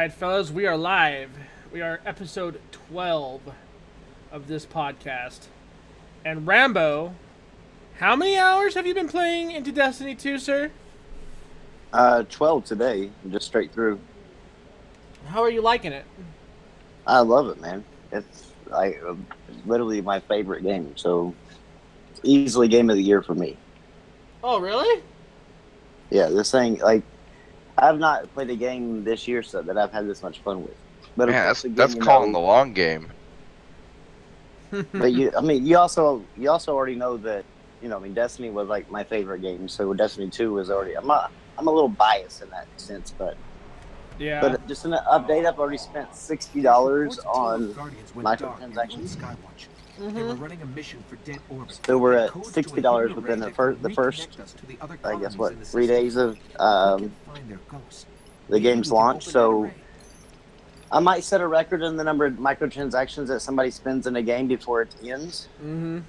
right, fellas, we are live. We are episode 12 of this podcast. And Rambo, how many hours have you been playing into Destiny 2, sir? 12 today, just straight through. How are you liking it? I love it, man. It's literally my favorite game, so it's easily game of the year for me. Oh, really? Yeah, this thing, I've not played a game this year so that I've had this much fun with. But yeah, that's calling the long game. But you also already know that, Destiny was like my favorite game, so Destiny 2 was already. I'm a little biased in that sense, but yeah. But just in an update, I've already spent $60 on microtransactions. They were running a mission for dead orbit. So we're at $60 within the first, I guess, 3 days of the game's launch. So I might set a record in the number of microtransactions that somebody spends in a game before it ends. Mm-hmm.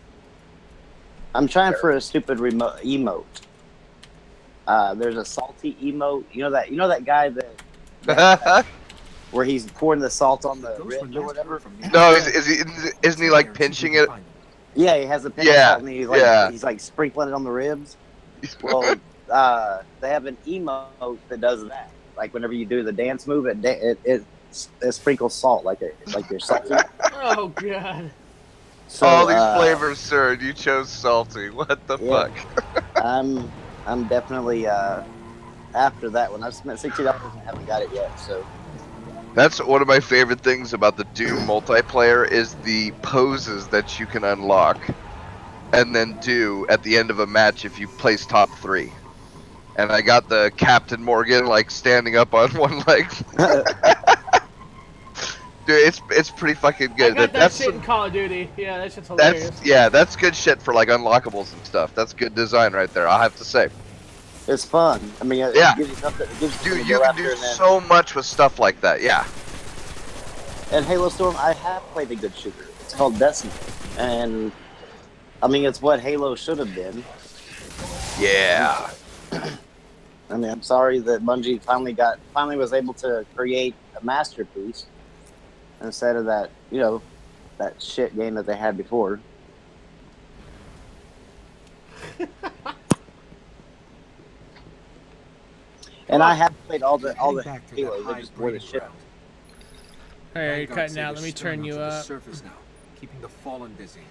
I'm trying for a stupid emote. There's a salty emote. You know that guy that where he's pouring the salt on the ribs or whatever. No, isn't he like pinching it? Yeah, he has a pinch of salt and he's like sprinkling it on the ribs. Well, they have an emote that does that. Like whenever you do the dance move, it sprinkles salt like you're salty. Oh god. So, all these flavors, sir. You chose salty. What the fuck? I'm definitely after that one. I've spent $60 and haven't got it yet. So that's one of my favorite things about the Doom multiplayer is the poses that you can unlock and then do at the end of a match if you place top 3. And I got the Captain Morgan like standing up on one leg. Dude, it's pretty fucking good. I got that shit in Call of Duty. Yeah, that shit's hilarious. That's good shit for like unlockables and stuff. That's good design right there, I'll have to say. It's fun. I mean, it gives you something. Dude, you can do so much with stuff like that. Yeah. And Halo Storm, I have played a good shooter. It's called Destiny, and I mean, it's what Halo should have been. Yeah. I mean, I'm sorry that Bungie finally was able to create a masterpiece instead of that, that shit game that they had before. And I have played all the Halos. I just bore the shit. Hey, you're cutting out. Let me turn you up. Keeping the fallen busy.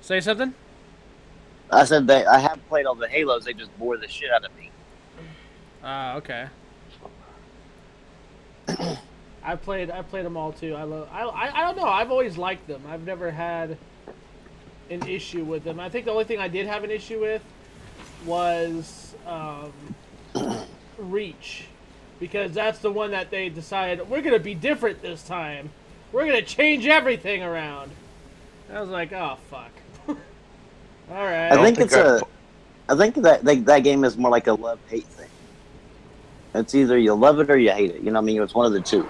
Say something? I said I have played all the Halos. They just bore the shit out of me. Okay. I played them all too. I don't know. I've always liked them. I've never had an issue with them. I think the only thing I did have an issue with was Reach, because that's the one that they decided we're gonna be different this time. We're gonna change everything around. I was like, oh fuck. All right. I think that game is more like a love-hate thing. It's either you love it or you hate it. You know what I mean? It's one of the two.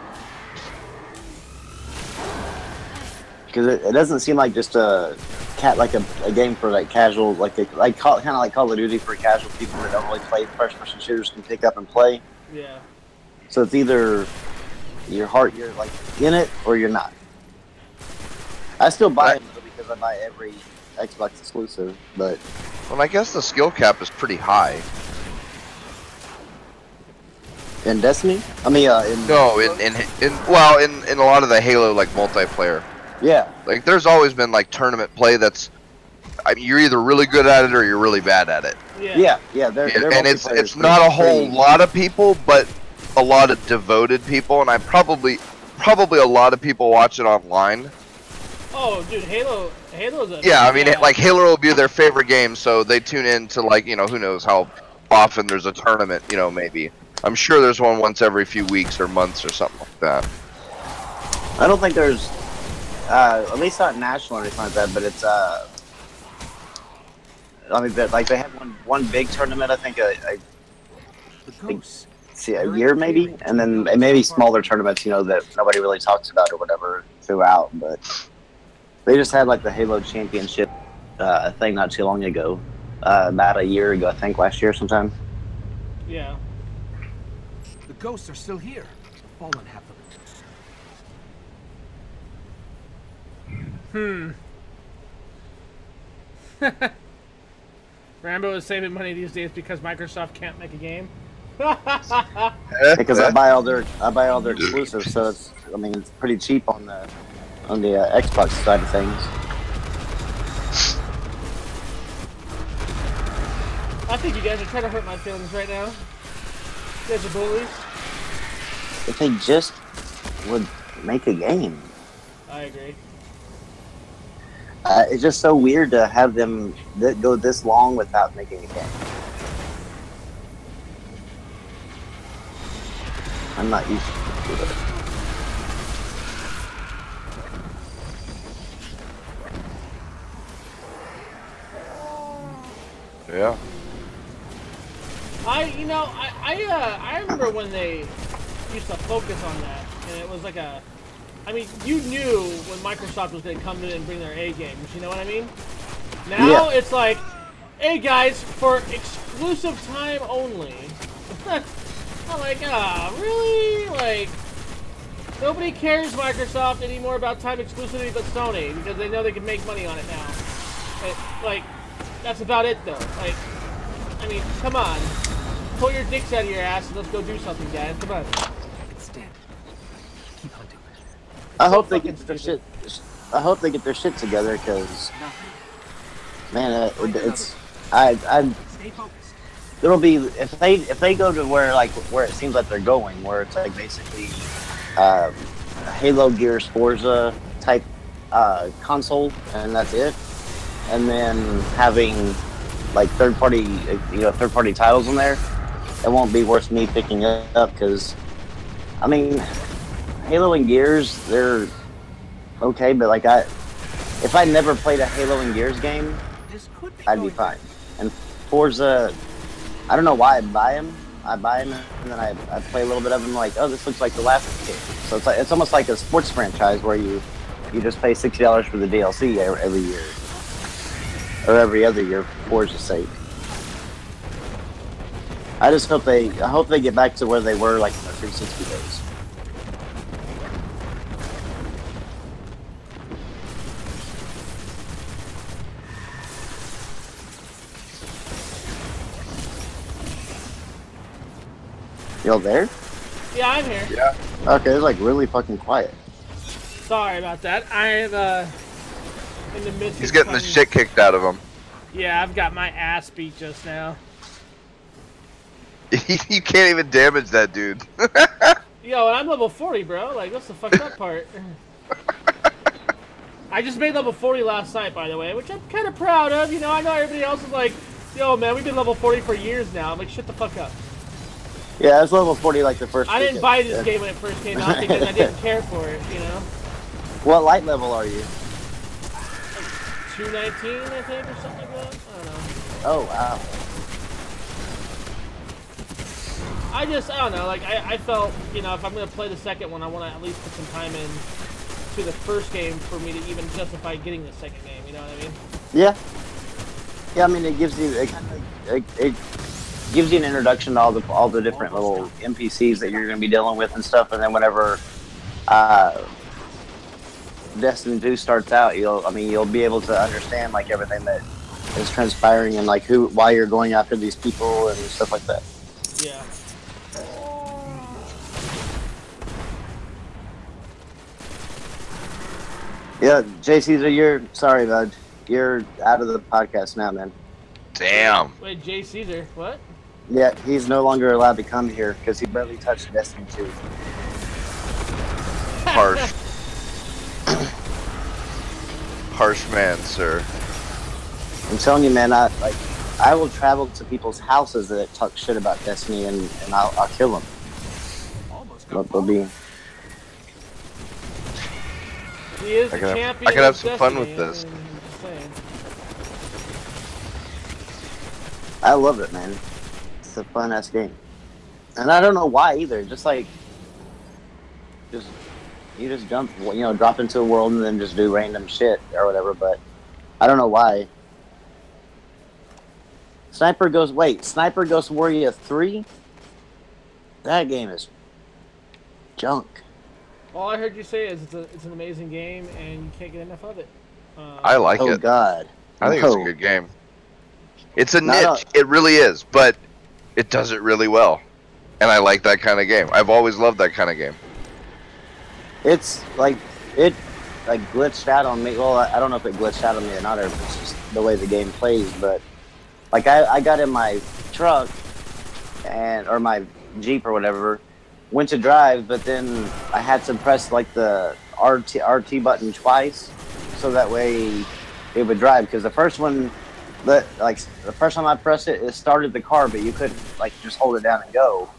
Because it doesn't seem like just a game for like casual, kind of like Call of Duty for casual people that don't really play first-person shooters can pick up and play. Yeah. So it's either you're like in it or you're not. I still buy it because I buy every Xbox exclusive, but well, I guess the skill cap is pretty high. In Destiny? I mean, in a lot of the Halo like multiplayer. Yeah. Like there's always been like tournament play that's, I mean, you're either really good at it or you're really bad at it. Yeah. And it's not a whole lot of people, but a lot of devoted people, and I probably a lot of people watch it online. Oh, dude, Halo's a... Yeah, I mean, like, Halo will be their favorite game, so they tune in to, like, who knows how often there's a tournament, maybe. I'm sure there's one once every few weeks or months or something like that. I don't think there's, at least not national or anything like that, but it's, I mean, like, they have one big tournament, I think, a year maybe, and then maybe smaller tournaments, that nobody really talks about or whatever throughout, but... They just had like the Halo Championship thing not too long ago, about a year ago, I think, last year sometime. Yeah. The ghosts are still here. fallen have them. Rambo is saving money these days because Microsoft can't make a game. Because I buy all their exclusives, so it's pretty cheap on the Xbox side of things. I think you guys are trying to hurt my feelings right now. You guys are bullies. If they just would make a game. I agree. It's just so weird to have them go this long without making a game. I'm not used to it. Yeah. I remember when they used to focus on that, and it was like a. I mean, you knew when Microsoft was going to come in and bring their A games. You know what I mean? Now it's like, hey guys, for exclusive time only. I'm like, really? Like, nobody cares, Microsoft, anymore about time exclusivity but Sony, because they know they can make money on it now. Like, that's about it, though. Like, I mean, come on. Pull your dicks out of your ass and let's go do something, guys. Come on. Stand. Keep hunting. I hope they get their shit. I hope they get their shit together, because, man, it's I'm. Stay focused. There'll be if they go to where it seems like they're going, where it's like basically Halo, Gears, Forza type console, and that's it, and then having like third party titles in there, it won't be worth me picking it up, because I mean, Halo and Gears, they're okay, but like if I never played a Halo and Gears game, I'd be fine. And Forza, I don't know why I buy them. I buy them and then I play a little bit of them. Like, oh, this looks like the last game. So it's almost like a sports franchise where you just pay $60 for the DLC every year, or every other year for Forza's sake. I just hope they get back to where they were like in the 360 days. Y'all there? Yeah, I'm here. Yeah. Okay, it's like really fucking quiet. Sorry about that. I'm in the midst He's of getting the shit kicked out of him. Yeah, I've got my ass beat just now. You can't even damage that dude. Yo, I'm level 40, bro. Like, what's the fucked up part? I just made level 40 last night, by the way, which I'm kind of proud of. You know, I know everybody else is like, yo, man, we've been level 40 for years now. I'm like, shut the fuck up. Yeah, I was level 40 like the first I didn't weekend. buy this game when it first came out because I didn't care for it, you know? What light level are you? 219, I think, or something like that? I don't know. Oh, wow. I don't know, like, I felt, you know, if I'm going to play the second one, I want to at least put some time in to the first game for me to even justify getting the second game, you know what I mean? Yeah. Yeah, I mean, it gives you, it gives you an introduction to all the different little NPCs that you're going to be dealing with and stuff, and then whenever Destiny 2 starts out, you'll be able to understand like everything that is transpiring and like why you're going after these people and stuff like that. Yeah. Yeah, J. Caesar, sorry, bud. You're out of the podcast now, man. Damn. Wait, J. Caesar, what? Yeah, he's no longer allowed to come here because he barely touched Destiny 2. Harsh. Harsh man, sir. I'm telling you, man, I will travel to people's houses that talk shit about Destiny, and I'll kill them. They'll be. He is the champion. I could have of some fun Destiny, with this. just saying. I love it, man. It's a fun ass game, and I don't know why either. Just like, you just jump, drop into a world and then just do random shit or whatever. But I don't know why. Sniper Ghost Warrior 3. That game is junk. All I heard you say is it's an amazing game and you can't get enough of it. I like it. Oh God. I think it's a good game. It's a niche. It really is, but it does it really well. And I like that kind of game. I've always loved that kind of game. It's like it glitched out on me. Well, I don't know if it glitched out on me or not, or if it's just the way the game plays. But like I got in my truck or my Jeep or whatever, went to drive, but then I had to press like the RT button twice, so that way it would drive. Because the first one, the first time I pressed it, it started the car, but you couldn't like just hold it down and go.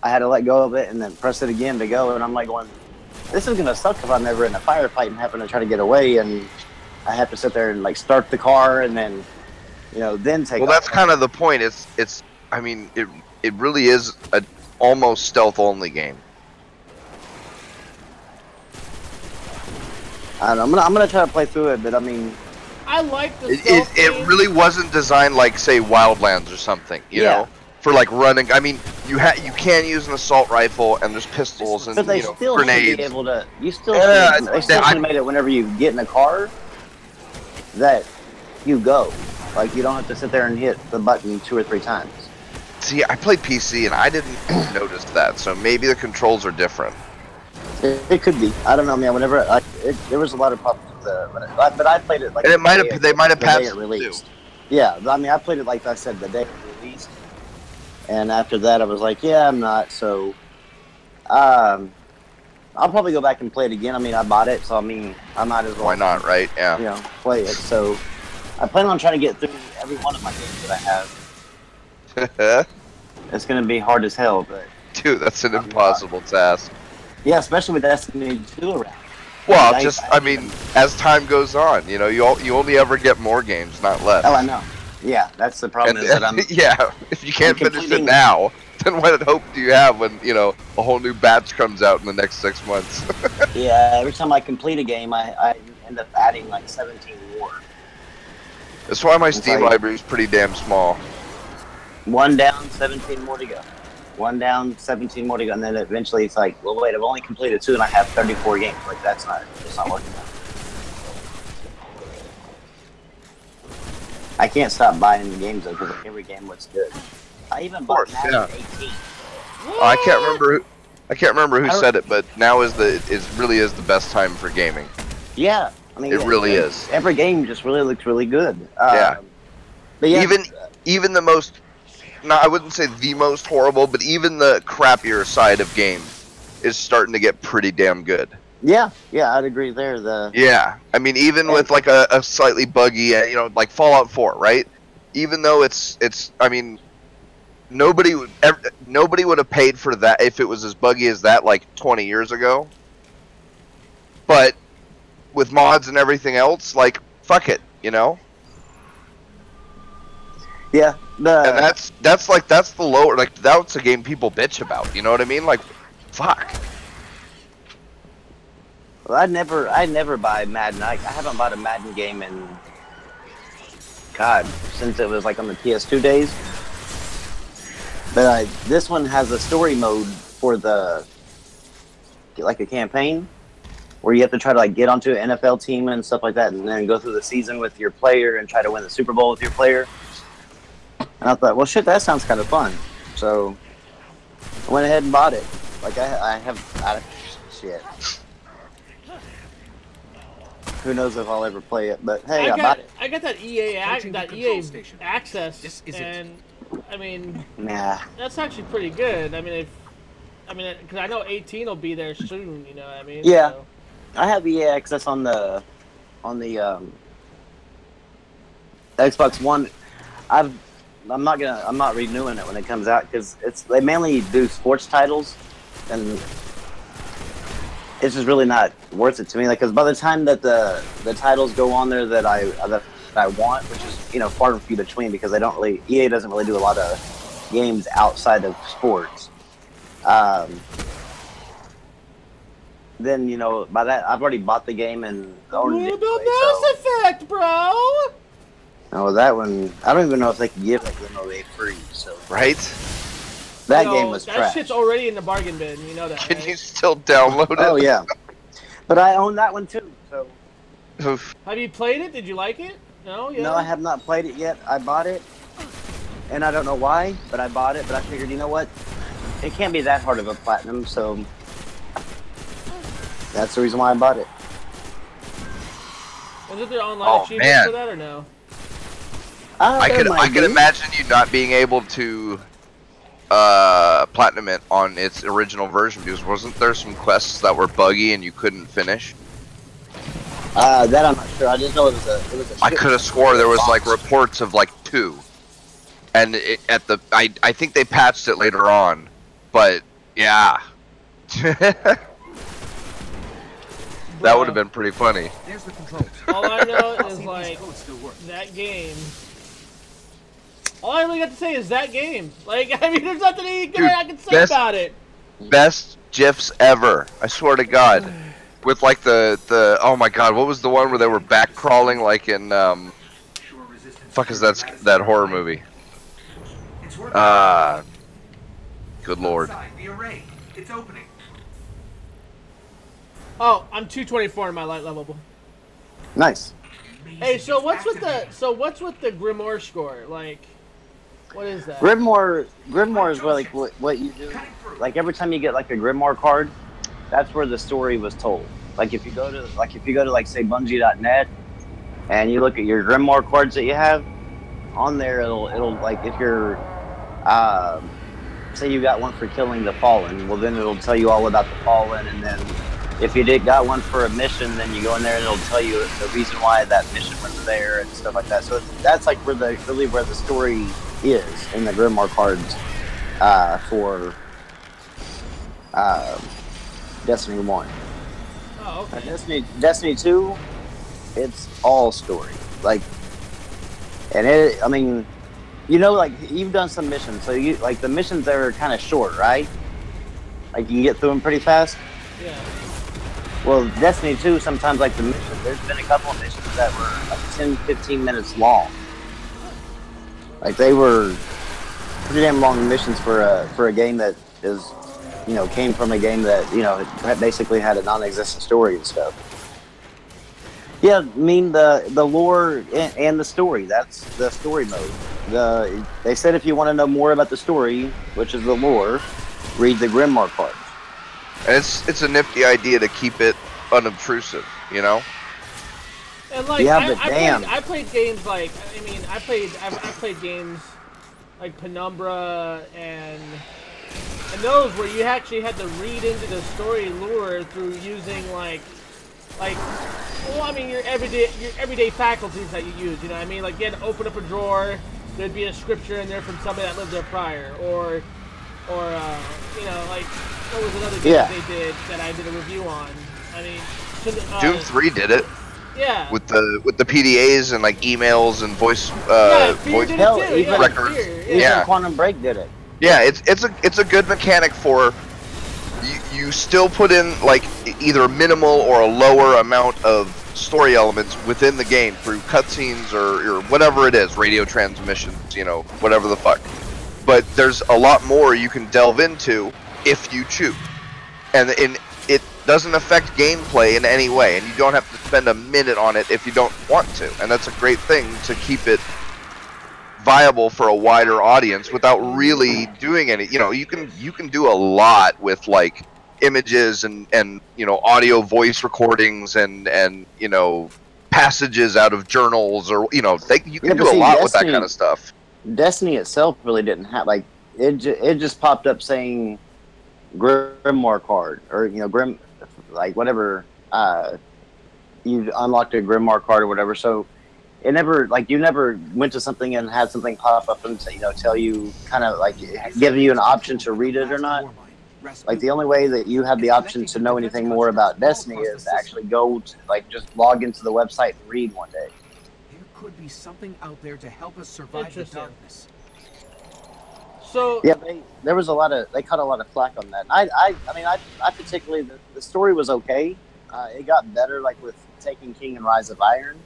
I had to let go of it and then press it again to go, and I'm like going, this is gonna suck if I'm ever in a firefight and having to try to get away, and I have to sit there and like start the car and then, then take. Well, that's kind of the point. It's. I mean, it really is a almost stealth only game. I don't know, I'm gonna try to play through it, but I mean, I like the it really wasn't designed like say Wildlands or something, you know, for like running. I mean, you can use an assault rifle and there's pistols and but they still grenades. should be able to. You still should, they still should have made it whenever you get in a car that you go, like you don't have to sit there and hit the button 2 or 3 times. See, I played PC and I didn't notice that, so maybe the controls are different. It could be. I don't know, man. Whenever there was a lot of problems with but I played it like. And they might have patched it released. Yeah, I mean, I played it like I said the day it released, and after that, I was like, yeah, I'm not. So, I'll probably go back and play it again. I mean, I bought it, so I mean, I might as well. Why not, right? Yeah. Play it. So, I plan on trying to get through every one of my games that I have. It's gonna be hard as hell, but. Dude, that's an impossible task. Yeah, especially with Destiny 2 around. Well, I mean, as time goes on, you only ever get more games, not less. Oh, I know. Yeah, that's the problem. Is that I'm. Yeah, if you can't finish it now, then what hope do you have when a whole new batch comes out in the next 6 months? Yeah, every time I complete a game, I end up adding like 17 more. That's why my Steam library is pretty damn small. 1 down, 17 more to go. 1 down, 17 more to go, and then eventually it's like, well, wait, I've only completed 2 and I have 34 games. Like, it's not working out. I can't stop buying the games though, because every game looks good. I even bought Madden 18. I can't remember who said it, but now really is the best time for gaming. Yeah, I mean, it really is. Every game just really looks really good. Yeah. But yeah, even the most. No, I wouldn't say the most horrible, but even the crappier side of games is starting to get pretty damn good. Yeah, I'd agree there. Yeah, I mean, even with like a slightly buggy, like Fallout 4, right? Even though I mean, nobody would have paid for that if it was as buggy as that like 20 years ago. But with mods and everything else, like, fuck it, Yeah. And that's the lower, like, that's a game people bitch about, you know what I mean? Like, fuck. Well, I never buy Madden. I haven't bought a Madden game in, God, since it was like on the PS2 days. But this one has a story mode for like a campaign, where you have to try to like get onto an NFL team and stuff like that, and then go through the season with your player and try to win the Super Bowl with your player. And I thought, well, shit, that sounds kind of fun. So I went ahead and bought it. Like shit. Who knows if I'll ever play it? But hey, I bought it. I got that EA access, and I mean, nah, that's actually pretty good. I mean, because I know 18 will be there soon. You know what I mean? Yeah, so. I have EA access on the Xbox One. I'm not renewing it when it comes out because they mainly do sports titles, and it's just really not worth it to me. Like, because by the time that the titles go on there that I want, which is far and few between, because EA doesn't really do a lot of games outside of sports. Then by that I've already bought the game and owned it. What about Mass Effect, bro? Oh, that one, I don't even know if they can give that game away free. So right? That game was that trash. shit's already in the bargain bin. You know that. Can right? you still download it? Oh yeah, but I own that one too. So Oof. Have you played it? Did you like it? No. Yeah. no, I have not played it yet. I bought it, and I don't know why, but I bought it. But I figured, you know what? It can't be that hard of a platinum, so that's the reason why I bought it. Was it their online achievement for that or no? I could imagine you not being able to platinum it on its original version, because wasn't there some quests that were buggy and you couldn't finish? That I'm not sure. I just know it was a I could have swore there was like reports of like 2, and I think they patched it later on, but yeah. That would have been pretty funny. There's the controls. All I know is like that game. All I really got to say is that game. Like, I mean, there's nothing I can say about it. Best GIFs ever. I swear to God. With like the oh my God, what was the one where they were back crawling like in fuck is that horror movie? Good Lord. The array. It's opening. Oh, I'm 224 in my light level. Nice. Hey, so what's with the Grimoire score? Like, what is that? Grimoire is really like what you do. Like every time you get like a Grimoire card, that's where the story was told. Like if you go to like say Bungie.net and you look at your Grimoire cards that you have on there, it'll like if you're say you got one for killing the Fallen, well then it'll tell you all about the Fallen, and then if you got one for a mission, then you go in there and it'll tell you the reason why that mission was there and stuff like that. So that's like where the story is in the Grimoire cards for Destiny 1. Oh, okay. Destiny 2, it's all story. Like, and I mean, you know, like you've done some missions, so you like the missions that are kind of short, right? Like you can get through them pretty fast. Yeah. Well, Destiny 2, sometimes like the missions, there's been a couple of missions that were like 10, 15 minutes long. Like they were pretty damn long missions for a game that is, you know, came from a game that, you know, basically had a non-existent story and stuff. Yeah, I mean the lore and the story. That's the story mode. They said if you want to know more about the story, which is the lore, read the Grimoire cards. And it's a nifty idea to keep it unobtrusive, you know. And like, yeah, I played games like, I mean, I played games like Penumbra and those where you actually had to read into the story lore through using like, well, I mean, your everyday faculties that you use. You know what I mean? Like you had to open up a drawer, there'd be a scripture in there from somebody that lived there prior, or you know, like what was another game they did that I did a review on? I mean, Doom 3 did it. Yeah. With the PDAs and like emails and voice records. Even Quantum Break did it. Yeah, it's a good mechanic for you still put in like either a minimal or a lower amount of story elements within the game through cutscenes or whatever it is, radio transmissions, you know, whatever the fuck. But there's a lot more you can delve into if you choose. And it doesn't affect gameplay in any way, and you don't have to spend a minute on it if you don't want to. And that's a great thing to keep it viable for a wider audience without really doing any, you know, you can do a lot with like images and you know, audio voice recordings and you know, passages out of journals, or you know, you can do a lot with that kind of stuff. Destiny itself really didn't have like it just popped up saying Grimoire card, or you know, like whatever, you unlocked a Grimoire card or whatever. So it never, like, you never went to something and had something pop up and, you know, tell you, kind of like give you an option to read it or not. Like the only way that you have the option to know anything more about Destiny is to actually go to, like, just log into the website and read one day. There could be something out there to help us survive the darkness. So yeah, there was a lot of, they cut a lot of flack on that. I mean, I particularly, the story was okay. It got better, like with Taken King and Rise of Iron.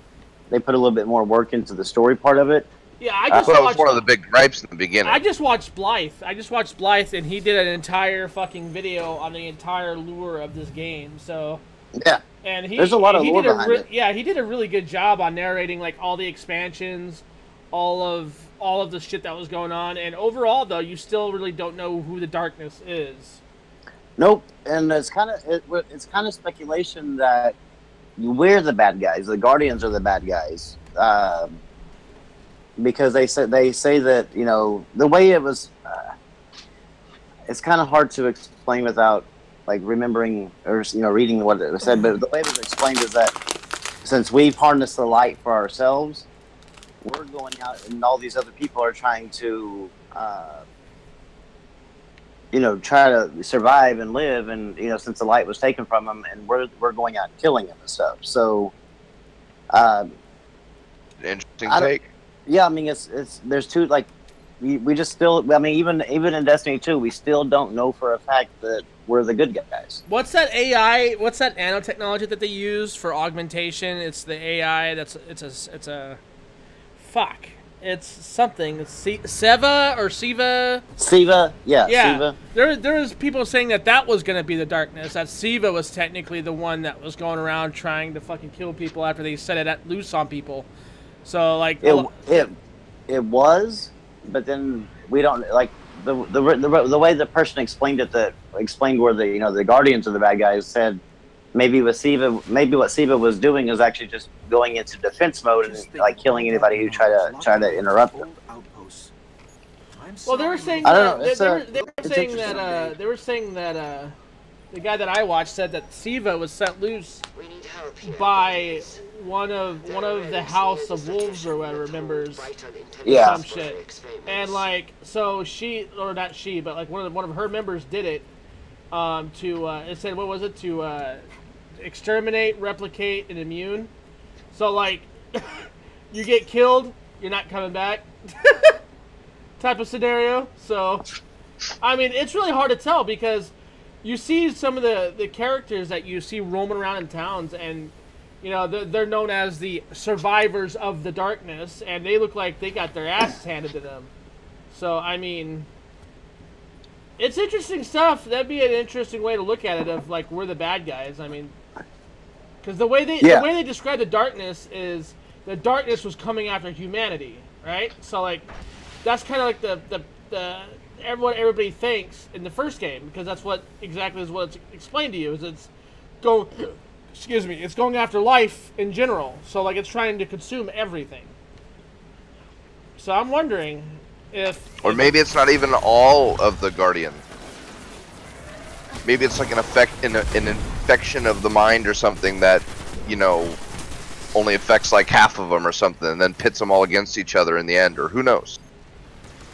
They put a little bit more work into the story part of it. Yeah, I just that watched. was one of the big gripes in the beginning. I just watched Blythe. And he did an entire fucking video on the entire lore of this game. So Yeah. and There's a lot of lore behind it. Yeah, he did a really good job on narrating like all the expansions, all of the shit that was going on. And overall, though, you still really don't know who the Darkness is. Nope. And it's kind of speculation that we're the bad guys. The Guardians are the bad guys. Because they say that, you know, the way it was, it's kind of hard to explain without like remembering or, you know, reading what it was said. But the way it was explained is that since we've harnessed the light for ourselves, we're going out and all these other people are trying to, you know, try to survive and live. And, you know, since the light was taken from them, and we're going out and killing them and stuff. So, interesting take. Yeah, I mean, it's there's two, like, we just still, I mean, even in Destiny 2, we still don't know for a fact that we're the good guys. What's that AI? What's that nanotechnology that they use for augmentation? It's the AI. It's a fuck. It's something. It's Seva or Siva. Siva, yeah. Yeah. Siva. There was people saying that was going to be the Darkness. That Siva was technically the one that was going around trying to fucking kill people after they set it loose on people. So like it was, but then we don't like the way the person explained it, that explained where the, you know, the Guardians of the bad guys said maybe what Siva was doing is actually just going into defense mode and like killing anybody who try to interrupt them. Well, they were saying they were saying that the guy that I watched said that Siva was set loose by one of the House of Wolves or whatever members, yeah, some shit, and like so she, or not she, but like one of her members did it, it said, what was it, to exterminate, replicate, and immune. So like you get killed, you're not coming back, type of scenario. So I mean, it's really hard to tell because you see some of the characters that you see roaming around in towns, and you know they're known as the survivors of the Darkness, and they look like they got their asses handed to them. So I mean, it's interesting stuff. That'd be an interesting way to look at it, of like we're the bad guys. I mean, because the way they describe the Darkness is the Darkness was coming after humanity, right? So like that's kind of like the what everybody thinks in the first game, because that's what exactly is what it's explained to you, is it's going after life in general. So like it's trying to consume everything. So I'm wondering or maybe it's not even all of the Guardian. Maybe it's like an infection of the mind or something that, you know, only affects like half of them or something, and then pits them all against each other in the end, or who knows.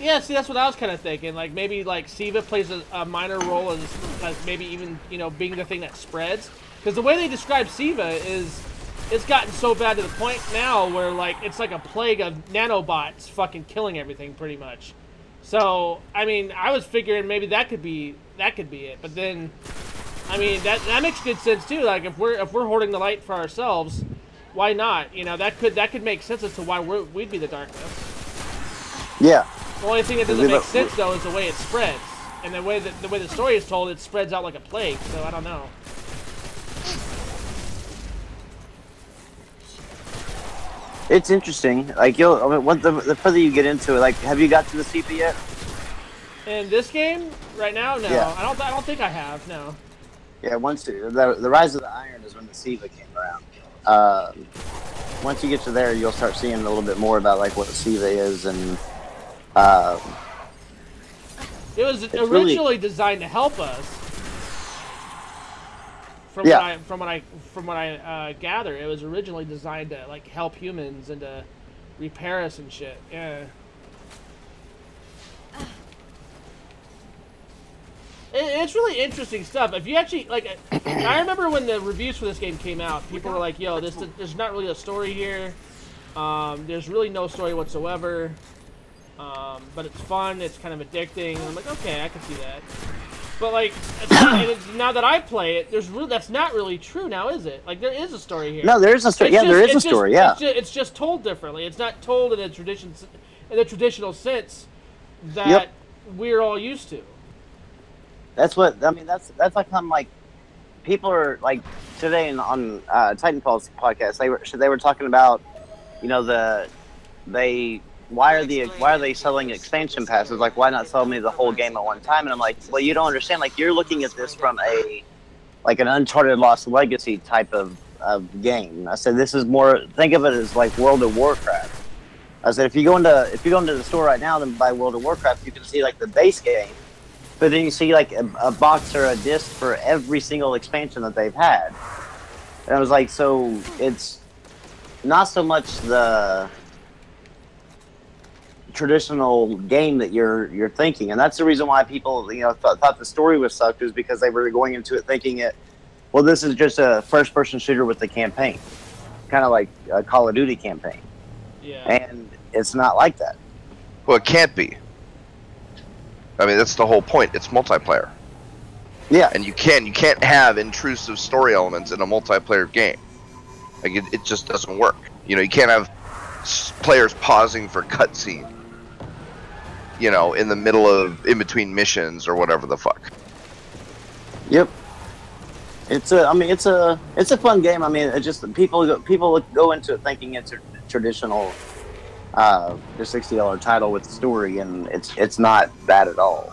Yeah, see, that's what I was kind of thinking. Like, maybe, like, Siva plays a minor role as, like, maybe even, you know, being the thing that spreads. Because the way they describe Siva is, it's gotten so bad to the point now where, like, it's like a plague of nanobots fucking killing everything, pretty much. So, I mean, I was figuring maybe that could be it. But then, I mean, that makes good sense, too. Like, if we're hoarding the light for ourselves, why not? You know, that could make sense as to why we'd be the Darkness. Yeah. The only thing that doesn't make sense, though, is the way it spreads. And the way the story is told, it spreads out like a plague, so I don't know. It's interesting. Like, the further you get into it, like, have you got to the Siva yet? In this game? Right now? No. Yeah. I don't think I have, no. Yeah, once the Rise of the Iron is when the Siva came around. Once you get to there, you'll start seeing a little bit more about, like, what the Siva is, and it was originally designed to help us. From what I gather, it was originally designed to like help humans and to repair us and shit. Yeah. It's really interesting stuff. If you actually like, I remember when the reviews for this game came out, people were like, "Yo, there's not really a story here. There's really no story whatsoever." But it's fun, it's kind of addicting, and I'm like, okay, I can see that. But like, now that I play it, that's not really true now, is it? Like, there is a story here. No, there is a story. Yeah, there is a story. Yeah, it's just told differently. It's not told in a in the traditional sense that we're all used to. That's what I mean. That's like I'm like people are like today on Titanfall's podcast. They were talking about, you know, why are they selling expansion passes? Like, why not sell me the whole game at one time? And I'm like, well, you don't understand. Like, you're looking at this from an Uncharted Lost Legacy type of game. I said this is more. Think of it as like World of Warcraft. I said if you go into the store right now and buy World of Warcraft, you can see like the base game, but then you see like a box or a disc for every single expansion that they've had. And I was like, so it's not so much the traditional game that you're thinking, and that's the reason why people, you know, thought the story was sucked, is because they were going into it thinking well, this is just a first-person shooter with a campaign, kind of like a Call of Duty campaign. Yeah. And it's not like that. Well, it can't be. I mean, that's the whole point. It's multiplayer. Yeah. And you can't have intrusive story elements in a multiplayer game. Like it just doesn't work. You know, you can't have players pausing for cutscene. You know, in between missions or whatever the fuck. Yep. It's a fun game. I mean, it just people go into it thinking it's a traditional the $60 title with the story, and it's not that at all.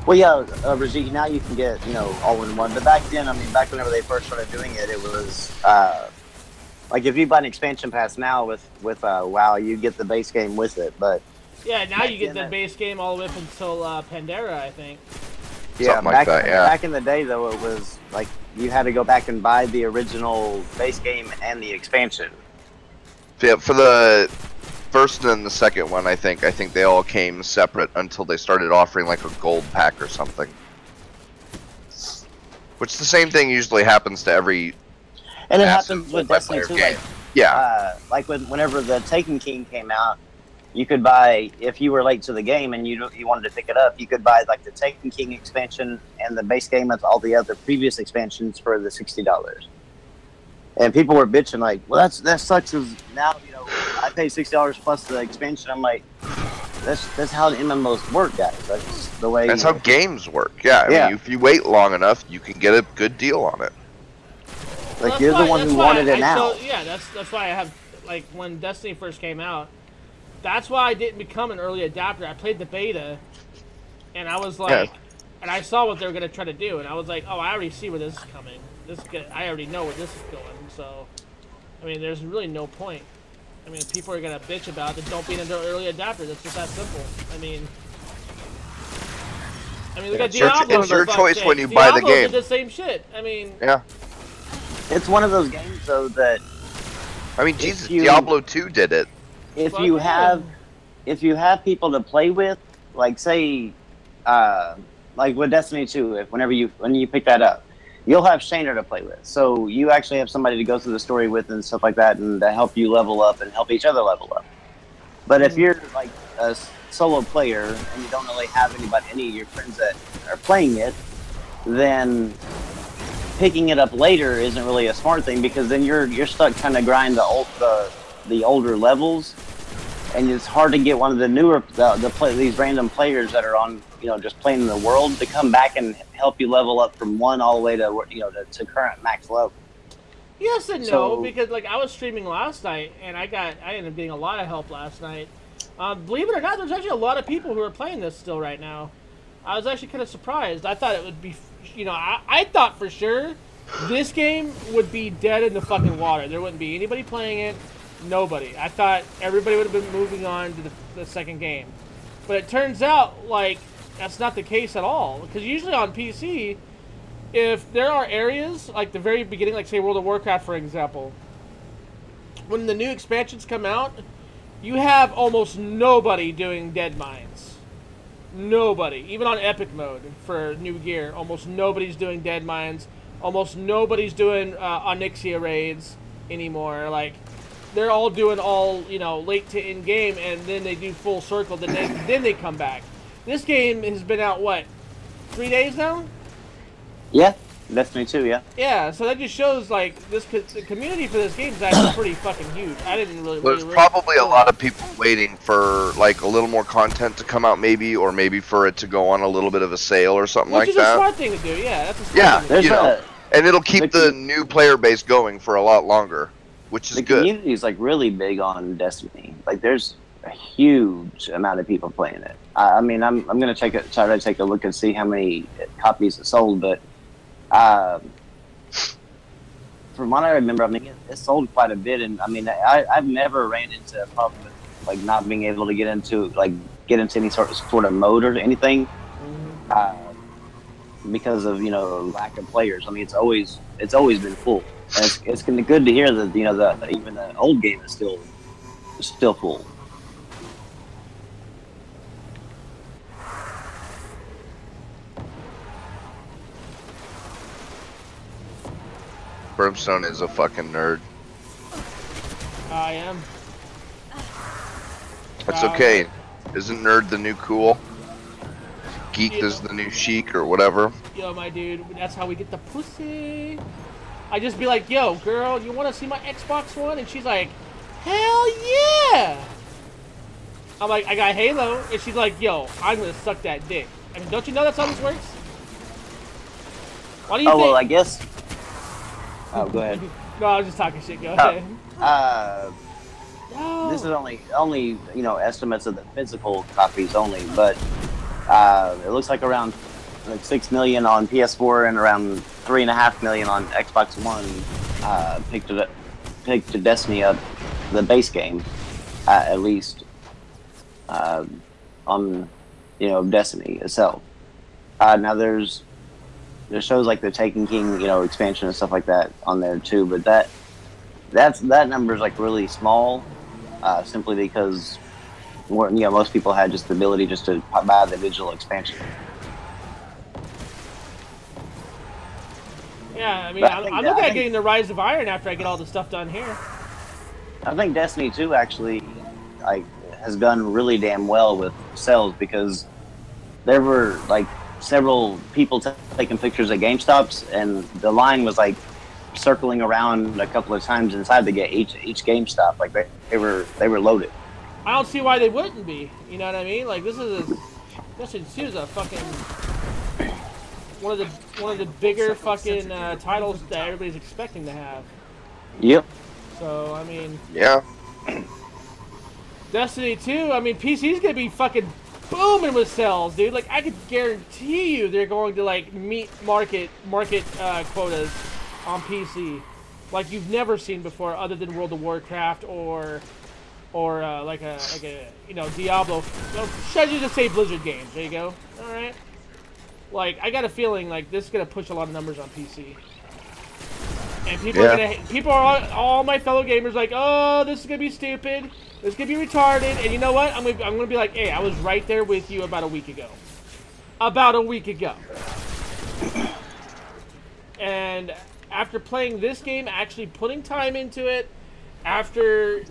Well, yeah, Rajiv, now you can get, you know, all in one. But back then, I mean, back whenever they first started doing it, it was like if you buy an expansion pass now with WoW, you get the base game with it. But yeah, now you get the base game all the way up until Pandera, I think. Yeah, back in the day, though, it was like you had to go back and buy the original base game and the expansion. Yeah, for the first and the second one, I think they all came separate until they started offering like a gold pack or something. Which the same thing usually happens to every. And it happens with Destiny 2. Like, yeah. Like whenever the Taken King came out, you could buy, if you were late to the game and you wanted to pick it up, you could buy like the Taken King expansion and the base game with all the other previous expansions for the $60. And people were bitching like, well, that sucks. Cause now, you know, I pay $60 plus the expansion. I'm like, that's how the MMOs work, guys. That's the way. That's how games work. Yeah. I mean, if you wait long enough, you can get a good deal on it. Like, well, you're the one who wanted it now. Yeah, that's why I have, like, when Destiny first came out, that's why I didn't become an early adapter. I played the beta, and I was like, and I saw what they were going to try to do, and I was like, oh, I already see where this is coming. I already know where this is going, so, I mean, there's really no point. I mean, if people are going to bitch about it, don't be an early adapter. That's just that simple. I mean, look at Diablo. It's your choice when you buy the game. Diablo did the same shit. I mean, yeah. It's one of those games, though, that. I mean, Jesus, Diablo 2 did it. If you have people to play with, like say, like with Destiny 2, when you pick that up, you'll have Shayna to play with. So you actually have somebody to go through the story with and stuff like that, and to help you level up and help each other level up. But if you're like a solo player and you don't really have any of your friends that are playing it, then picking it up later isn't really a smart thing, because then you're stuck trying to grind the older levels, and it's hard to get one of the newer these random players that are on, you know, just playing in the world to come back and help you level up from 1 all the way to, you know, to current max level. Yes and no, because like I was streaming last night and I ended up getting a lot of help last night. Believe it or not, there's actually a lot of people who are playing this still right now. I was actually kind of surprised. I thought it would be, you know, I thought for sure this game would be dead in the fucking water. There wouldn't be anybody playing it. Nobody. I thought everybody would have been moving on to the second game. But it turns out, like, that's not the case at all. Because usually on PC, if there are areas, like the very beginning, like say World of Warcraft, for example, when the new expansions come out, you have almost nobody doing Dead Mines. Nobody. Even on Epic mode for new gear, almost nobody's doing Dead Mines. Almost nobody's doing Onyxia raids anymore. Like, they're all doing you know, late to in-game, and then they do full circle, then they come back. This game has been out, what, 3 days now? Yeah. Destiny 2, yeah. Yeah, so that just shows like the community for this game is actually pretty fucking huge. I didn't really. There's probably a lot of people waiting for like a little more content to come out, maybe, or maybe for it to go on a little bit of a sale or something like that. Which is a smart thing to do. Yeah, that's a smart thing to do. You know, and it'll keep the new player base going for a lot longer, which is good. The community is like really big on Destiny. Like, there's a huge amount of people playing it. I mean, I'm gonna try to take a look and see how many copies it sold, but from what I remember, I mean, it sold quite a bit, and I mean, I've never ran into a problem with like not being able to get into any sort of mode or anything, because of lack of players. I mean, it's always been full, and it's good to hear that even the old game is still full. Brimstone is a fucking nerd. I am. That's okay. Isn't nerd the new cool? Geek is the new chic or whatever. Yo, my dude, that's how we get the pussy. I just be like, yo, girl, you want to see my Xbox One? And she's like, hell yeah! I'm like, I got Halo. And she's like, yo, I'm going to suck that dick. I mean, don't you know that's how this works? Why do you think? Well, I guess... Oh, go ahead. No, I was just talking shit. Go ahead. This is only estimates of the physical copies only, but it looks like around 6 million on PS4 and around 3.5 million on Xbox One picked Destiny up, the base game, at least on Destiny itself. Now there's shows like the Taken King, expansion and stuff like that on there too, but that number is like really small, simply because most people had just the ability just to buy the digital expansion. Yeah, I mean, I'm looking at getting the Rise of Iron after I get all the stuff done here. I think Destiny 2 actually has done really damn well with sales, because there were like several people taking pictures at GameStops, and the line was like circling around a couple of times inside each GameStop. Like they were loaded. I don't see why they wouldn't be. You know what I mean? Like this is a fucking one of the bigger fucking titles that everybody's expecting to have. Yep. So I mean. Yeah. Destiny 2. I mean, PC's gonna be fucking booming with sales, dude. Like I could guarantee you they're going to like meet market quotas on PC like you've never seen before, other than World of Warcraft or like a Diablo. Should you just say Blizzard games? There you go. All right. Like I got a feeling like this is gonna push a lot of numbers on PC, and people are all my fellow gamers like, oh, this is gonna be stupid. This could be retarded, and you know what? I'm gonna be like, hey, I was right there with you about a week ago. And after playing this game, actually putting time into it, after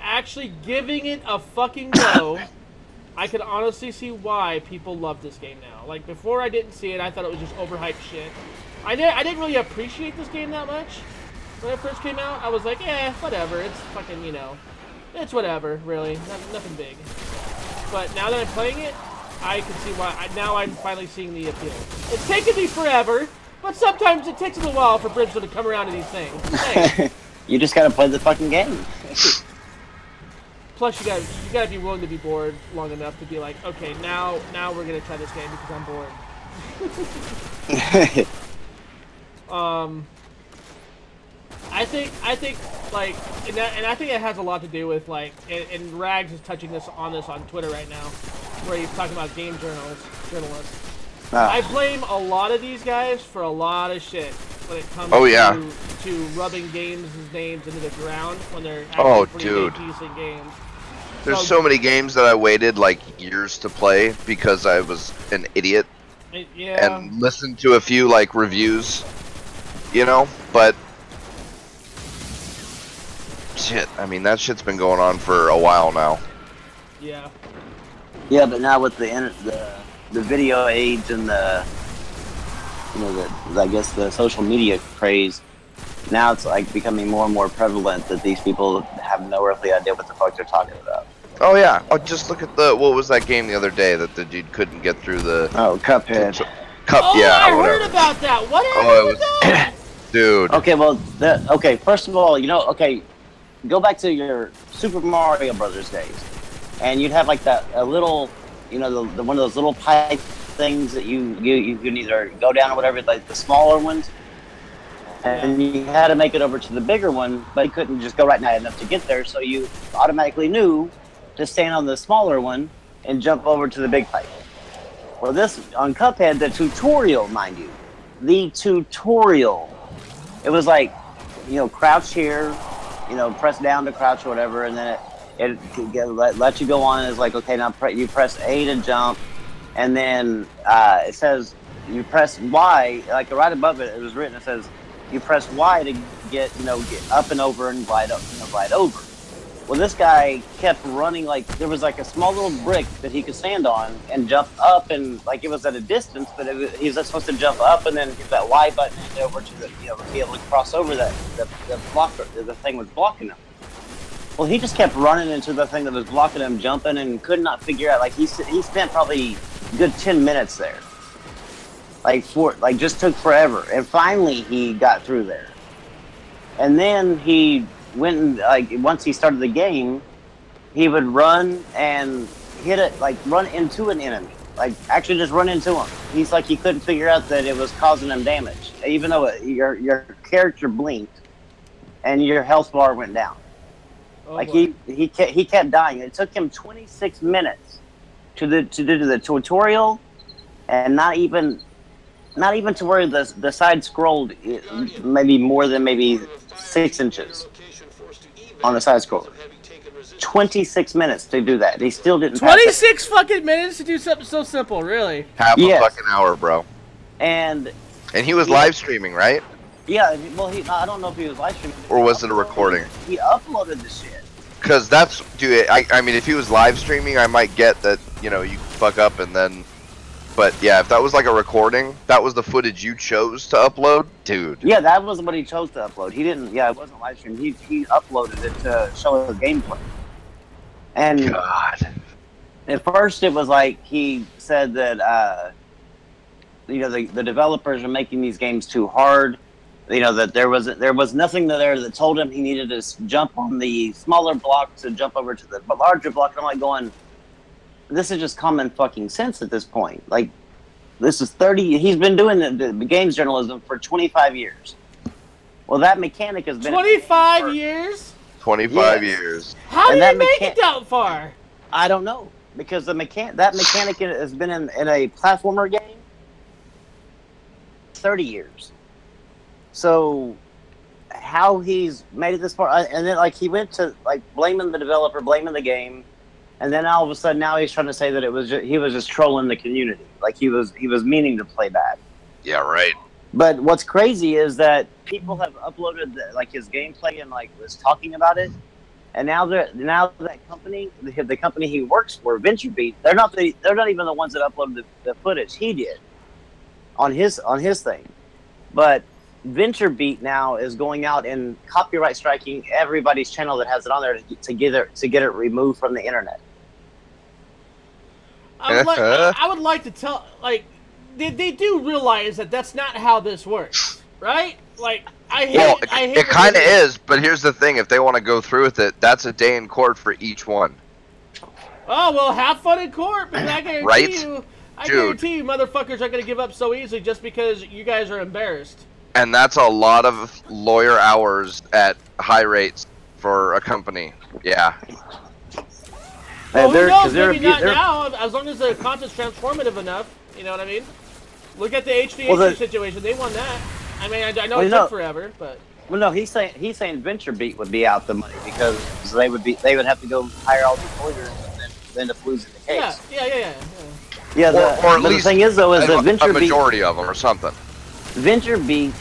actually giving it a fucking go, I can honestly see why people love this game now. Like before, I didn't see it. I thought it was just overhyped shit. I didn't really appreciate this game that much when it first came out. I was like, whatever. It's fucking it's whatever, really. Nothing big. But now that I'm playing it, I can see why. Now I'm finally seeing the appeal. It's taken me forever, but sometimes it takes a little while for Brimstone to come around to these things. Hey. You just gotta play the fucking game. Plus, you gotta be willing to be bored long enough to be like, okay, now we're gonna try this game because I'm bored. I think like, and I think it has a lot to do with like, and Rags is touching on Twitter right now, where he's talking about game journalists. I blame a lot of these guys for a lot of shit when it comes to rubbing games' names into the ground when they're actually pretty decent games. There's so many games that I waited like years to play because I was an idiot and listened to a few like reviews, but shit, I mean that shit's been going on for a while now. Yeah. Yeah, but now with the video age and you know, I guess the social media craze. Now it's like becoming more and more prevalent that these people have no earthly idea what the fuck they're talking about. Oh yeah. Oh, just look at what was that game the other day that the dude couldn't get through the. Oh, Cuphead. Oh, yeah. I heard about that. What happened with that? Dude. Okay, well, okay. First of all, you know, okay, go back to your Super Mario Brothers days, and you'd have like a little, you know, the one of those little pipe things that you can either go down or whatever, like the smaller ones. And you had to make it over to the bigger one, but you couldn't just go right now enough to get there, so you automatically knew to stand on the smaller one and jump over to the big pipe. Well, this, on Cuphead, the tutorial, mind you, the tutorial, it was like, you know, crouch here, you know, press down to crouch or whatever, and then it let you go on. It's like, okay, now you press A to jump, and then it says you press Y, like right above it, it was written, it says, you press Y to get up and over and glide up, glide over. Well, this guy kept running like there was like a small little brick that he could stand on and jump up, and like it was at a distance, but he was supposed to jump up and then hit that Y button and over to the, to be able to cross over that the blocker, the thing was blocking him. Well, he just kept running into the thing that was blocking him, jumping, and could not figure out. Like he spent probably a good 10 minutes there. Just took forever, and finally he got through there. And then he went and once he started the game, he would run and hit it, run into an enemy, actually just run into him. He's like he couldn't figure out that it was causing him damage, even though your character blinked and your health bar went down. Oh, he kept dying. It took him 26 minutes to do the tutorial, and not even to where the side scrolled maybe more than maybe 6 inches on the side scroll. 26 minutes to do that. He still didn't. 26 fucking minutes to do something so simple, really? Half a fucking hour, bro. And he was live streaming, right? Yeah. Well, I don't know if he was live streaming. Or was it a recording? He uploaded the shit. Because that's, dude. I mean, if he was live streaming, I might get that. You fuck up and then. But yeah, if that was like a recording, that was the footage you chose to upload, dude. Yeah, that was what he chose to upload. He didn't. Yeah, it wasn't live stream. He uploaded it to show the gameplay. And God. At first, it was like he said that the developers are making these games too hard. That there was nothing there that told him he needed to jump on the smaller block to jump over to the larger block. And I'm like going, this is just common fucking sense at this point. Like, this is 30. He's been doing the games journalism for 25 years. Well, that mechanic has been 25 years. 25 years. How did he make it that far? I don't know, because that mechanic has been in a platformer game 30 years. So how he's made it this far, and then he went to blaming the developer, blaming the game. And then all of a sudden, now he's trying to say that he was just trolling the community, he was meaning to play bad. Yeah, right. But what's crazy is that people have uploaded his gameplay and was talking about it, and now that company, the company he works for, VentureBeat, they're not even the ones that uploaded the footage. He did on his thing, but VentureBeat now is going out and copyright striking everybody's channel that has it on there to get it removed from the internet. I would like to tell, they do realize that that's not how this works, right? I hate it kind of is, but here's the thing: if they want to go through with it, that's a day in court for each one. Oh well, have fun in court, because I guarantee right? you, guarantee you, motherfuckers aren't gonna give up so easily just because you guys are embarrassed. And that's a lot of lawyer hours at high rates for a company. Yeah. Well, who knows? Maybe not now, as long as the content's transformative enough. You know what I mean? Look at the HDHD situation. They won that. I mean, I know it took forever, but. Well, no, he's saying VentureBeat would be out the money because they would have to go hire all these lawyers and then end up losing the case. Yeah. Or at least the thing is though, is that VentureBeat, a majority of them or something. VentureBeat,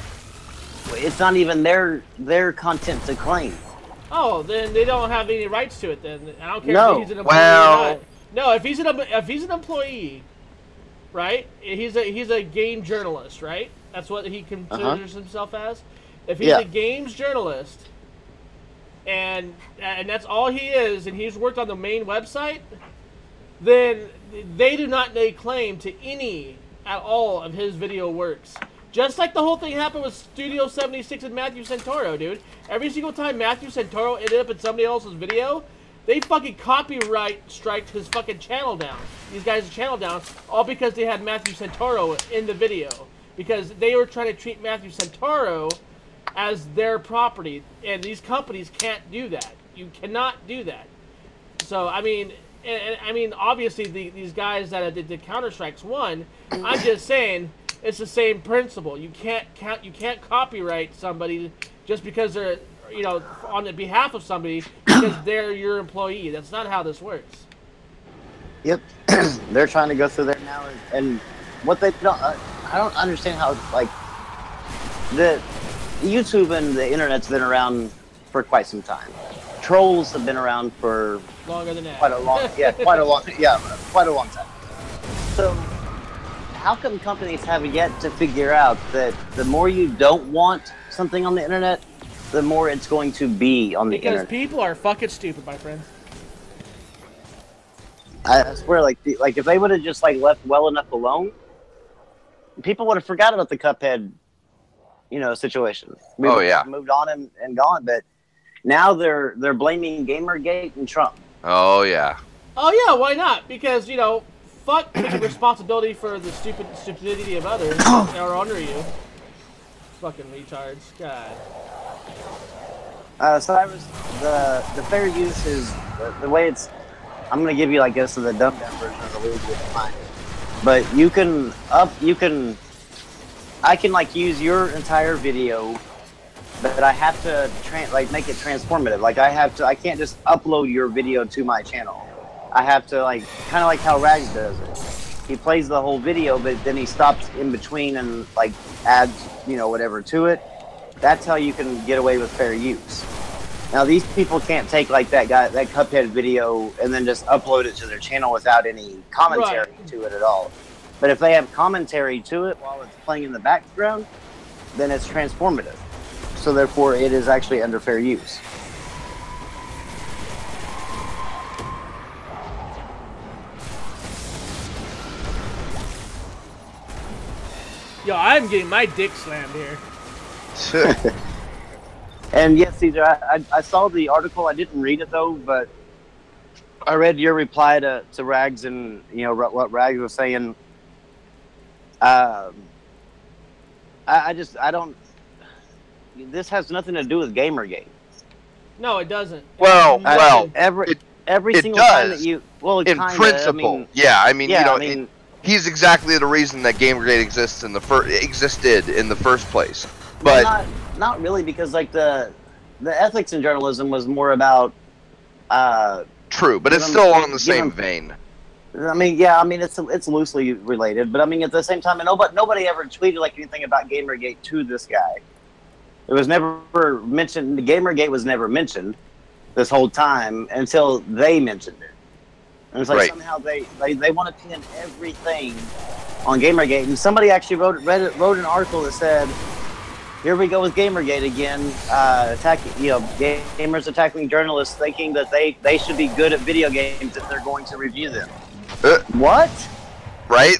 it's not even their content to claim. Oh, then they don't have any rights to it. Then I don't care if he's an employee or not. No, if he's an employee, right? He's a game journalist, right? That's what he considers himself as. If he's a games journalist, and that's all he is, and he's worked on the main website, then they do not lay claim to any at all of his video works. Just like the whole thing happened with Studio 76 and Matthew Santoro, dude. Every single time Matthew Santoro ended up in somebody else's video, they fucking copyright striked his fucking channel down. These guys' channel down, all because they had Matthew Santoro in the video. Because they were trying to treat Matthew Santoro as their property, and these companies can't do that. You cannot do that. So I mean, obviously these guys that did the Counter-Strikes won. I'm just saying it's the same principle. You can't copyright somebody just because they're on the behalf of somebody because they're your employee. That's not how this works. Yep, they're trying to go through there now, and what they don't. I don't understand how the YouTube and the internet's been around for quite some time. Trolls have been around for longer than that. Quite a long time. So, how come companies have yet to figure out that the more you don't want something on the internet, the more it's going to be on the internet? Because people are fucking stupid, my friend. I swear, like if they would have just left well enough alone, people would have forgot about the Cuphead, situation. We would have moved on and gone. But now they're blaming Gamergate and Trump. Oh yeah. Oh yeah, why not? Because fuck taking responsibility for the stupidity of others that are under you. Fucking retards. God. Cyrus, the fair use is the way it's. I'm gonna give you, I guess, the dumbed down version of the legal mind. But I can use your entire video, but I have to make it transformative. I can't just upload your video to my channel. I have to kind of like how Rags does it. He plays the whole video, but then he stops in between and adds whatever to it. That's how you can get away with fair use. Now these people can't take that Cuphead video and then just upload it to their channel without any commentary to it at all. But if they have commentary to it while it's playing in the background, then it's transformative. So therefore, it is actually under fair use. Yo, I'm getting my dick slammed here. And yes, Caesar, I saw the article. I didn't read it though, but I read your reply to Rags, and what Rags was saying. I don't. This has nothing to do with Gamergate. No, it doesn't. Well, every it single does, time that you in principle, he's exactly the reason that Gamergate existed in the first place. But not really, because the ethics in journalism was more about true, but it's still along the same vein. It's loosely related, but at the same time, nobody ever tweeted anything about Gamergate to this guy. It was never mentioned. Gamergate was never mentioned this whole time until they mentioned it. And it's somehow they want to pin everything on Gamergate. And somebody actually wrote an article that said, "Here we go with Gamergate again, gamers attacking journalists, thinking that they should be good at video games if they're going to review them." What? Right?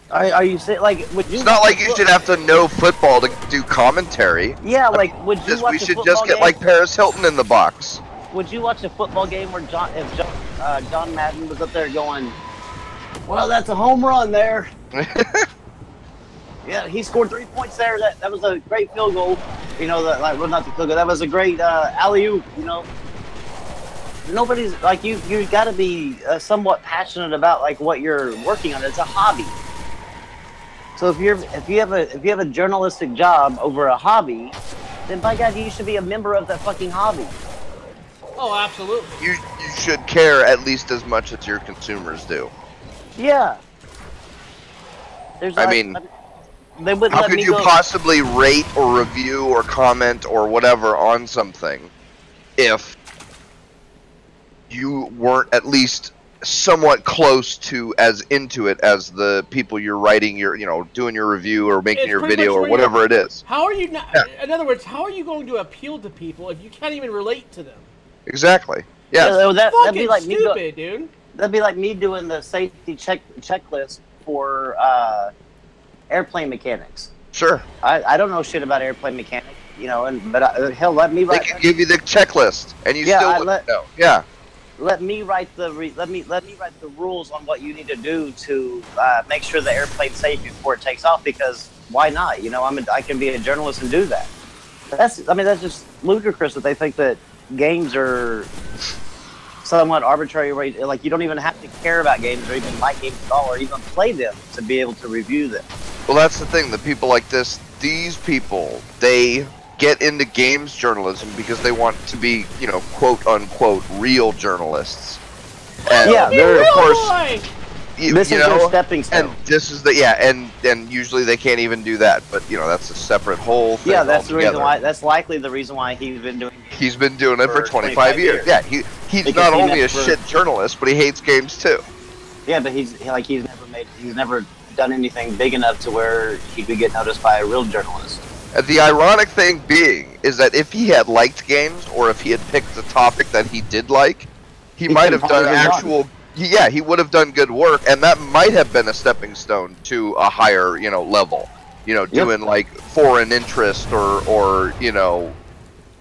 Are you saying would you? It's not like you should have to know football to do commentary. Yeah, would you? We should just get Paris Hilton in the box. Would you watch a football game where John Madden was up there going, "Well, that's a home run there." Yeah, he scored 3 points there. That was a great field goal. Not the field goal. That was a great alley-oop. Nobody's you got to be somewhat passionate about what you're working on. It's a hobby. So if you have a journalistic job over a hobby, then by God, you should be a member of that fucking hobby. Oh, absolutely. You should care at least as much as your consumers do. Yeah. How could you possibly rate or review or comment or whatever on something if you weren't at least somewhat close to as into it as the people you're writing your, doing your review or making your video or whatever it is. How are you not? Yeah. In other words, how are you going to appeal to people if you can't even relate to them? Exactly. Yeah. That'd be like stupid, dude. That'd be like me doing the safety checklist for airplane mechanics. Sure. I don't know shit about airplane mechanics, but hell, let me write. They can give you the checklist, and you still wouldn't know. Yeah. Let me write the rules on what you need to do to make sure the airplane's safe before it takes off. Because why not? I can be a journalist and do that. That's just ludicrous that they think that games are somewhat arbitrary. Like, you don't even have to care about games or even like games at all or even play them to be able to review them. Well, that's the thing. The people like this, these people, they get into games journalism because they want to be, quote unquote, real journalists. And they're of course, this is their stepping stone. And this is and usually they can't even do that. But that's a separate whole thing. Yeah, that's altogether. The reason why. That's likely the reason why he's been doing. He's been doing it for 25 years. Yeah, he's not only a shit journalist, but he hates games too. Yeah, but he's never done anything big enough to where he could get noticed by a real journalist. And the ironic thing being is that if he had liked games, or if he had picked a topic that he did like, he might have done actual. Yeah, he would have done good work, and that might have been a stepping stone to a higher, level. Doing like foreign interest or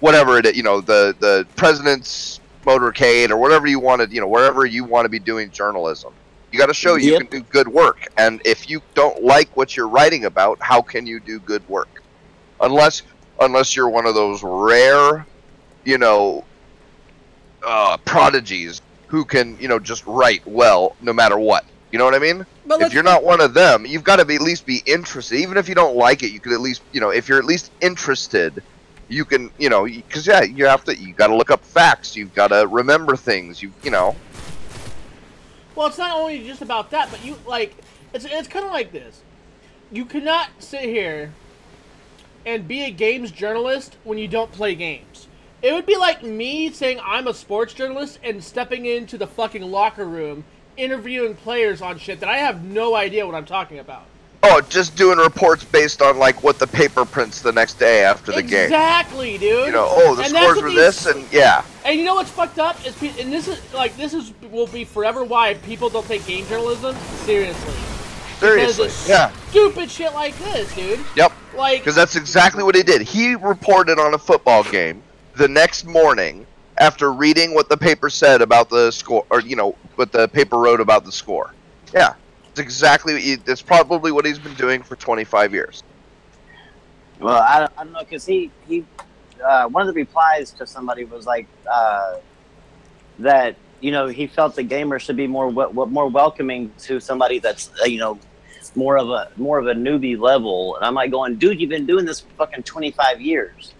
whatever it is. The president's motorcade or whatever you wanted. Wherever you want to be doing journalism. You got to show you can do good work, and if you don't like what you're writing about, how can you do good work? Unless you're one of those rare, prodigies who can, just write well no matter what. You know what I mean? If you're not one of them, you've got to at least be interested. Even if you don't like it, you could at least, if you're at least interested, you can, because you got to look up facts. You've got to remember things. Well, it's not only just about that, but it's kind of like this. You cannot sit here and be a games journalist when you don't play games. It would be like me saying I'm a sports journalist and stepping into the fucking locker room, interviewing players on shit that I have no idea what I'm talking about. Oh, just doing reports based on, what the paper prints the next day after the game. Exactly, dude. The scores were this, and yeah. And you know what's fucked up? And this will be forever why people don't take game journalism seriously. Seriously, yeah. Stupid shit like this, dude. Yep. Because that's exactly what he did. He reported on a football game the next morning after reading what the paper said about the score, or, what the paper wrote about the score. Yeah. It's probably what he's been doing for 25 years. Well, I don't know, because he one of the replies to somebody was like that he felt the gamer should be more welcoming to somebody that's more of a newbie level. And I'm like going, dude, you've been doing this for fucking 25 years.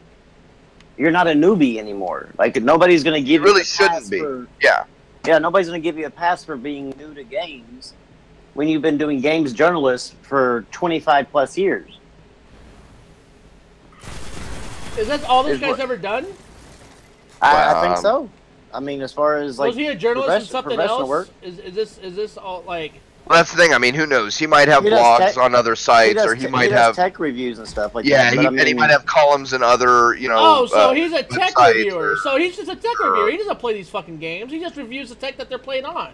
You're not a newbie anymore. Like, nobody's gonna give you. Really shouldn't be. Yeah, nobody's gonna give you a pass for being new to games when you've been doing games journalists for 25 plus years. Is that all this guy's ever done? I think so. I mean, as far as was he a journalist in something else? Work? Is this all like? Well, that's the thing. I mean, who knows? He might have blogs on other sites, or he might have tech reviews and stuff like that. Yeah, and he might have columns in other, Oh, so he's a tech reviewer. So he's just a tech reviewer. He doesn't play these fucking games. He just reviews the tech that they're playing on.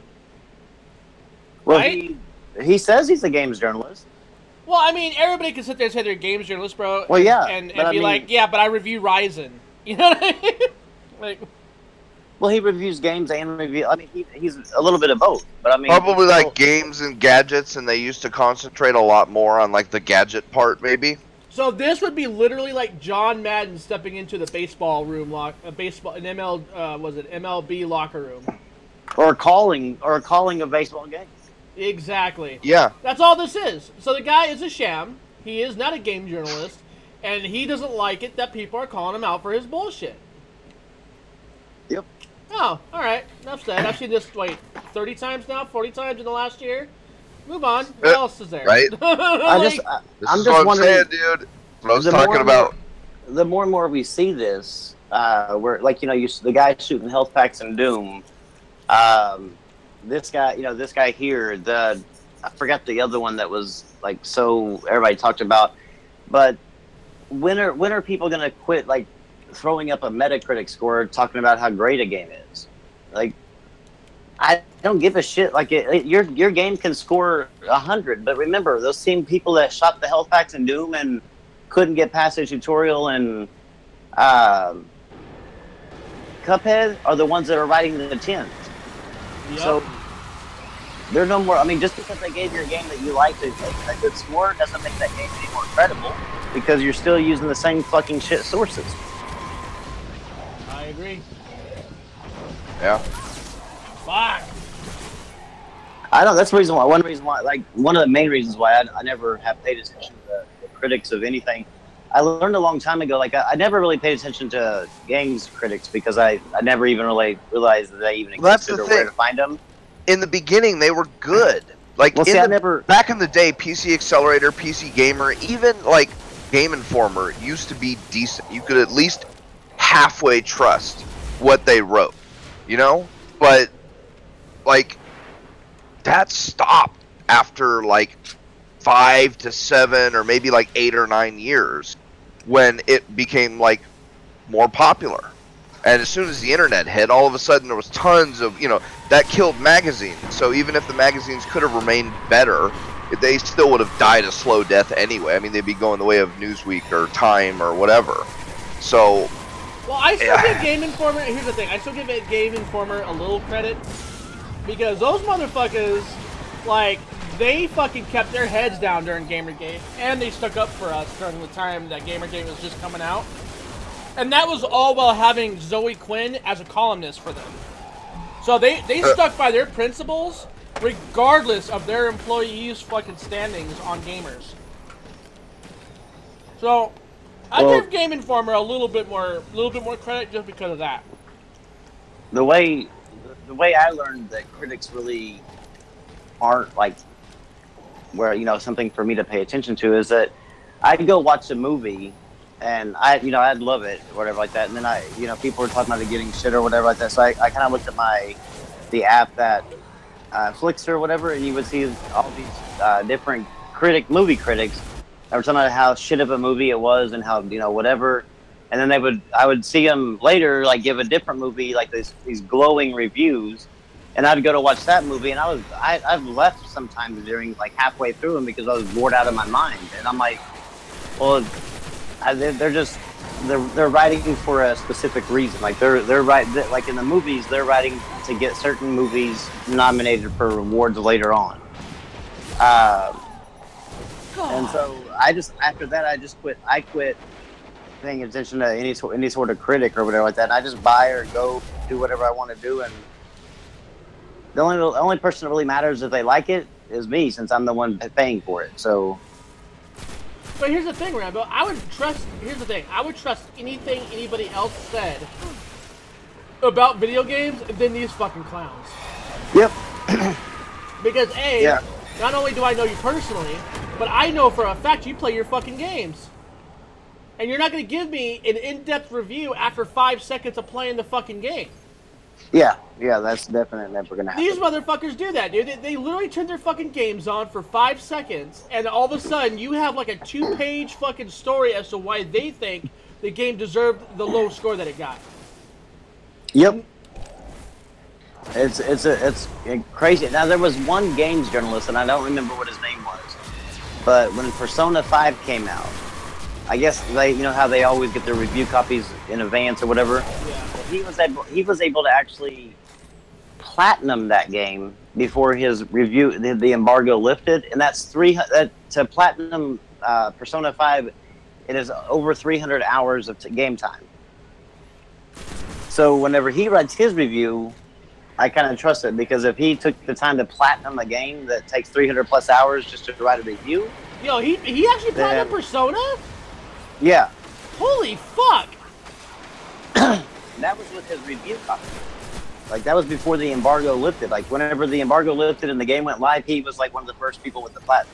Well, right? He says he's a games journalist. Well, I mean, everybody can sit there and say they're a games journalist, bro. Well, yeah, and be like, yeah, but I review Ryzen. You know what I mean? Like. Well, he reviews games and review. I mean, he's a little bit of both. But I mean, probably like games and gadgets, and they used to concentrate a lot more on like the gadget part, maybe. So this would be literally like John Madden stepping into the baseball room, MLB locker room, or calling a baseball game. Exactly. Yeah. That's all this is. So the guy is a sham. He is not a game journalist, and he doesn't like it that people are calling him out for his bullshit. Yep. Oh, all right. Enough said. I've seen this, 30 times now, 40 times in the last year. Move on. What else is there? Right? I'm just wondering, saying, dude. What I was talking about. The more and more we see this, where the guy shooting health packs in Doom, this guy, this guy here, I forgot the other one that was like so everybody talked about, but when are people gonna quit like throwing up a Metacritic score talking about how great a game is? Like, I don't give a shit. Like, your game can score 100, but remember, those same people that shot the health packs in Doom and couldn't get past the tutorial and Cuphead are the ones that are writing the 10s. Yep. So there's no more. I mean, just because they gave your game that you liked a good score doesn't make that game any more credible, because you're still using the same fucking shit sources. I agree. Yeah. Fuck. I know that's the reason why. One reason why, like one of the main reasons why I never have paid attention to the critics of anything. I learned a long time ago. Like I never really paid attention to games critics because I never even really realized that they even existed or where to find them. In the beginning, they were good. Like back in the day, PC Accelerator, PC Gamer, even like Game Informer used to be decent. You could at least halfway trust what they wrote, you know? But like that stopped after like 5 to 7 or maybe like 8 or 9 years when it became like more popular. And as soon as the internet hit, all of a sudden there was tons of, that killed magazines. So even if the magazines could have remained better, they still would have died a slow death anyway. I mean, they'd be going the way of Newsweek or Time or whatever. So, well, I still give Game Informer, here's the thing, I still give Game Informer a little credit, because those motherfuckers, like, they fucking kept their heads down during Gamergate, and they stuck up for us during the time that Gamergate was just coming out. And that was all while having Zoe Quinn as a columnist for them. So they stuck by their principles, regardless of their employees' fucking standings on gamers. So I give Game Informer a little bit more credit just because of that. The way I learned that critics really aren't like where something for me to pay attention to is that I'd go watch a movie and I'd love it or whatever like that, and then people were talking about it getting shit or whatever like that, so I kind of looked at the app that Flixster or whatever, and you would see all these different movie critics that were talking about how shit of a movie it was and how whatever, and then I would see them later like give a different movie like these glowing reviews, and I'd go to watch that movie, and I've left sometimes during like halfway through them because I was bored out of my mind, and I'm like, well, they're writing for a specific reason. Like they're like in the movies, they're writing to get certain movies nominated for awards later on. And so after that I quit paying attention to any sort of critic or whatever like that. And I just buy or go do whatever I want to do, and the only person that really matters if they like it is me, since I'm the one paying for it. So. But here's the thing, Rambo. I would trust anything anybody else said about video games than these fucking clowns. Yep. Because not only do I know you personally, but I know for a fact you play your fucking games. And you're not going to give me an in-depth review after 5 seconds of playing the fucking game. Yeah, that's definitely never gonna happen. These motherfuckers do that, dude. They literally turn their fucking games on for 5 seconds, and all of a sudden you have like a 2-page fucking story as to why they think the game deserved the low score that it got. Yep. It's crazy. Now there was one games journalist, and I don't remember what his name was, but when Persona 5 came out, I guess they, how they always get their review copies in advance or whatever. Yeah. He was able to actually platinum that game before his review, the embargo lifted, and that's to platinum Persona 5. It is over 300 hours of game time. So whenever he writes his review, I kind of trust it, because if he took the time to platinum a game that takes 300 plus hours just to write a review, he actually platinum Persona? Yeah. Holy fuck! That was with his review copy. Like, that was before the embargo lifted. Like, whenever the embargo lifted and the game went live, he was like one of the first people with the platinum.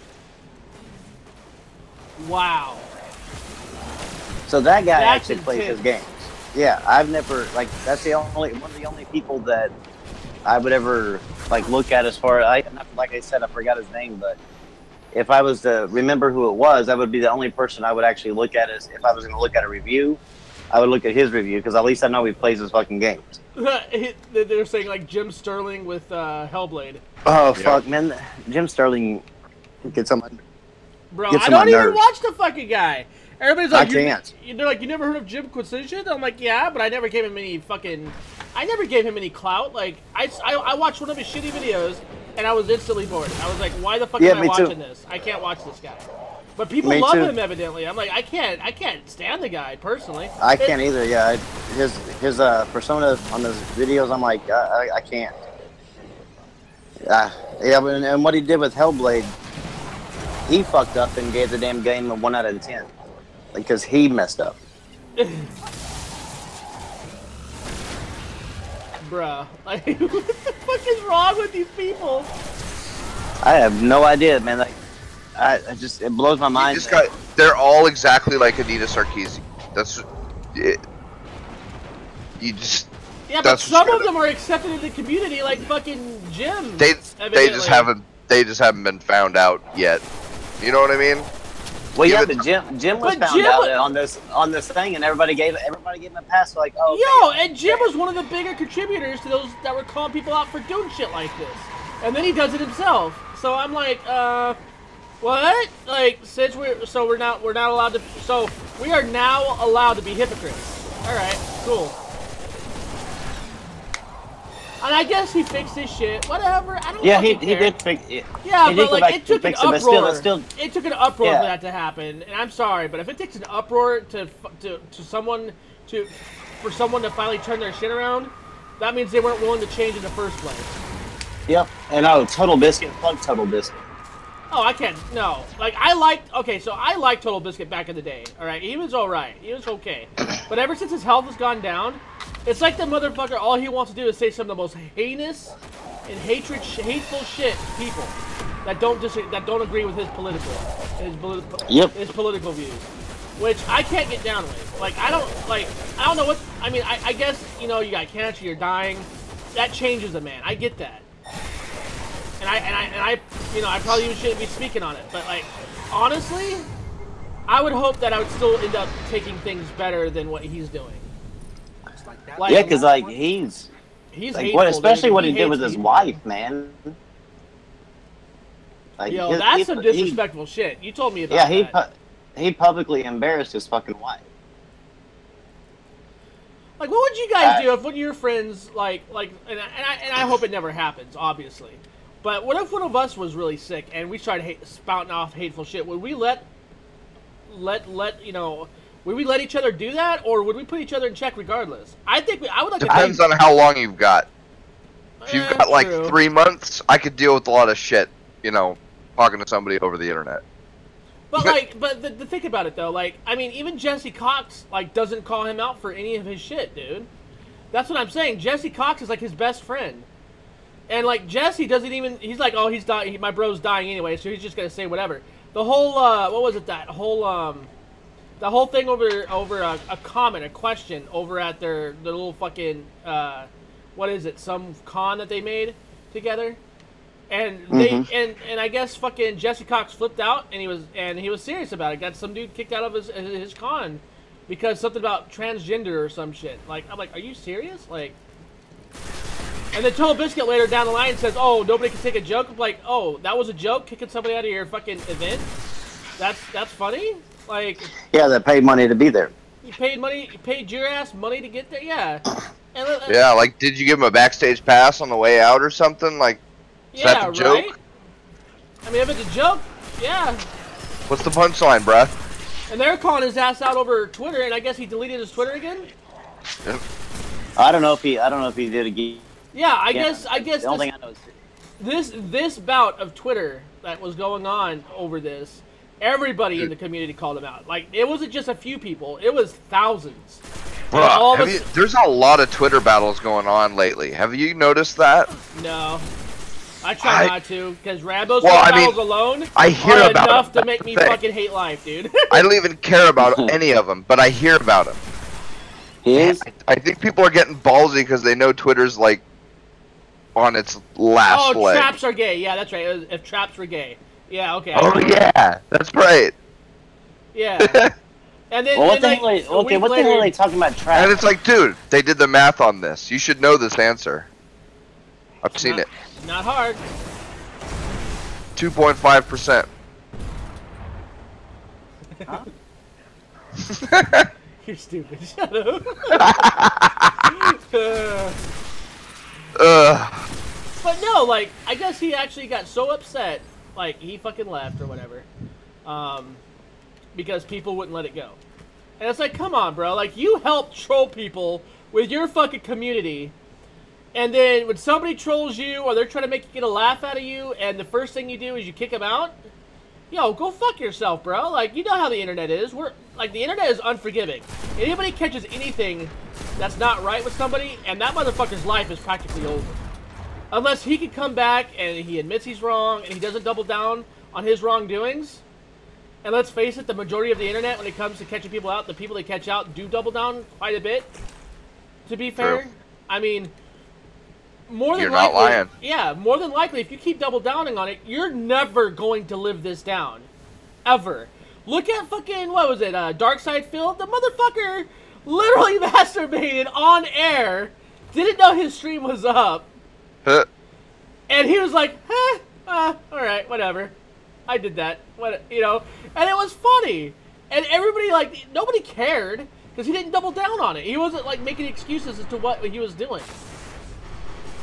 Wow. So that guy actually plays his games. Yeah, I've never, like, that's one of the only people that I would ever like look at as far. Like I said, I forgot his name, but if I was to remember who it was, that would be the only person I would actually look at. As if I was going to look at a review, I would look at his review because at least I know he plays his fucking games. They're saying like Jim Sterling with Hellblade. Oh fuck, man! Jim Sterling gets on my. Bro, I don't even watch the fucking guy. Everybody's like, they're like, you never heard of Jim Quinician? I'm like, yeah, but I never gave him any fucking. I never gave him any clout. Like, I watched one of his shitty videos, and I was instantly bored. I was like, why the fuck am I watching this? I can't watch this guy. But people love him, evidently. I'm like, I can't stand the guy personally. I can't either. Yeah, his persona on those videos, I'm like, I can't. Yeah, and what he did with Hellblade, he fucked up and gave the damn game a 1 out of 10, because he messed up. Bruh, like, what the fuck is wrong with these people? I have no idea, man. Like, it blows my mind. They're all exactly like Anita Sarkeesian. That's it. Yeah, but some of them are accepted in the community, like fucking Jim. They just haven't been found out yet. You know what I mean? Well, yeah, but Jim was found out on this thing, and everybody gave him a pass. Like, oh, and Jim was one of the bigger contributors to those that were calling people out for doing shit like this, and then he does it himself. So I'm like, what? Like, since we're not allowed to. So we are now allowed to be hypocrites. All right, cool. And I guess he fixed his shit. Whatever. I don't. Yeah, he did fix it. Yeah, but like it took an uproar. It took an uproar for that to happen. And I'm sorry, but if it takes an uproar for someone to finally turn their shit around, that means they weren't willing to change in the first place. Yep. And Total Biscuit. Fuck Total Biscuit. Oh, I can't. No. Like, I liked Total Biscuit back in the day. All right, he was all right. He was okay. But ever since his health has gone down, it's like the motherfucker. All he wants to do is say some of the most heinous and hateful shit to people that don't agree with his political views, which I can't get down with. Like, I don't know what. I mean, I guess you got cancer, you're dying. That changes a man. I get that. And I probably even shouldn't be speaking on it, but like, honestly, I would hope that I would still end up taking things better than what he's doing. Like, yeah, because like he's like hateful, especially what he did with his wife, man. Like, yo, that's some disrespectful shit. You told me about that. Yeah, he publicly embarrassed his fucking wife. Like, what would you guys do if one of your friends and I hope it never happens, obviously. But what if one of us was really sick and we started spouting off hateful shit? Would we would we let each other do that, or would we put each other in check regardless? I would like. Depends on how long you've got. If you've got like 3 months, I could deal with a lot of shit. Talking to somebody over the internet. But the think about it though. Like, I mean, even Jesse Cox doesn't call him out for any of his shit, dude. That's what I'm saying. Jesse Cox is like his best friend. And like Jesse doesn't even. He's like, oh, he's dying. My bro's dying anyway, so he's just gonna say whatever. The whole what was it? That whole thing over a comment, a question over at their little fucking what is it? Some con that they made together, and they and I guess fucking Jesse Cox flipped out and he was serious about it. Got some dude kicked out of his con because something about transgender or some shit. Like, I'm like, are you serious? Like. And then Total Biscuit later down the line says, oh, nobody can take a joke. I'm like, oh, that was a joke? Kicking somebody out of your fucking event? That's funny? Like... Yeah, they paid money to be there. You paid your ass money to get there? Yeah. Yeah, like, did you give him a backstage pass on the way out or something? Like, is that the joke? Right? I mean, if it's a joke, yeah. What's the punchline, bruh? And they're calling his ass out over Twitter, and I guess he deleted his Twitter again? Yep. I don't know if he did again. Yeah, I guess the only thing I know is this bout of Twitter that was going on over this, everybody in the community called him out. Like, it wasn't just a few people, it was thousands. Bruh, there's a lot of Twitter battles going on lately. Have you noticed that? No. I try not to, because Rambo's battles alone I hear are about enough to make me fucking hate life, dude. I don't even care about any of them, but I hear about them. He is? I think people are getting ballsy because they know Twitter's like on its last leg. Oh, traps are gay. Yeah, that's right. If traps were gay. Yeah, okay. Oh yeah, that's right. Yeah. And then, well, what the hell are they talking about traps? And it's like, dude, they did the math on this. You should know this answer. I've seen it. Not hard. 2.5%. Huh? You're stupid. Shut up. But no, like, I guess he actually got so upset, like, he fucking left or whatever, because people wouldn't let it go. And it's like, come on, bro. Like, you help troll people with your fucking community, and then when somebody trolls you or they're trying to make you get a laugh out of you, and the first thing you do is you kick them out, yo, go fuck yourself, bro. Like, you know how the internet is. The internet is unforgiving. Anybody catches anything that's not right with somebody, and that motherfucker's life is practically over. Unless he can come back and he admits he's wrong and he doesn't double down on his wrongdoings. And let's face it, the majority of the internet, when it comes to catching people out, the people they catch out do double down quite a bit. To be fair, True. I mean, more than You're likely, not lying. yeah, more than likely, if you keep double downing on it, you're never going to live this down, ever. Look at fucking, what was it, Darkside Phil? The motherfucker literally masturbated on air, didn't know his stream was up, and he was like, alright, whatever. I did that, you know, and it was funny. And everybody, like, nobody cared, because he didn't double down on it. He wasn't, like, making excuses as to what he was doing.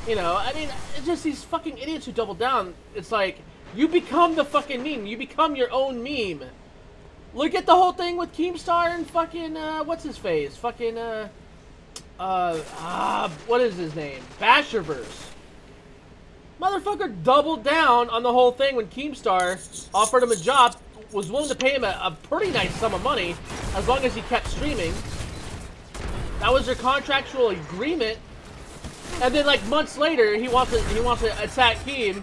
You know, I mean, it's just these fucking idiots who double down. It's like, you become the fucking meme. You become your own meme. Look at the whole thing with Keemstar and fucking, what's his face? Fucking, what is his name? Basherverse. Motherfucker doubled down on the whole thing when Keemstar offered him a job, was willing to pay him a pretty nice sum of money as long as he kept streaming. That was their contractual agreement. And then, like, months later, he wants to attack Keem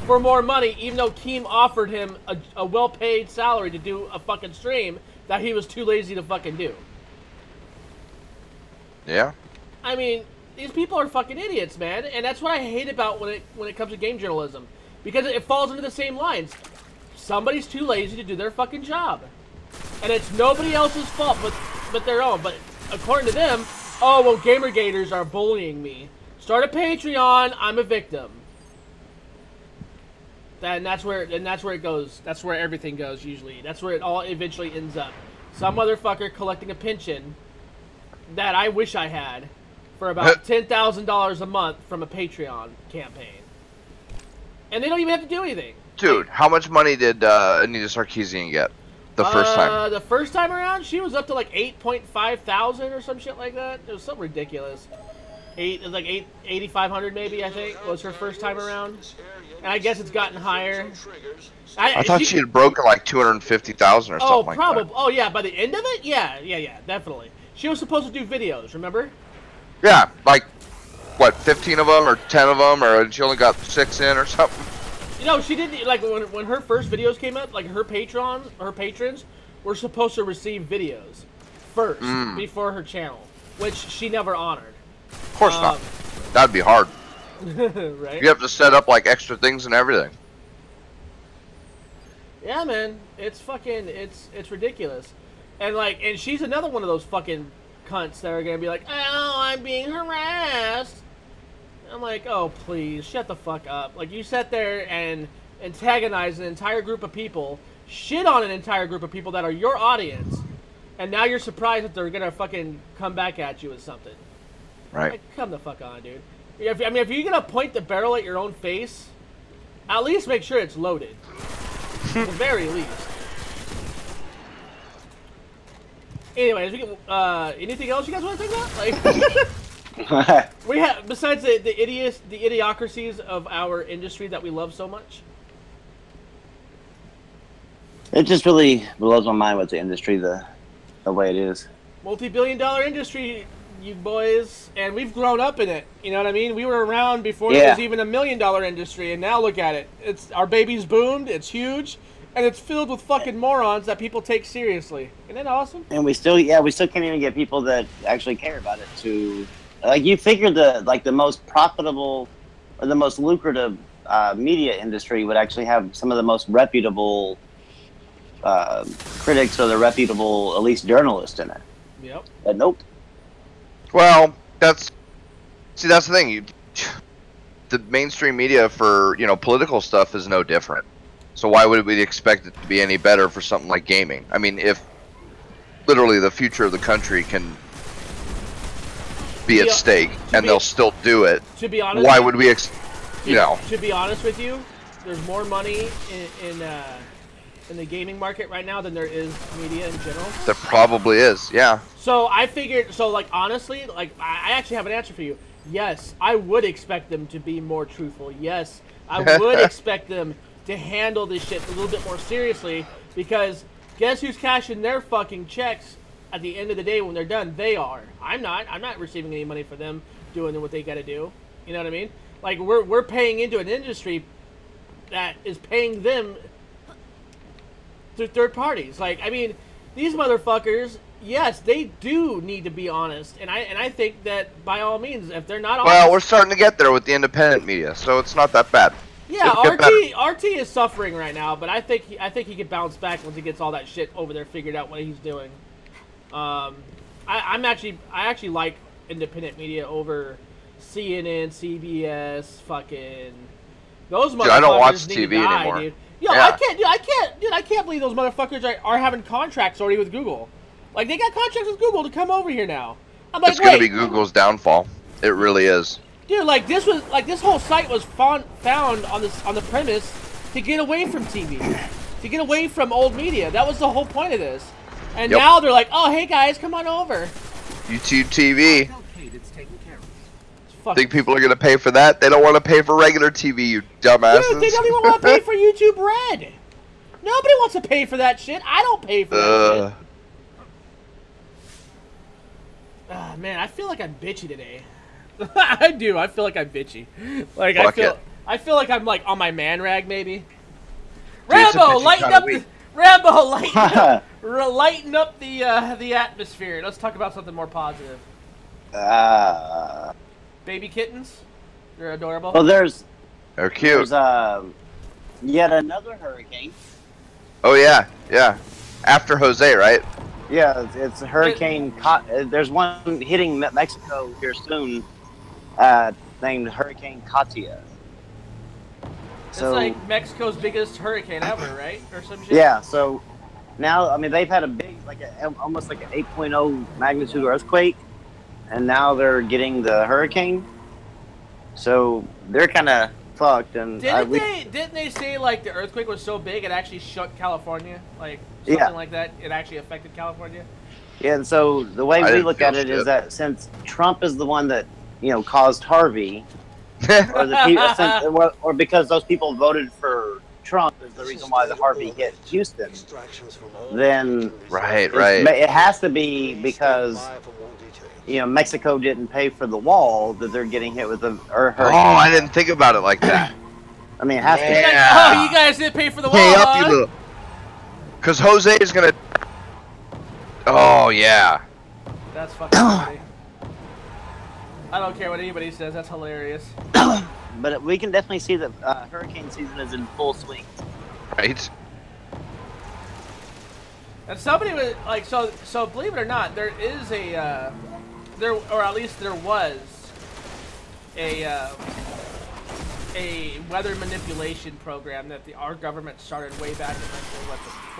for more money, even though Keem offered him a well-paid salary to do a fucking stream that he was too lazy to fucking do. Yeah. I mean, these people are fucking idiots, man, and that's what I hate about when it comes to game journalism, because it falls into the same lines. Somebody's too lazy to do their fucking job, and it's nobody else's fault but their own. But according to them, oh well, Gamergaters are bullying me. Start a Patreon. I'm a victim. And that's where it goes. That's where everything goes usually. That's where it all eventually ends up. Some motherfucker collecting a pension that I wish I had for about $10,000 a month from a Patreon campaign, and they don't even have to do anything. Dude, how much money did Anita Sarkeesian get the first time? The first time around, she was up to like 8.5 thousand or some shit like that. It was something ridiculous. It was like 8,500 maybe, I think, was her first time around. And I guess it's gotten higher. I thought she had broken like 250,000 or something like that. Oh yeah, by the end of it, yeah, definitely. She was supposed to do videos, remember? Yeah, like what, 15 of them or 10 of them, or she only got 6 in or something. You know, she didn't, like, when her first videos came up, like, her patrons were supposed to receive videos first before her channel, which she never honored. Of course not. That'd be hard. Right? You have to set up, like, extra things and everything. Yeah, man. It's fucking, it's ridiculous. And, like, and she's another one of those fucking cunts that are gonna be like, oh, I'm being harassed. I'm like, oh, please, shut the fuck up. Like, you sat there and antagonize an entire group of people, shit on an entire group of people that are your audience, and now you're surprised that they're gonna fucking come back at you with something. Right. Like, come the fuck on, dude. If you're gonna point the barrel at your own face, at least make sure it's loaded. At the very least. Anyways, anything else you guys want to talk about? Like, we have, besides the idiocracies of our industry that we love so much. It just really blows my mind with the industry the way it is. Multi-billion-dollar industry, you boys, and we've grown up in it. You know what I mean? We were around before it was even $1 million industry, and now look at it. It's our baby's boomed. It's huge, and it's filled with fucking morons that people take seriously. Isn't that awesome? And we still can't even get people that actually care about it to, like, you figure the most profitable or the most lucrative media industry would actually have some of the most reputable critics or the reputable, at least, journalists in it. Yep. But nope. Well, that's the thing. The mainstream media for political stuff is no different. So why would we expect it to be any better for something like gaming? I mean, if literally the future of the country can be at stake and they'll still do it, to be honest, why would we? To be honest with you, there's more money in the gaming market right now than there is media in general. There probably is, yeah. So I figured, like, honestly, like, I actually have an answer for you. Yes, I would expect them to be more truthful. Yes, I would expect them to handle this shit a little bit more seriously, because guess who's cashing their fucking checks at the end of the day when they're done? They are. I'm not receiving any money for them doing what they gotta do. You know what I mean? Like, we're paying into an industry that is paying them through third parties. Like, I mean, these motherfuckers, yes, they do need to be honest, and I think that by all means, if they're not honest, well, we're starting to get there with the independent media, so it's not that bad. Yeah, RT is suffering right now, but I think he could bounce back once he gets all that shit over there figured out what he's doing. I actually like independent media over CNN, CBS, fucking those motherfuckers. Dude, I don't watch TV anymore. Dude. Yo, yeah. I can't believe those motherfuckers are having contracts already with Google. Like, they got contracts with Google to come over here now. I'm like, it's gonna be Google's downfall. It really is. Dude, this whole site was found on the premise to get away from TV, to get away from old media. That was the whole point of this. And now they're like, oh, hey guys, come on over. YouTube TV. Fuck. Think people are gonna pay for that? They don't want to pay for regular TV, you dumbasses. Dude, they don't even want to pay for YouTube Red. Nobody wants to pay for that shit. I don't pay for that shit. Man, I feel like I'm bitchy today. I do. I feel like I'm bitchy. Like, I feel like I'm like on my man rag maybe. Rambo, lighten up the lighten up the atmosphere. Let's talk about something more positive. Baby kittens, they're adorable. Well, they're cute. There's yet another hurricane. Oh yeah, yeah. After Jose, right? Yeah, it's Hurricane. There's one hitting Mexico here soon, named Hurricane Katia. It's like Mexico's biggest hurricane ever, right? Or some shit? Yeah, so now, I mean, they've had a big, almost like an 8.0 magnitude earthquake, and now they're getting the hurricane. So they're kind of fucked. And didn't they say, like, the earthquake was so big it actually shook California? Like, something like that? It actually affected California? Yeah, and so the way we look at it is that since Trump is the one that, caused Harvey, or the people, or because those people voted for Trump is the reason why the Harvey hit Houston, then it has to be because Mexico didn't pay for the wall that they're getting hit with the hurricane. Oh, I didn't think about it like that. I mean, it has to be. Oh, you guys didn't pay for the wall. Hey, up you little. Because Jose is gonna. Oh yeah. That's fucking funny. I don't care what anybody says. That's hilarious. But we can definitely see that hurricane season is in full swing. Right. And somebody was like, so believe it or not, there is a, or at least there was a weather manipulation program that our government started way back in the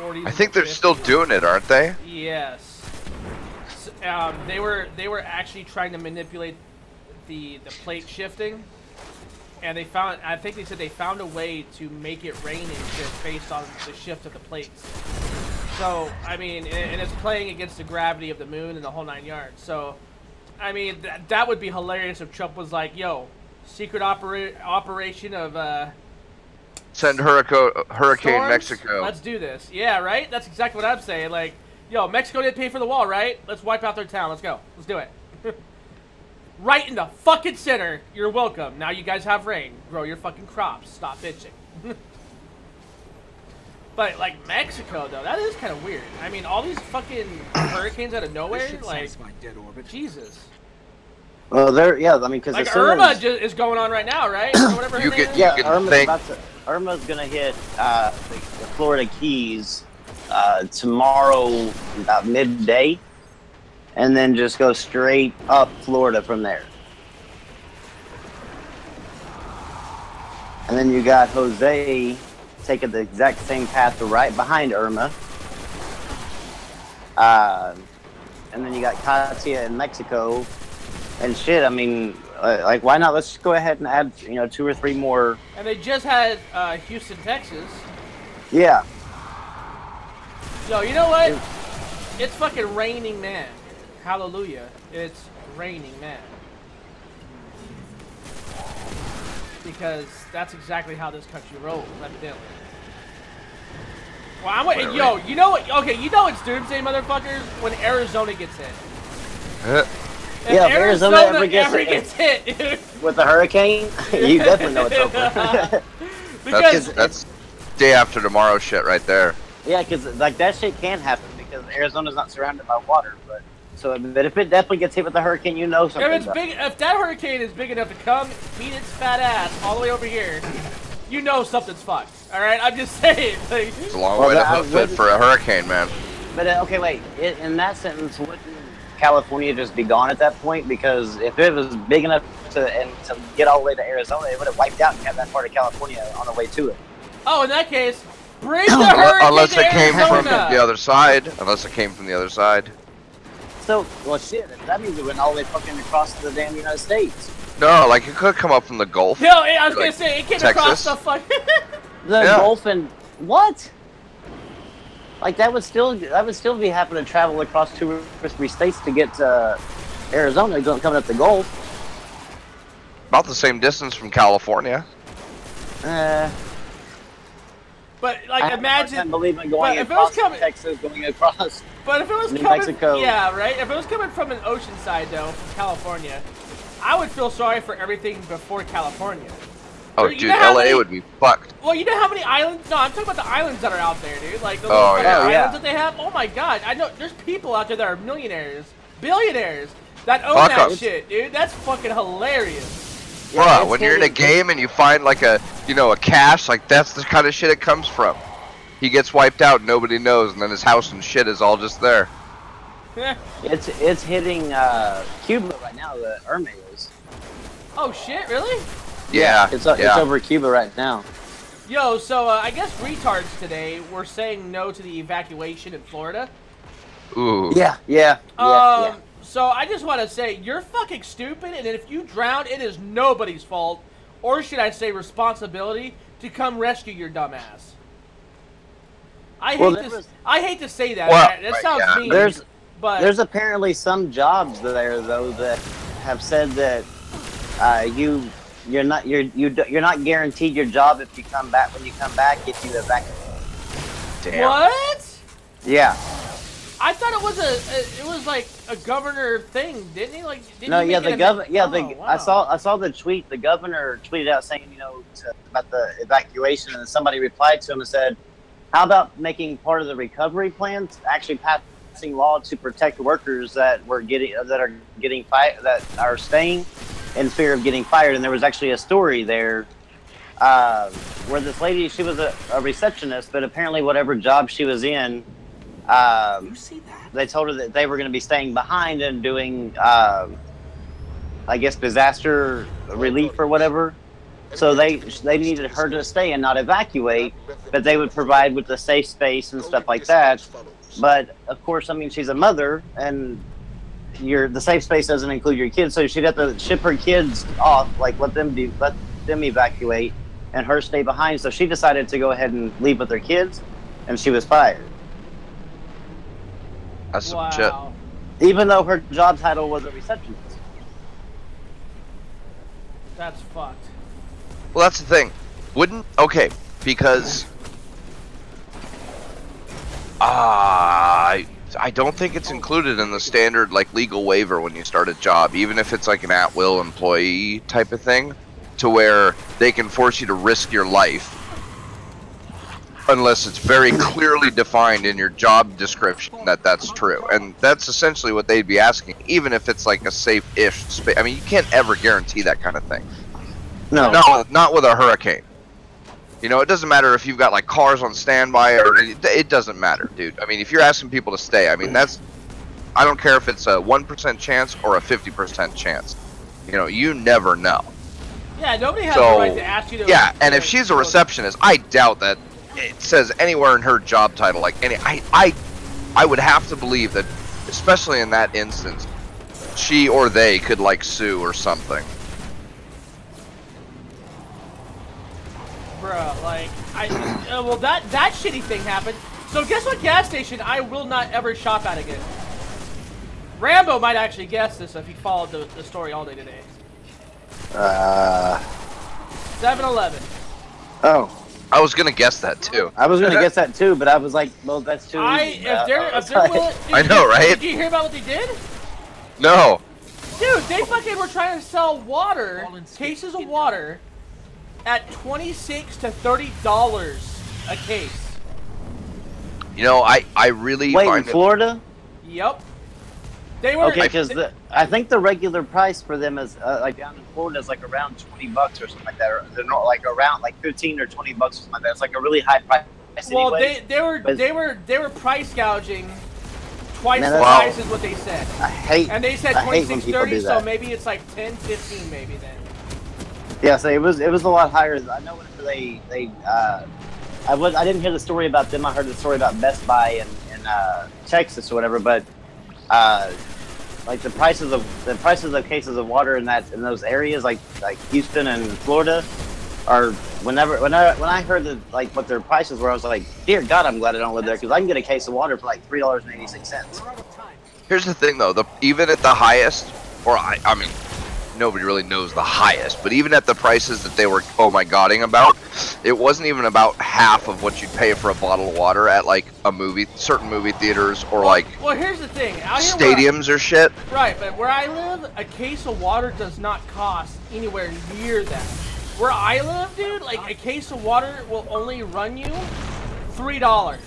40s. I think they're still doing it, aren't they? Yes. So, they were actually trying to manipulate the plate shifting, and I think they said they found a way to make it rain and shit based on the shift of the plates. So, I mean, and it's playing against the gravity of the moon and the whole 9 yards. So, I mean, that would be hilarious if Trump was like, yo, secret operation of, send Hurricane storms? Mexico. Let's do this. Yeah, right? That's exactly what I'm saying. Like, yo, Mexico didn't pay for the wall, right? Let's wipe out their town. Let's go. Let's do it. Right in the fucking center. You're welcome. Now you guys have rain. Grow your fucking crops. Stop bitching. But, like, Mexico, though, that is kind of weird. I mean, all these fucking hurricanes out of nowhere, like, Jesus. Well, there, yeah. I mean, because like Irma is going on right now, right? Or whatever her name is. Irma's gonna hit the Florida Keys tomorrow about midday, and then just go straight up Florida from there. And then you got Jose taking the exact same path right behind Irma. And then you got Katia in Mexico. And shit, I mean, like, why not? Let's just go ahead and add, 2 or 3 more. And they just had Houston, Texas. Yeah. Yo, you know what? It's fucking raining man. Hallelujah. It's raining man. Because that's exactly how this country rolls, evidently. Well, I'm waiting. Yo, you know what? Okay, you know it's doomsday, motherfuckers, when Arizona gets hit. Yeah, if Arizona ever gets hit, dude. With a hurricane, you definitely know it's over. Because that's day after tomorrow shit right there. Yeah, because like that shit can happen because Arizona's not surrounded by water. But if it definitely gets hit with a hurricane, you know something. If that hurricane is big enough to come beat its fat ass all the way over here, you know something's fucked. All right, I'm just saying. Like, it's a long way to hoof it for a hurricane, man. But okay, wait. In that sentence, wouldn't California just be gone at that point? Because if it was big enough to get all the way to Arizona, it would have wiped out and kept that part of California on the way to it. Oh, in that case, bring the hurricane unless to it came Arizona. from the other side. Unless it came from the other side. So, well, shit. That means it went all the way fucking across the damn United States. No, like it could come up from the Gulf. No, I was gonna say it came across the fuck. The Gulf and what? Like that would still be having to travel across 2 or 3 states to get to Arizona, coming up the Gulf. About the same distance from California. But like, imagine. I believe in going across Texas, going across. But if it was New coming, Mexico. Yeah, right. If it was coming from an ocean side though, from California, I would feel sorry for everything before California. Oh, dude, LA would be fucked. Well, you know how many islands? No, I'm talking about the islands that are out there, dude. Like the little islands that they have. Oh my god, I know there's people out there that are millionaires, billionaires that own that shit, dude. That's fucking hilarious. Yeah, bro, when you're in a game and you find like a cache, like that's the kind of shit it comes from. He gets wiped out, nobody knows, and then his house and shit is all just there. It's hitting Cuba right now. The Irma is. Oh shit! Really? Yeah. It's over Cuba right now. Yo, so I guess retards today were saying no to the evacuation in Florida. Ooh. Yeah. So I just want to say, you're fucking stupid, and if you drown, it is nobody's fault, or should I say responsibility, to come rescue your dumb ass. I hate to say that. Well, that sounds mean. There's apparently some jobs there though that have said that you're not guaranteed your job if you come back if you evacuate. Damn. What? Yeah. I thought it was like a governor thing, didn't he? Like, the governor. Yeah, I saw the tweet. The governor tweeted out saying, about the evacuation, and somebody replied to him and said, "How about making part of the recovery plan actually passing law to protect workers that are staying in fear of getting fired?" And there was actually a story there where this lady, she was a receptionist, but apparently whatever job she was in. You see that? They told her that they were going to be staying behind and doing, I guess, disaster relief or whatever. So they needed her to stay and not evacuate, but they would provide with the safe space and stuff like that. But of course, I mean, she's a mother, and the safe space doesn't include your kids, so she'd have to ship her kids off, like let them evacuate, and her stay behind. So she decided to go ahead and leave with her kids, and she was fired. That's some shit. Even though her job title was a receptionist. That's fucked. Well, that's the thing. Because I don't think it's included in the standard like legal waiver when you start a job, even if it's like an at-will employee type of thing, to where they can force you to risk your life unless it's very clearly defined in your job description that that's true. And that's essentially what they'd be asking, even if it's like a safe-ish space. I mean, you can't ever guarantee that kind of thing. No. Not with a hurricane. You know, it doesn't matter if you've got like cars on standby, or it doesn't matter, dude. I mean, if you're asking people to stay, I mean, I don't care if it's a 1% chance or a 50% chance. You know, you never know. Yeah, nobody has the right to ask you to... Yeah, and if she's a receptionist, I doubt that it says anywhere in her job title, like I would have to believe that, especially in that instance, she or they could like sue or something. Bruh, like, well, that shitty thing happened. So guess what gas station I will not ever shop at again? Rambo might actually guess this if he followed the story all day today. 7-Eleven. Oh. I was gonna guess that too. I was gonna guess that too, but I was like, well, that's too easy. If they're willing, I know, right? Did you hear about what they did? No. Dude, they fucking were trying to sell water, cases of water, at $26 to $30 a case. You know, I really wait, find in Florida? Yep. They were okay, because I think the regular price for them is like down in Florida is like around $20 or something like that. Or they're not like around like 15 or $20 or something like that. It's like a really high price. Well, anyway. they were price gouging twice the price is what they said. And they said 26, 30, so maybe it's like 10, 15 maybe then. Yeah, so it was a lot higher. I know whenever I didn't hear the story about them. I heard the story about Best Buy in Texas or whatever, but like the prices of cases of water in those areas like Houston and Florida are when I heard like what their prices were, I was like, dear God, I'm glad I don't live there, because I can get a case of water for like $3.86. Here's the thing though, even at the highest, or I mean, nobody really knows the highest, but even at the prices that they were oh my godding about, it wasn't even about half of what you'd pay for a bottle of water at like certain movie theaters or well, here's the thing, out here stadiums or shit. Right, but where I live, a case of water does not cost anywhere near that. Where I live, dude, like a case of water will only run you $3.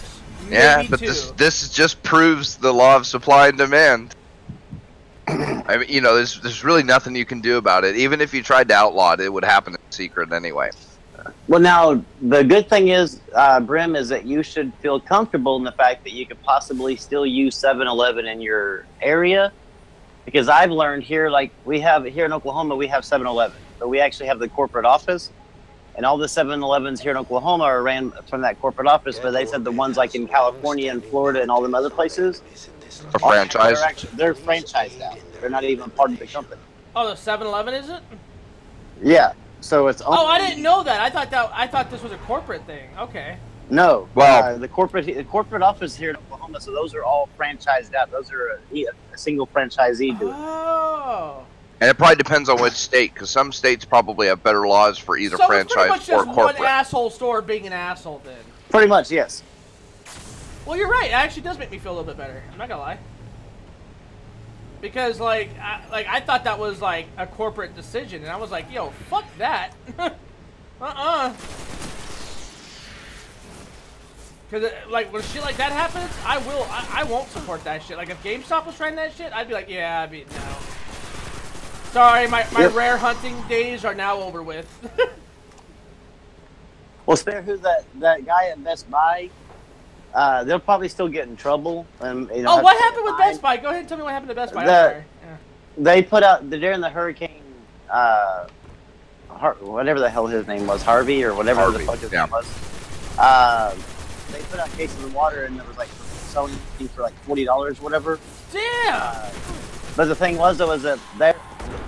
Yeah, but this just proves the law of supply and demand. I mean, you know, there's really nothing you can do about it. Even if you tried to outlaw it, it would happen in secret anyway. Well, now, the good thing is, Brim, is that you should feel comfortable in the fact that you could possibly still use 7-Eleven in your area. Because I've learned here, like, here in Oklahoma, we have 7-Eleven. But we actually have the corporate office. And all the 7-Elevens here in Oklahoma are ran from that corporate office. But they said the ones like in California and Florida and all them other places are franchised. They're franchised out. They're not even part of the company. Oh, the 7-Eleven is it? Yeah. So it's only... Oh, I didn't know that. I thought this was a corporate thing. Okay. No. Well, the corporate office here in Oklahoma. So those are all franchised out. Those are a single franchisee doing. Oh. And it probably depends on which state, because some states probably have better laws for either franchise or corporate. One asshole store being an asshole, then. Pretty much, yes. Well, you're right. It actually does make me feel a little bit better. I'm not gonna lie. Because I thought that was like a corporate decision, and I was like, yo, fuck that. Because like when shit like that happens, I won't support that shit. Like if GameStop was trying that shit, I'd be like, yeah, no. Sorry, my rare hunting days are now over with. Well, spare who that guy at Best Buy. They'll probably still get in trouble. And, you know, what happened with Best Buy? Go ahead and tell me what happened to Best Buy. Yeah. They put out during the hurricane, whatever the hell his name was, Harvey or whatever the fuck his name was. They put out cases of water and it was like selling for like $40 or whatever. Damn. But the thing was, though, is that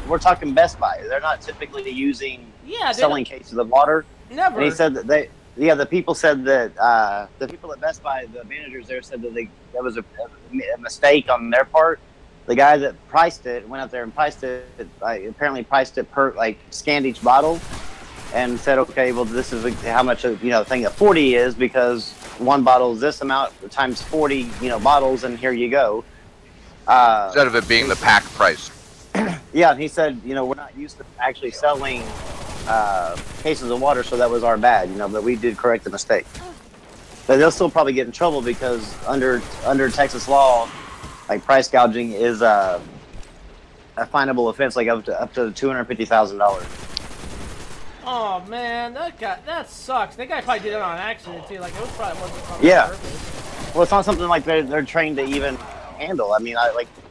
we're talking Best Buy. They're not typically using selling cases of water. Never. And he said that the people said that the people at Best Buy, the managers there, said that that was a mistake on their part. The guy that priced it went out there and priced it. Apparently priced it per scanned each bottle, and said, okay, well, this is how much a thing of 40 is, because one bottle is this amount times 40 bottles, and here you go. Instead of it being the pack price. Yeah, and he said, we're not used to actually selling cases of water, so that was our bad, but we did correct the mistake. But they'll still probably get in trouble because under Texas law, like price gouging is a finable offense, like up to $250,000. Oh man, that sucks. That guy probably did it on accident too. Like it was probably wasn't on purpose. Well, it's not something like they're trained to even handle. I mean,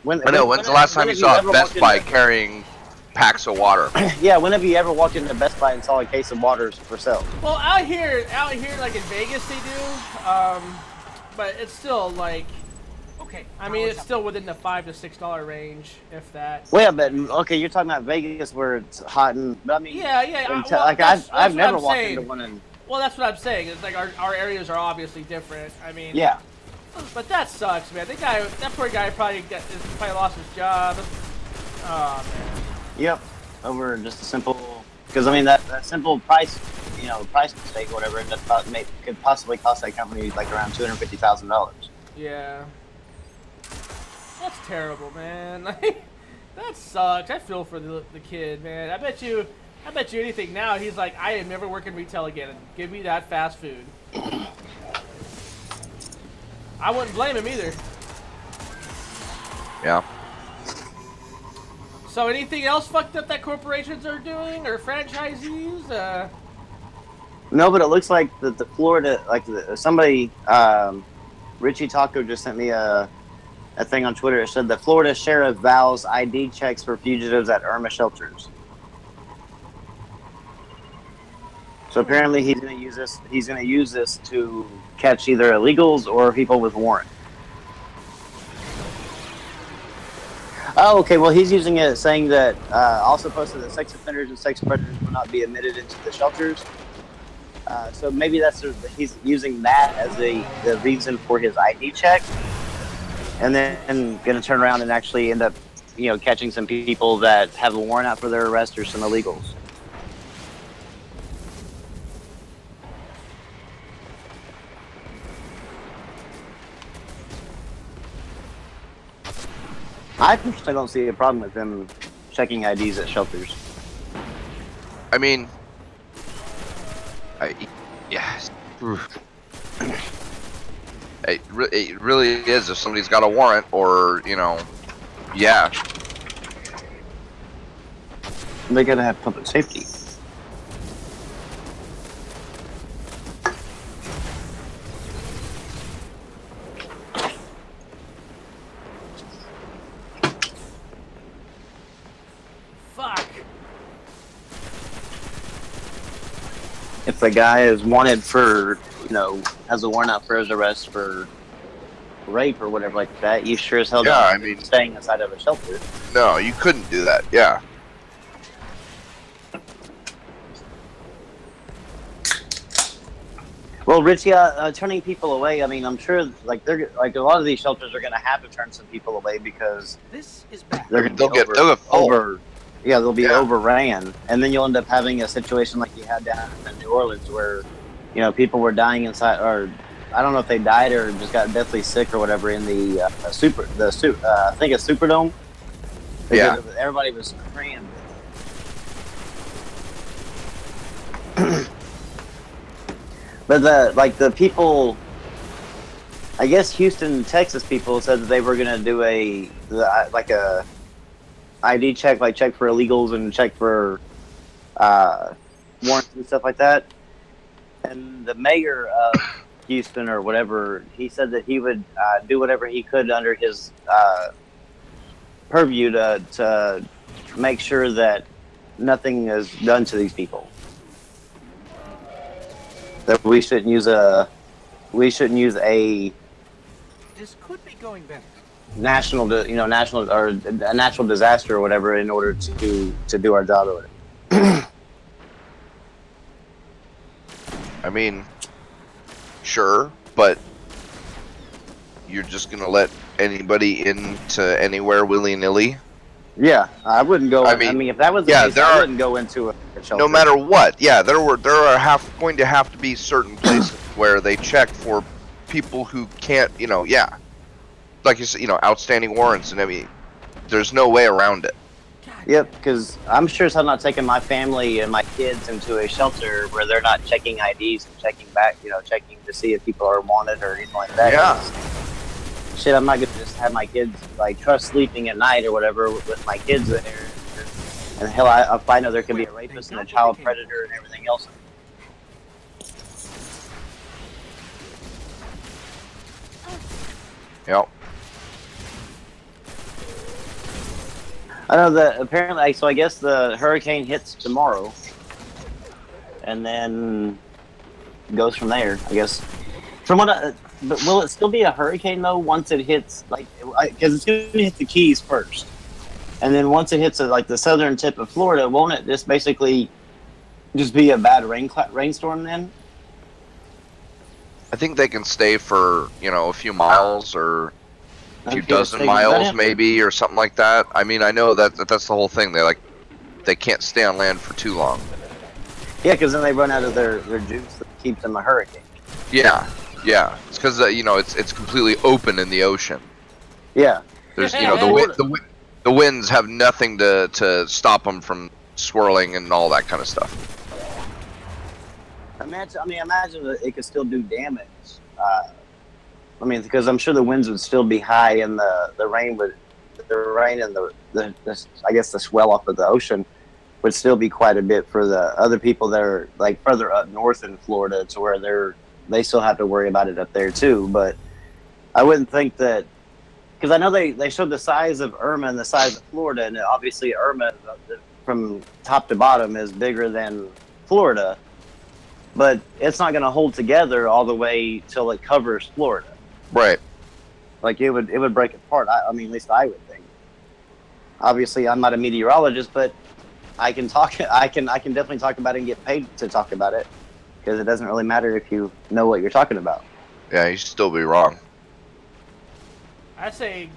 when's the last time you saw a Best Buy carrying packs of water? Yeah, when have you ever walked into Best Buy and saw a case of waters for sale? Well, out here, like in Vegas, they do. But it's still like, okay. I mean, it's still within the $5 to $6 range, if that. Well, yeah, but okay, you're talking about Vegas where it's hot and. But I mean, yeah. I've never walked into one and. Well, that's what I'm saying. It's like our areas are obviously different. I mean. Yeah. But that sucks, man. That poor guy probably lost his job. Oh man. Yep. Over just a simple, because I mean that simple price mistake or whatever, could possibly cost that company like around $250,000. Yeah. That's terrible, man. That sucks. I feel for the kid, man. I bet you anything now, he's like, I am never working retail again. Give me that fast food. I wouldn't blame him either. Yeah. So anything else fucked up that corporations are doing or franchisees? No, but it looks like the Florida, somebody, Richie Taco just sent me a thing on Twitter. It said the Florida sheriff vows ID checks for fugitives at Irma shelters. So apparently he's going to use this. He's going to use this to catch either illegals or people with warrants. Oh, okay. Well, he's using it, saying that also posted that sex offenders and sex predators will not be admitted into the shelters. So maybe he's using that as the reason for his ID check, and then going to turn around and actually end up, catching some people that have a warrant out for their arrest or some illegals. I personally don't see a problem with them checking IDs at shelters. I mean, yes. It really is if somebody's got a warrant or, yeah. They gotta have public safety. If the guy is wanted for, has a warrant out for his arrest for rape or whatever like that, you sure as hell don't staying inside of a shelter. No, you couldn't do that. Yeah. Well, Richie, turning people away. I mean, I'm sure they're a lot of these shelters are going to have to turn some people away because this is bad. They'll get over. Yeah, they'll be overran, and then you'll end up having a situation like you had down in New Orleans, where people were dying inside, or I don't know if they died or just got deathly sick or whatever in the I think it's Superdome. Yeah, everybody was crammed. But the people, I guess Houston, Texas people said that they were gonna do a ID check, check for illegals and check for warrants and stuff like that. And the mayor of Houston or whatever, he said that he would do whatever he could under his purview to make sure that nothing is done to these people. That we shouldn't use a This could be going better. national or a natural disaster or whatever in order to do our job or whatever. I mean, sure, but you're just gonna let anybody into anywhere willy-nilly? Yeah, I wouldn't go. I mean, if that was the case, I wouldn't go into a shelter. No matter what, yeah, there are going to have to be certain places where they check for people who can't, like you said, outstanding warrants, and I mean, there's no way around it. God Yep, because I'm sure I'm not taking my family and my kids into a shelter where they're not checking IDs and checking back, checking to see if people are wanted or anything like that. Yeah. Shit, I'm not gonna just have my kids like trust sleeping at night or whatever with my kids there. And hell, if I know there could be a rapist and a child predator and everything else. Yep. I know that apparently, so I guess the hurricane hits tomorrow, and then goes from there. I guess. From what, but will it still be a hurricane though once it hits because it's going to hit the Keys first, and then once it hits like the southern tip of Florida, won't it just basically just be a bad rainstorm then? I think they can stay for a few miles or a few dozen miles maybe or something like that. I mean, I know that's the whole thing. They can't stay on land for too long. Yeah, because then they run out of their juice that keeps them a hurricane. Yeah. It's because it's completely open in the ocean. Yeah. There's the winds have nothing to stop them from swirling and all that kind of stuff. Imagine that it could still do damage. Because I'm sure the winds would still be high, and the rain and the I guess the swell off of the ocean would still be quite a bit for the other people that are like further up north in Florida, to where they still have to worry about it up there too. But I wouldn't think that, because I know they showed the size of Irma and the size of Florida, and obviously Irma from top to bottom is bigger than Florida, but it's not going to hold together all the way till it covers Florida. Right. Like it would break apart. At least I would think. Obviously, I'm not a meteorologist, but I can talk. I can definitely talk about it and get paid to talk about it, because it doesn't really matter if you know what you're talking about. Yeah, you should still be wrong. I say,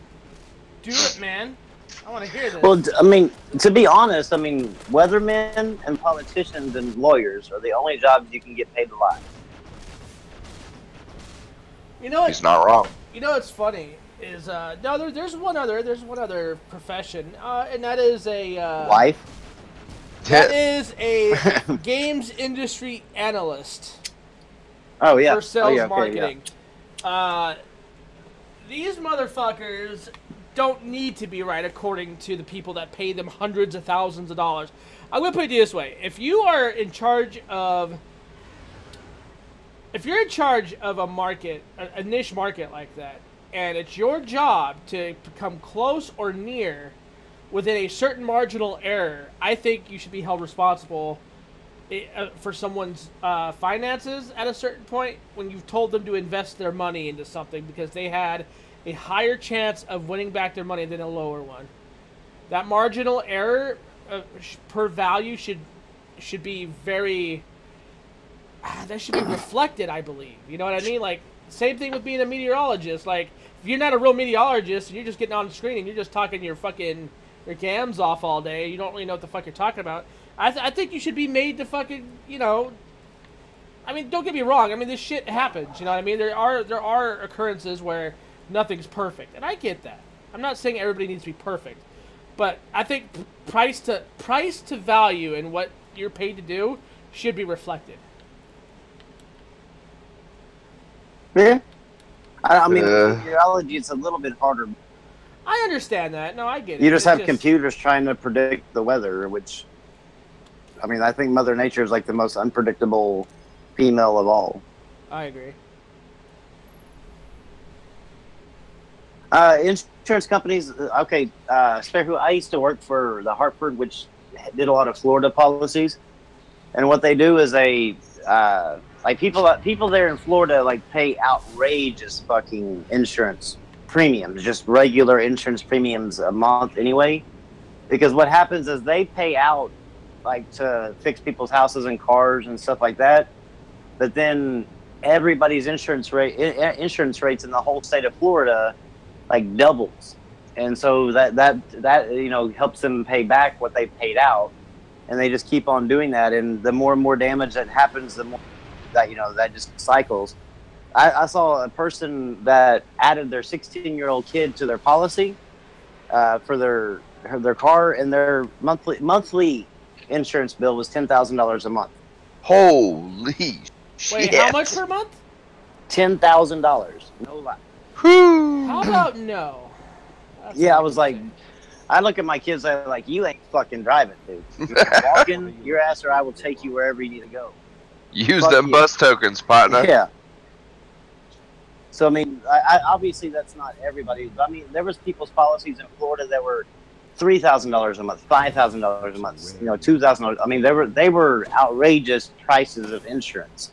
do it, man. I want to hear this. Well, to be honest, weathermen and politicians and lawyers are the only jobs you can get paid a lot. You know what? He's not wrong. You know what's funny is there's one other profession, and that is a wife. That is a games industry analyst. Oh yeah. For sales okay, marketing. Yeah. These motherfuckers don't need to be right according to the people that pay them hundreds of thousands of dollars. I'm going to put it this way. If you're in charge of a market, a niche market like that, and it's your job to come close or near within a certain marginal error, I think you should be held responsible for someone's finances at a certain point when you've told them to invest their money into something because they had a higher chance of winning back their money than a lower one. That marginal error per value should be very... that should be reflected, I believe. You know what I mean? Like, same thing with being a meteorologist. Like, if you're not a real meteorologist and you're just getting on the screen and you're just talking your gams off all day, you don't really know what the fuck you're talking about. I think you should be made to fucking, don't get me wrong. This shit happens, you know what I mean? There are occurrences where nothing's perfect, and I get that. I'm not saying everybody needs to be perfect, but I think price to value and what you're paid to do should be reflected. Yeah. Meteorology, it's a little bit harder. I understand that. No, I get it. You just have computers trying to predict the weather, which, I think Mother Nature is like the most unpredictable female of all. I agree. Insurance companies, okay, I used to work for the Hartford, which did a lot of Florida policies. And what they do is people there in Florida pay outrageous fucking insurance premiums, just regular insurance premiums a month anyway. Because what happens is they pay out to fix people's houses and cars and stuff like that. But then everybody's insurance rates in the whole state of Florida doubles. And so that helps them pay back what they paid out. And they just keep on doing that, and the more and more damage that happens, the more that just cycles. I saw a person that added their 16-year-old kid to their policy, for their car, and their monthly insurance bill was $10,000 a month. Holy shit! Wait, how much per month? $10,000, no lie. Whew. How about no? That's Yeah, I was like, I look at my kids, I'm like, you ain't fucking driving, dude. You're walking your ass, or I will take you wherever you need to go. Use Fuck them you. bus tokens, partner. Yeah. So I mean, I obviously that's not everybody. But I mean, there was people's policies in Florida that were $3,000 a month, $5,000 a month, you know, $2,000. I mean, they were outrageous prices of insurance,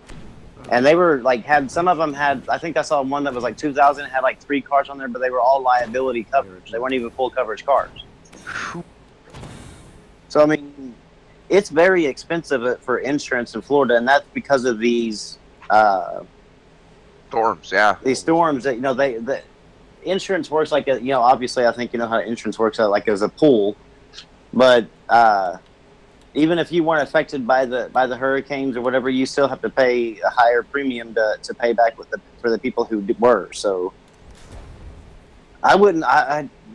and they were like some of them had. I think I saw one that was like 2,000, had like 3 cars on there, but they were all liability coverage. They weren't even full coverage cars. So I mean, it's very expensive for insurance in Florida, and that's because of these. Storms, yeah. These storms that, you know, the insurance works like a, you know, obviously I think you know how insurance works like as a pool, but even if you weren't affected by the hurricanes or whatever, you still have to pay a higher premium to pay back for the people who were. So I wouldn't.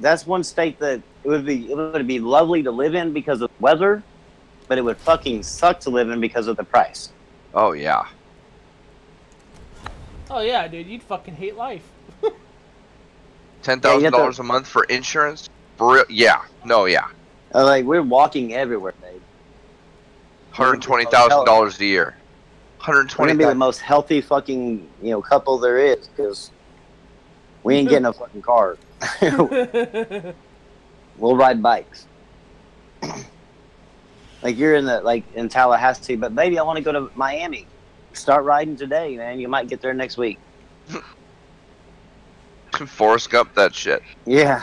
That's one state that it would be lovely to live in because of the weather, but it would fucking suck to live in because of the price. Oh yeah. Oh yeah, dude, you'd fucking hate life. $10,000 a month for insurance? For real? Yeah. No, yeah. Like we're walking everywhere, babe. $120,000 a year. We're gonna be the most healthy fucking couple there is because we ain't getting a fucking car. We'll ride bikes. Like you're in Tallahassee, but baby, I want to go to Miami. Start riding today, man. You might get there next week. Forrest Gump that shit. Yeah.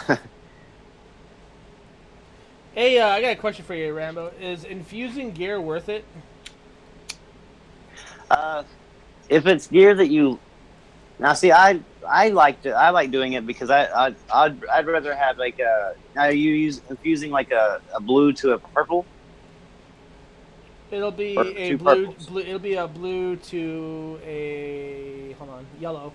Hey, I got a question for you, Rambo. Is infusing gear worth it? If it's gear that you now see, I like doing it because I'd rather have like now you infusing like a blue to a purple. It'll be a blue. It'll be a blue to a yellow.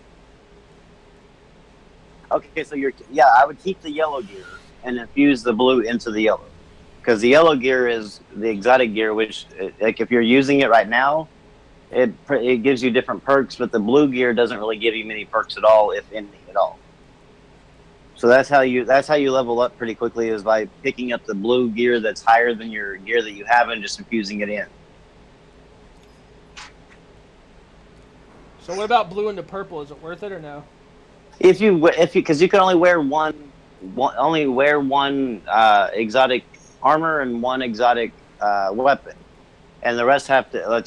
Okay, so I would keep the yellow gear and infuse the blue into the yellow, because the yellow gear is the exotic gear, which like if you're using it right now, it gives you different perks, but the blue gear doesn't really give you many perks at all, if any at all. So that's how you level up pretty quickly, is by picking up the blue gear that's higher than your gear that you have and just infusing it in. So what about blue into purple? Is it worth it or no? If you because you can only wear one exotic armor and one exotic weapon, and the rest have to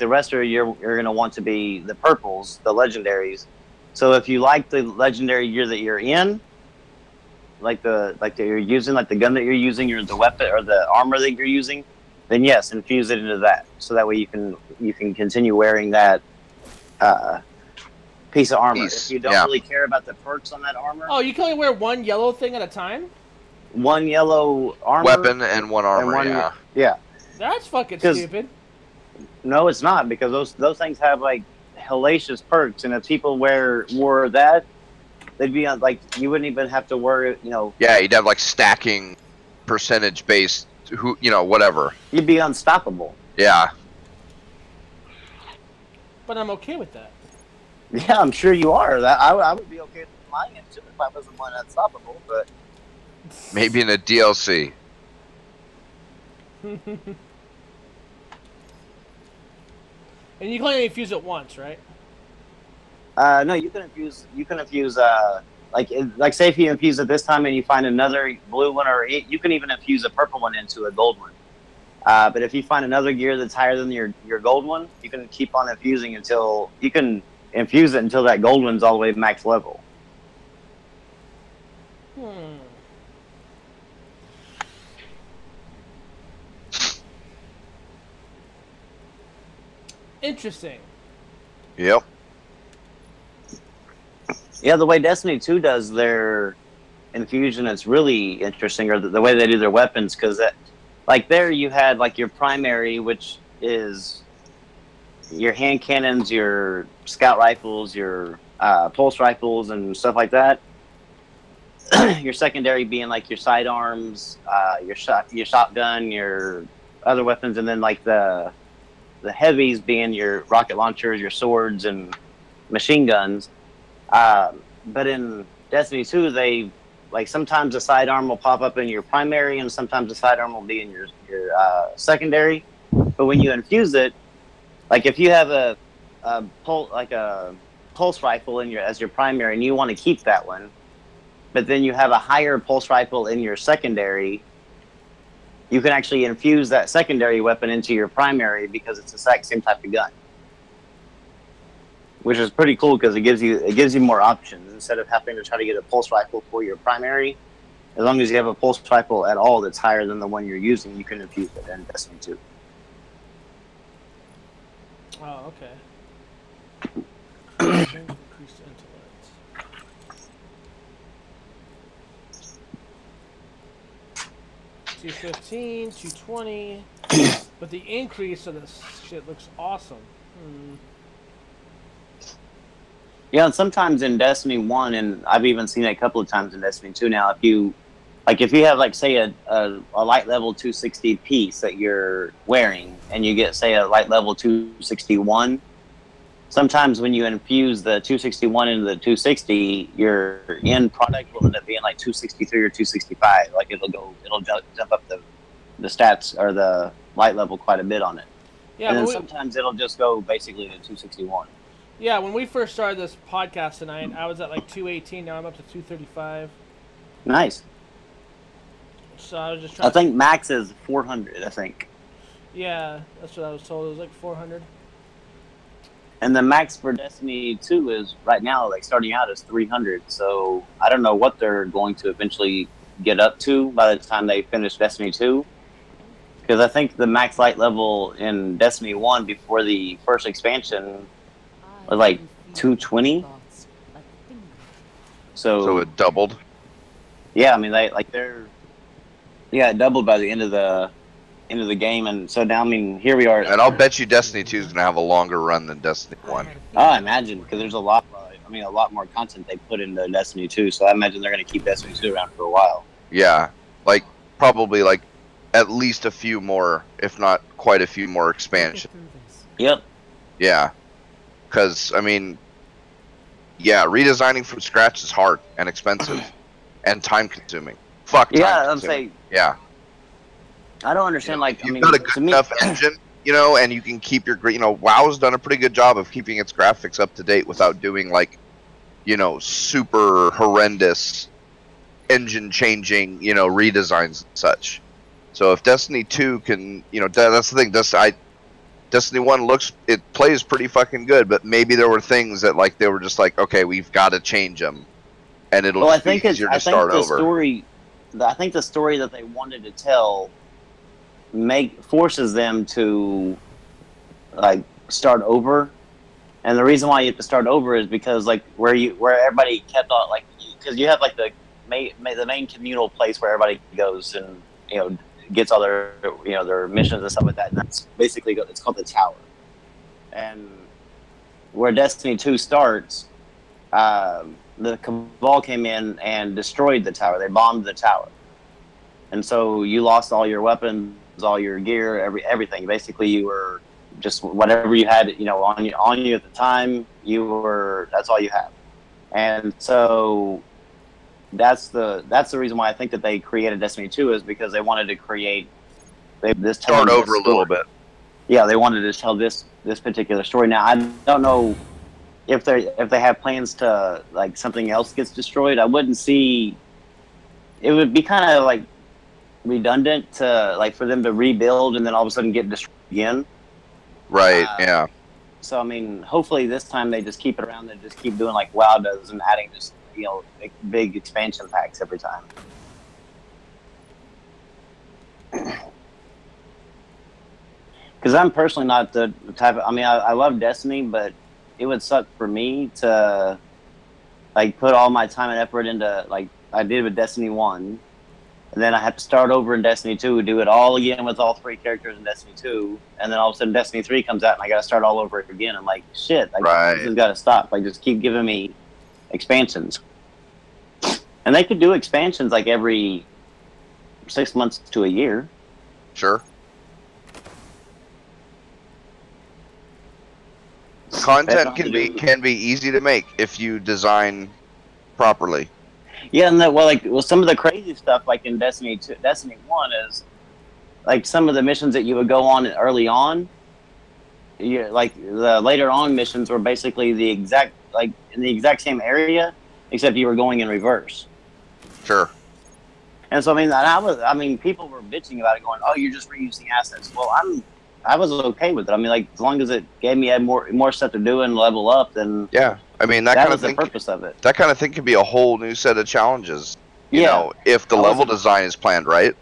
you're gonna want to be the purples, the legendaries. So if you like the legendary gear that you're in, like you're using, like the gun that you're using, or the weapon or the armor that you're using, then yes, infuse it into that. So that way you can continue wearing that piece of armor. If you don't really care about the perks on that armor. Oh, you can only wear one yellow thing at a time? One yellow armor. Weapon and one armor, yeah. That's fucking stupid. No, it's not, because those things have like hellacious perks, and if people wore that, they'd be on, like, you wouldn't even have to worry, Yeah, you'd have like stacking percentage based, whatever. You'd be unstoppable. Yeah. But I'm okay with that. Yeah, I'm sure you are. That I would be okay with buying it too if I wasn't one unstoppable, but maybe in a DLC. And you can only infuse it once, right? No, you can infuse. Like say if you infuse it this time and you find another blue one, or you can even infuse a purple one into a gold one. But if you find another gear that's higher than your gold one, you can keep on infusing until you can infuse it until that gold one's all the way max level. Interesting. Yep. Yeah, the way Destiny 2 does their infusion, it's really interesting, or the way they do their weapons, because like there you had like your primary, which is your hand cannons, your scout rifles, your pulse rifles, and stuff like that. your secondary being like your sidearms, your shotgun, your other weapons, and then like the heavies being your rocket launchers, your swords, and machine guns. But in Destiny 2, they like sometimes the sidearm will pop up in your primary, and sometimes the sidearm will be in your secondary. But when you infuse it, like if you have a pulse rifle in as your primary, and you want to keep that one, but then you have a higher pulse rifle in your secondary, you can actually infuse that secondary weapon into your primary because it's the exact same type of gun, which is pretty cool because it gives you more options instead of having to try to get a pulse rifle for your primary. As long as you have a pulse rifle at all that's higher than the one you're using, you can infuse it in Destiny 2. Oh, okay. Increased intellect. $215, $220, but the increase of this shit looks awesome. Yeah, and sometimes in Destiny 1, and I've even seen it a couple of times in Destiny 2 now, if you have, like, say, a light level 260 piece that you're wearing, and you get, say, a light level 261, sometimes when you infuse the 261 into the 260, your end product will end up being like 263 or 265. Like it'll jump up the stats or the light level quite a bit on it. Yeah, and then sometimes it'll just go basically to 261. Yeah, when we first started this podcast tonight, I was at like 218. Now I'm up to 235. Nice. So I was just trying. I think max is 400. I think. Yeah, that's what I was told. It was like 400. And the max for Destiny 2 is right now, like starting out, is 300. So I don't know what they're going to eventually get up to by the time they finish Destiny 2. Because I think the max light level in Destiny 1 before the first expansion was like 220. So it doubled. Yeah, I mean it doubled by the end of the game, and so now, I mean, here we are. And I'll bet you Destiny 2 is going to have a longer run than Destiny 1. Oh, I imagine, because there's a lot more content they put into Destiny 2, so I imagine they're going to keep Destiny 2 around for a while. Yeah, like, probably, like, at least a few more, if not quite a few more expansions. Yep. Yeah. Because, I mean, yeah, redesigning from scratch is hard and expensive and time-consuming. I'm saying. Yeah. I don't understand, you've got a good enough engine, and you can keep your, WoW's done a pretty good job of keeping its graphics up to date without doing, like, super horrendous engine-changing, redesigns and such. So if Destiny 2 can, that's the thing, Destiny 1 plays pretty fucking good, but maybe there were things that, like, they were just like, okay, we've got to change them, and it'll be easier to start over. I think the story that they wanted to tell forces them to like start over, and the reason why you have to start over is because like where everybody kept on, like, because you have like the main communal place where everybody goes and gets all their their missions and stuff like that, and that's basically it's called the Tower. And where Destiny 2 starts, the Cabal came in and destroyed the tower. They bombed the tower, and so you lost all your weapons, all your gear, everything. Basically, you were just whatever you had, on you at the time. That's all you have, and so that's the reason why I think that they created Destiny 2 is because they wanted to create start over a little bit. Yeah, they wanted to tell this particular story. Now I don't know if they have plans to, like, something else gets destroyed. I wouldn't see. It would be kind of like redundant to, like, for them to rebuild and then all of a sudden get destroyed again. Right. Yeah. So I mean, hopefully this time they just keep it around and just keep doing like WoW does and adding just big expansion packs every time. Because I'm personally not the type of. I mean, I love Destiny, but it would suck for me to like put all my time and effort into, like I did with Destiny 1, and then I have to start over in Destiny 2, do it all again with all 3 characters in Destiny 2, and then all of a sudden Destiny 3 comes out and I got to start all over again. I'm like, shit, like, This has got to stop. Like, just keep giving me expansions. And they could do expansions like every 6 months to a year. Sure. Content can be easy to make if you design properly. Yeah, and some of the crazy stuff like in Destiny 2, Destiny 1 is like some of the missions that you would go on early on. Like the later on missions were basically the exact in the exact same area, except you were going in reverse. Sure. And so I mean, people were bitching about it, going, "Oh, you're just reusing assets." Well, I was okay with it. I mean, like as long as it gave me more stuff to do and level up, then yeah. I mean, that was the purpose of it. That kind of thing could be a whole new set of challenges. You know, if the level design is planned right.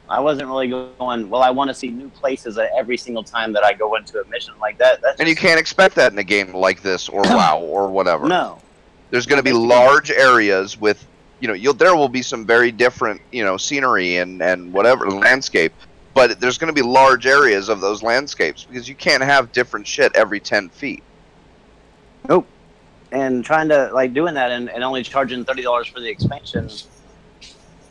I wasn't really going, well, I want to see new places every single time that I go into a mission like that. And you can't expect that in a game like this or WoW or whatever. No. There's going to be large areas with, you know, there will be some very different, you know, scenery and whatever, landscape. But there's going to be large areas of those landscapes because you can't have different shit every 10 feet. Nope. And trying to, doing that and only charging $30 for the expansion,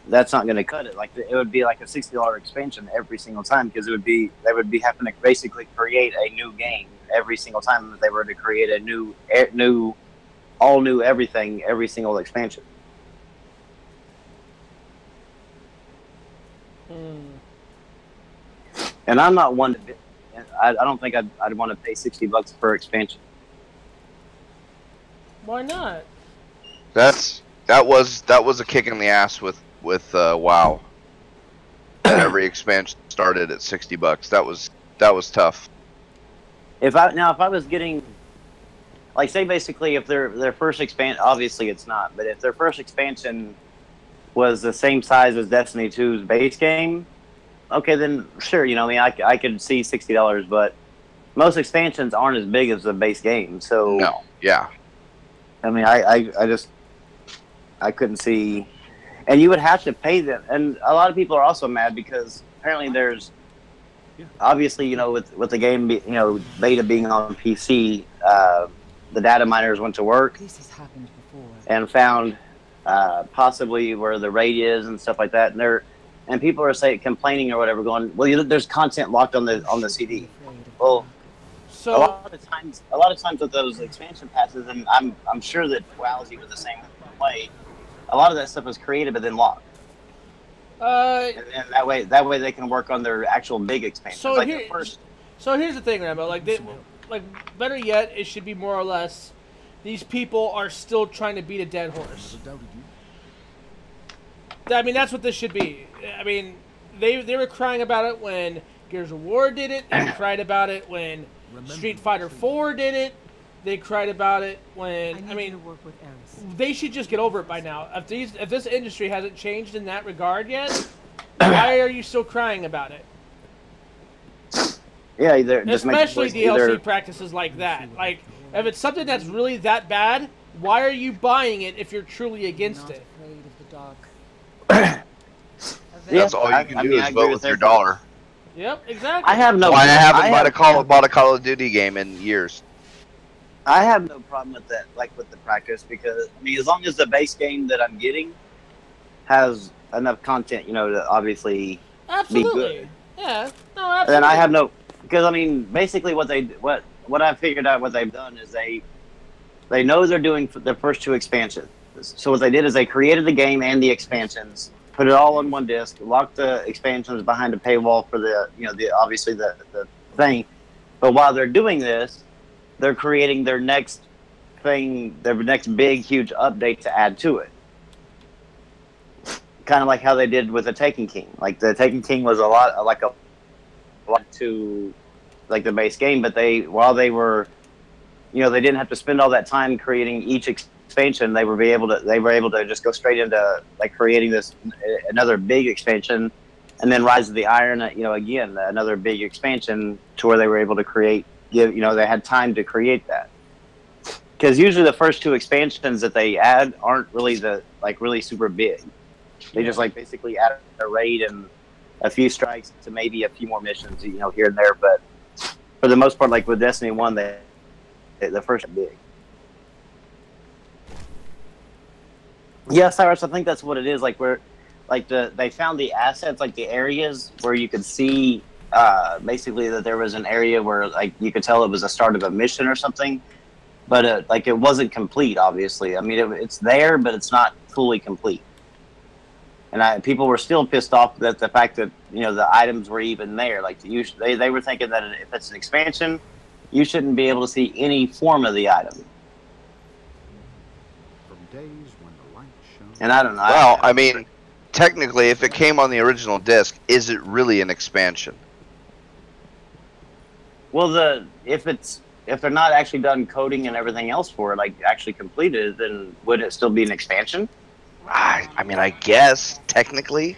that's not going to cut it. Like it would be like a $60 expansion every single time because they would be having to basically create a new game every single time that they were to create a all new everything every single expansion. And I'm not one to. I don't think I'd want to pay $60 per expansion. Why not? That was a kick in the ass with WoW. Every expansion started at $60. That was tough. If I was getting, like, say basically if their first expansion, obviously it's not, but if their first expansion was the same size as Destiny 2's base game, okay, then sure, you know, I mean, I could see $60, but most expansions aren't as big as the base game, so no, yeah. I mean, I couldn't see. And you would have to pay them. And a lot of people are also mad because apparently there's, obviously, you know, with the game, you know, beta being on PC, the data miners went to work and found possibly where the raid is and stuff like that. And people are complaining or whatever, going, well, there's content locked on the CD. Well, so a lot of times with those expansion passes, and I'm sure that WoW's even the same way. A lot of that stuff was created but then locked. And that way they can work on their actual big expansions. So here's the thing, Rambo. Like better yet, it should be more or less. These people are still trying to beat a dead horse. I mean, that's what this should be. I mean, they were crying about it when Gears of War did it. They cried about it when Street Fighter 4 did it. They cried about it when they should just get over it by now. If this industry hasn't changed in that regard yet, why are you still crying about it? Yeah, especially DLC practices like that. Like, if it's something that's really that bad, why are you buying it if you're truly against it? That's all you can do is vote with your dollar. Yep, exactly. I haven't bought a Call of Duty game in years. I have no problem with that, like with the practice, because I mean, as long as the base game that I'm getting has enough content, you know, to obviously be good. Yeah, no, absolutely. Then I have no, because I mean, basically what I figured out what they've done is they know they're doing the first two expansions. So what they did is they created the game and the expansions, put it all on one disc, locked the expansions behind a paywall for obviously the thing. But while they're doing this, they're creating their next thing, their next big, huge update to add to it. Kind of like how they did with the Taken King. Like the Taken King was a lot to like the base game, but while they were, you know, they didn't have to spend all that time creating each expansion. They were able to just go straight into like creating another big expansion, and then Rise of the Iron. You know, again another big expansion to where they were able to they had time to create that. Because usually the first two expansions that they add aren't really really super big. They just like basically add a raid and a few strikes to maybe a few more missions, you know, here and there. But for the most part, like with Destiny 1, the first big. Yeah, Cyrus, I think that's what it is. Like where, like they found the assets, like the areas where you could see, basically that there was an area where like you could tell it was a start of a mission or something, but like it wasn't complete. Obviously, I mean it's there, but it's not fully complete. And people were still pissed off that the fact that the items were even there. Like they were thinking that if it's an expansion, you shouldn't be able to see any form of the item. And I don't know. Well, I mean, technically, if it came on the original disc, is it really an expansion? Well, if they're not actually done coding and everything else for it, like actually completed, then would it still be an expansion? I mean, I guess technically.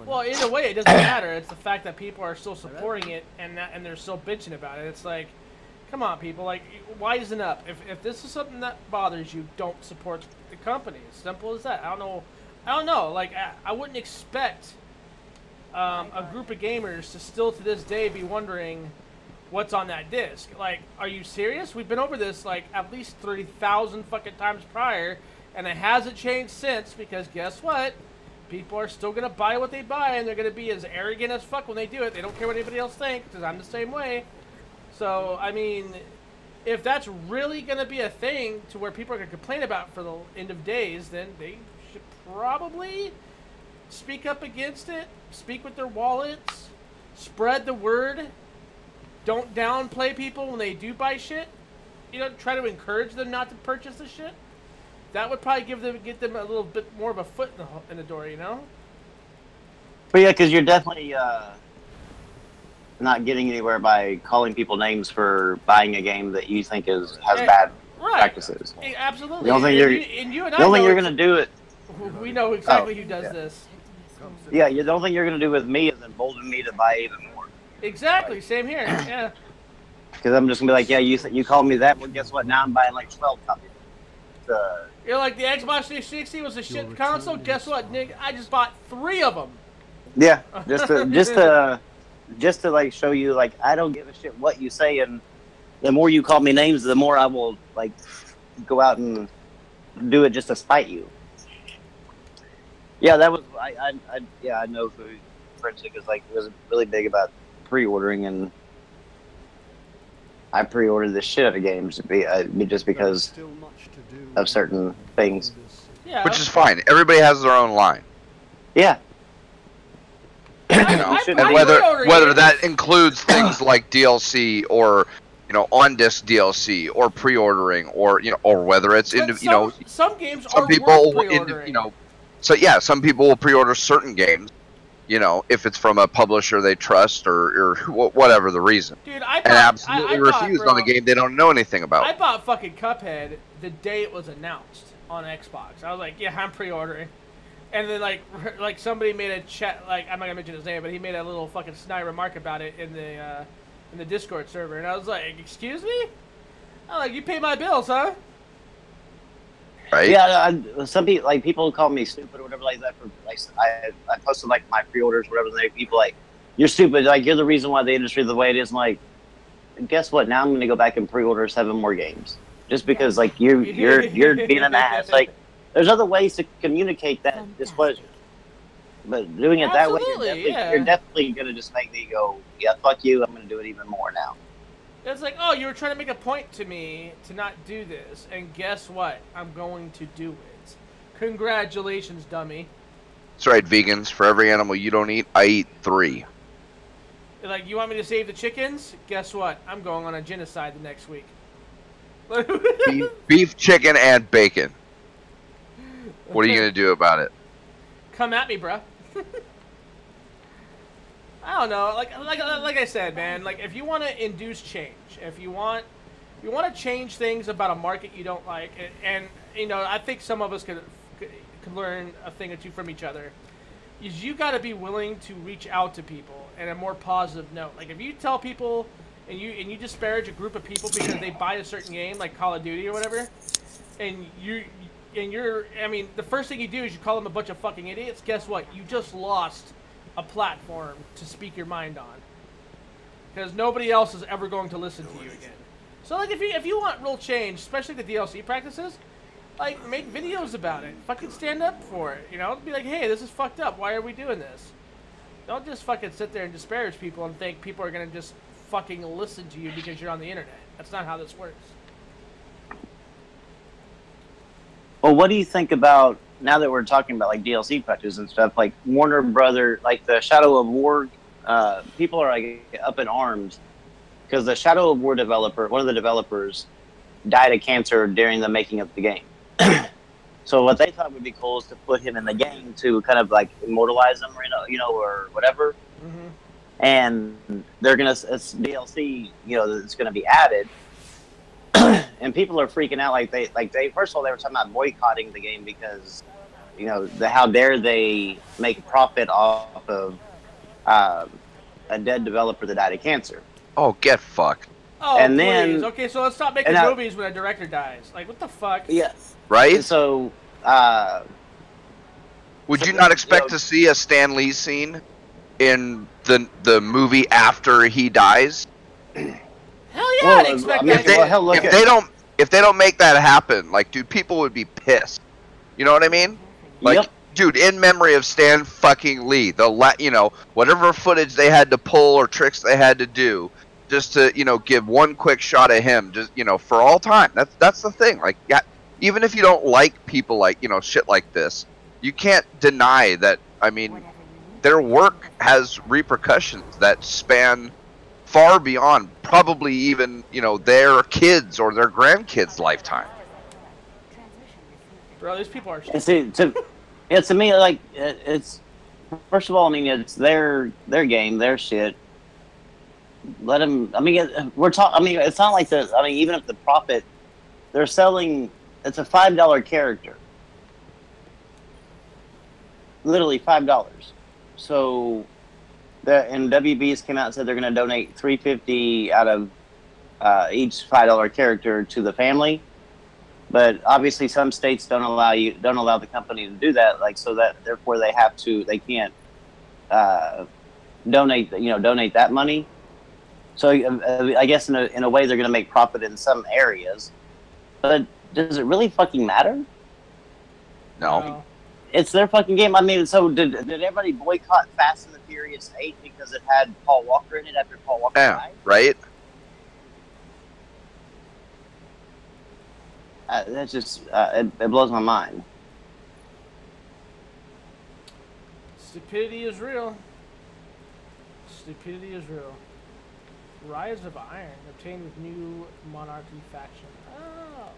Well, either way, it doesn't matter. It's the fact that people are still supporting it and they're still bitching about it. It's like, come on, people. Like, wisen up. If this is something that bothers you, don't support the company. As simple as that. I don't know. Like, I wouldn't expect a group of gamers to still to this day be wondering what's on that disc. Like, are you serious? We've been over this like at least 30,000 fucking times prior, and it hasn't changed since. Because guess what? People are still gonna buy what they buy, and they're gonna be as arrogant as fuck when they do it. They don't care what anybody else thinks, because I'm the same way. So, I mean, if that's really going to be a thing to where people are going to complain about for the end of days, then they should probably speak up against it, speak with their wallets, spread the word, don't downplay people when they do buy shit, try to encourage them not to purchase the shit. That would probably get them a little bit more of a foot in the door, But yeah, because you're definitely... not getting anywhere by calling people names for buying a game that you think has bad practices. Absolutely. The only thing you're going to do it. We know exactly who does this. Yeah, the only thing you're going to do with me is embolden me to buy even more. Exactly. Same here. Yeah. Because I'm just going to be like, yeah, you called me that. Well, guess what? Now I'm buying like 12 copies. You're like, the Xbox 360 was a shit console. Guess what, Nick? I just bought 3 of them. Yeah, just to like show you, like, I don't give a shit what you say, and the more you call me names, the more I will like go out and do it just to spite you. Yeah, that was I know who Forensic is like was really big about pre-ordering, and I pre-ordered the shit out of games just because of certain things. Yeah, which is fine. Everybody has their own line. Yeah. And whether that includes things like DLC or on disc DLC or pre-ordering or or whether it's some games some are people worth pre-ordering. So yeah, some people will pre-order certain games if it's from a publisher they trust or whatever the reason. Dude, and absolutely refuse on a game they don't know anything about. I bought fucking Cuphead the day it was announced on Xbox. I was like, yeah, I'm pre-ordering. And then like somebody made a chat, like, I'm not gonna mention his name, but he made a little fucking snide remark about it in the Discord server, and I was like, excuse me? I'm like, you pay my bills, huh? Right? Yeah, some people call me stupid or whatever like that. For like, I posted like my pre-orders, whatever. And people like, you're stupid. Like, you're the reason why the industry is the way it is. I'm like, guess what? Now I'm gonna go back and pre-order 7 more games just because like you're being an ass. Like, there's other ways to communicate that displeasure, but doing it that way, you're definitely gonna just make me go, yeah, fuck you. I'm gonna do it even more now. It's like, oh, you were trying to make a point to me to not do this, and guess what? I'm going to do it. Congratulations, dummy. That's right, vegans. For every animal you don't eat, I eat 3. You're like, you want me to save the chickens? Guess what? I'm going on a genocide the next week. Beef, chicken, and bacon. What are you gonna do about it? Come at me, bruh. I don't know. Like I said, man. Like, if you want to induce change, if you want to change things about a market you don't like, and I think some of us could learn a thing or two from each other. Is you got to be willing to reach out to people in a more positive note. Like, if you tell people and you disparage a group of people because they buy a certain game, like Call of Duty or whatever, and I mean, the first thing you do is you call them a bunch of fucking idiots. Guess what? You just lost a platform to speak your mind on, because nobody else is ever going to listen to you again. So, like, if you want real change, especially the DLC practices, like, make videos about it. Fucking stand up for it, you know? Be like, hey, this is fucked up. Why are we doing this? Don't just fucking sit there and disparage people and think people are gonna just fucking listen to you because you're on the internet. That's not how this works. Well, what do you think about, now that we're talking about like DLC patches and stuff, like Warner Brother, like the Shadow of War, people are like up in arms because the Shadow of War developer, one of the developers, died of cancer during the making of the game. So what they thought would be cool is to put him in the game to kind of like immortalize him, or whatever. Mm-hmm. And they're gonna, it's DLC, that's gonna be added. And people are freaking out, like they first of all, they were talking about boycotting the game because, how dare they make a profit off of a dead developer that died of cancer. Oh, get fucked. Oh, and please. then, okay, so let's stop making movies when a director dies. Like, what the fuck? Yes. Right? So, would you not expect to see a Stan Lee scene in the movie after he dies? Hell yeah, I'd expect that. If they don't make that happen, like, dude, people would be pissed. You know what I mean? Like, dude, in memory of Stan fucking Lee, whatever footage they had to pull or tricks they had to do, just to, give one quick shot of him, just, for all time. That's the thing. Like, yeah, even if you don't like people like, shit like this, you can't deny that, I mean, their work has repercussions that span far beyond probably even, their kids or their grandkids' lifetime. Bro, these people are... To me, like, it's... First of all, I mean, it's their game, their shit. Let them... I mean, it's not like the... I mean, even if the profit... They're selling... It's a $5 character. Literally $5. So... And WB's came out and said they're going to donate $350 out of each $5 character to the family, but obviously some states don't allow the company to do that. Like, so that therefore they can't donate that money. So I guess in a way they're going to make profit in some areas, but does it really fucking matter? No. It's their fucking game. I mean, so did everybody boycott Fast and the Furious 8 because it had Paul Walker in it after Paul Walker died? Right? That's just, it blows my mind. Stupidity is real. Stupidity is real. Rise of Iron, obtained with new monarchy faction. Oh.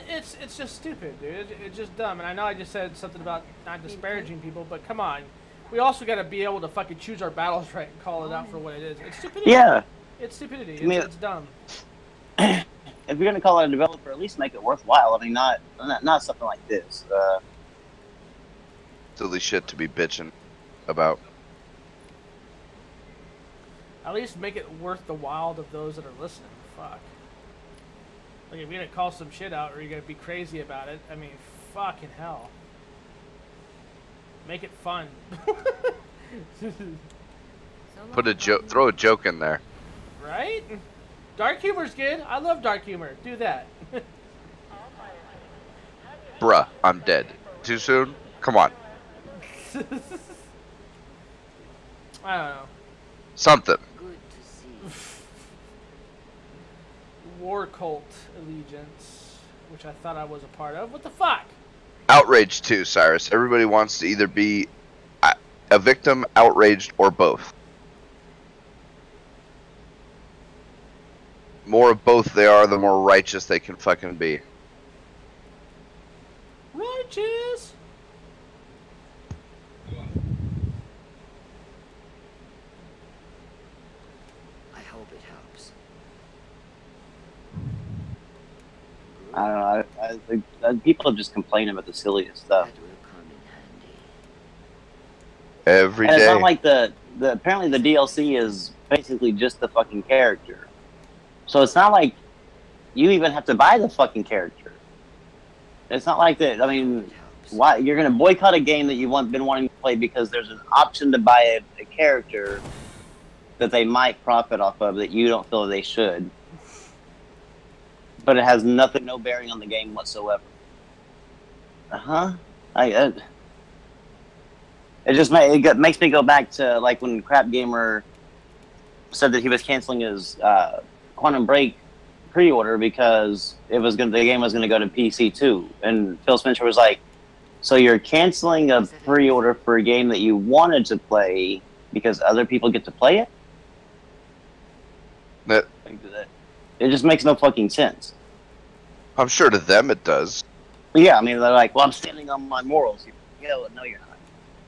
It's just stupid, dude. It's just dumb. And I know I just said something about not disparaging people, but come on. We also got to be able to fucking choose our battles right and call it out for what it is. It's stupidity. Yeah. It's stupidity. It's dumb. If you're going to call it a developer, at least make it worthwhile. I mean, not something like this. Silly shit to be bitching about. At least make it worth the while of those that are listening. Fuck. Like, if you're gonna call some shit out or you're gonna be crazy about it, I mean, fucking hell. Make it fun. Throw a joke in there. Right? Dark humor's good. I love dark humor. Do that. Bruh, I'm dead. Too soon? Come on. I don't know. Something. War Cult Allegiance, which I thought I was a part of. What the fuck? Outraged too, Cyrus. Everybody wants to either be a victim, outraged, or both. More of both they are, the more righteous they can fucking be. Righteous! I hope it helps. I don't know. People have just complained about the silliest stuff. That will come in handy. Every And day. it's not like apparently the DLC is basically just the fucking character. So it's not like you even have to buy the fucking character. It's not like that. I mean, why you're going to boycott a game that you've been wanting to play because there's an option to buy a character that they might profit off of that you don't feel they should. but it has no bearing on the game whatsoever. It just makes me go back to like when Crap Gamer said that he was canceling his Quantum Break pre-order because the game was gonna go to PC too, and Phil Spencer was like, "So you're canceling a pre-order for a game that you wanted to play because other people get to play it?" It just makes no fucking sense. I'm sure to them it does. But yeah, I mean, they're like, "Well, I'm standing on my morals." No, you're not.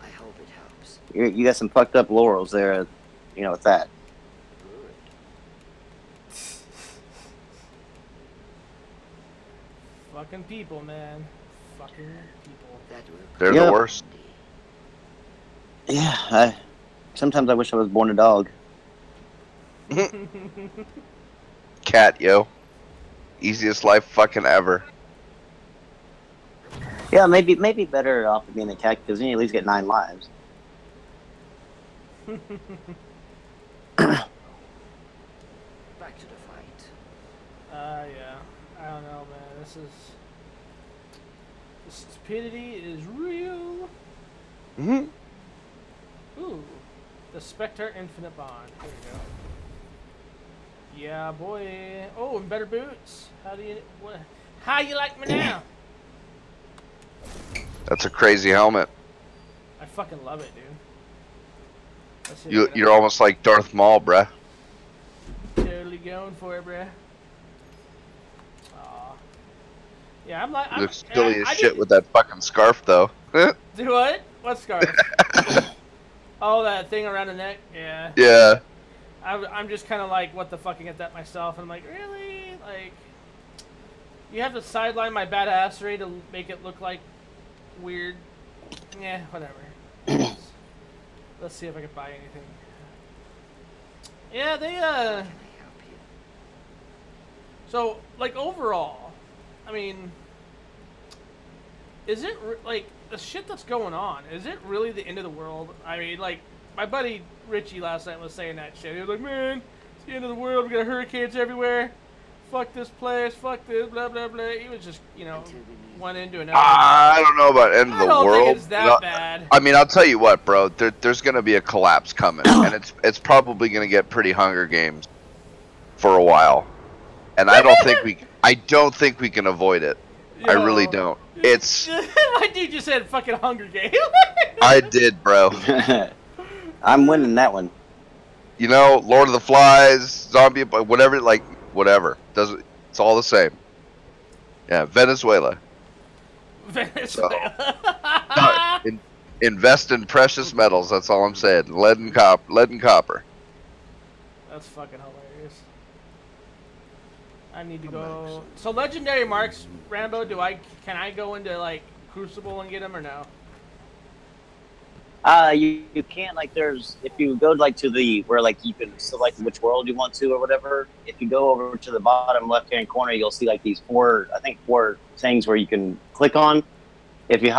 I hope it helps. You got some fucked up laurels there, with that. Fucking people, man. Fucking people. They're the worst. Yeah, sometimes I wish I was born a dog. Cat, yo. Easiest life fucking ever. Yeah, maybe better off being a cat because then you at least get 9 lives. Back to the fight. Yeah. I don't know, man. The stupidity is real. Ooh. The Spectre Infinite Bond. Here we go. Yeah, boy. Oh, and better boots. How you like me now? That's a crazy helmet. I fucking love it, dude. You're almost like Darth Maul, bruh. Totally going for it, bruh. Aw. Yeah, I'm like... You look silly as shit with that fucking scarf, though. Do what? What scarf? Oh, that thing around the neck? Yeah. Yeah. I'm just kind of like, what the fucking at that myself, and I'm like, really? Like, you have to sideline my badassery to make it look like weird? Yeah, whatever. Let's see if I can buy anything. Yeah, they, so, like, overall, I mean, is it, like, the shit that's going on, is it really the end of the world? I mean, like, my buddy Richie last night was saying that shit. He was like, man, it's the end of the world. We got hurricanes everywhere. Fuck this place. Fuck this. Blah, blah, blah. He was just, one into another. I don't know about end of the world. I don't think it's that bad. I mean, I'll tell you what, bro. There's going to be a collapse coming. And it's probably going to get pretty Hunger Games for a while. And I don't think we can avoid it. I really don't. It's... My dude just said fucking Hunger Games. I did, bro. I'm winning that one. Lord of the Flies, zombie, whatever, like, whatever. It's all the same. Yeah, Venezuela. Venezuela. So, invest in precious metals, that's all I'm saying. Lead and copper. That's fucking hilarious. I need to go... So, legendary marks, Rambo, can I go into, like, Crucible and get them, or no? You can't, like, if you go, like, to where, like, you can select which world you want to or whatever, if you go over to the bottom left-hand corner, you'll see, like, these four things where you can click on. If you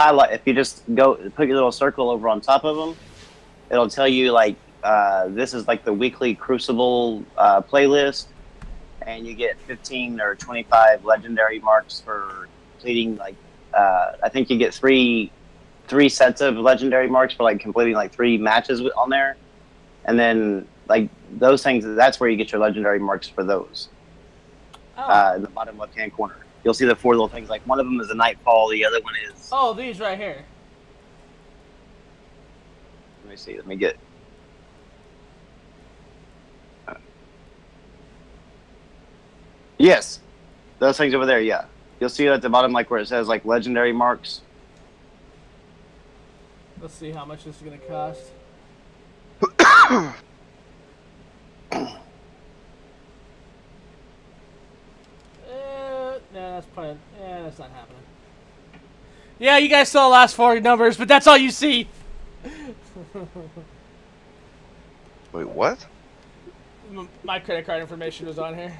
just put your little circle over on top of them, it'll tell you, like, this is, like, the weekly Crucible playlist, and you get 15 or 25 legendary marks for completing, like, I think you get three sets of legendary marks for like completing like 3 matches on there, and then like those things, that's where you get your legendary marks for those. In the bottom left hand corner you'll see the 4 little things, like one of them is a nightfall, the other one is these right here. Let me see, let me get yes, those things over there. Yeah, you'll see at the bottom, like where it says like legendary marks. Let's see how much this is going to cost. That's not happening. Yeah, you guys saw the last 4 numbers, but that's all you see. Wait, what? My credit card information was on here.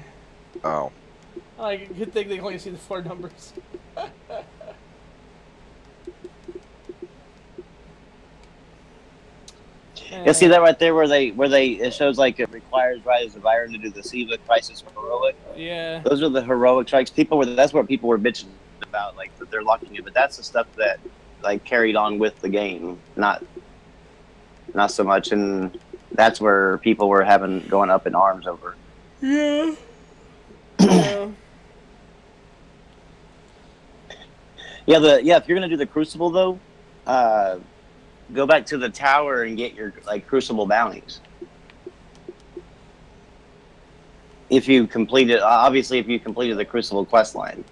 Oh. Like, good thing they only see the 4 numbers. You see that right there, where it shows like it requires Rise of Iron to do the Siva Crisis Heroic. Yeah. Those are the heroic strikes. That's what people were bitching about, like that they're locking it. But that's the stuff that like carried on with the game, not so much, and that's where people were going up in arms over. Yeah. Yeah. If you're gonna do the Crucible though, go back to the tower and get your like Crucible bounties. If you completed the Crucible quest line.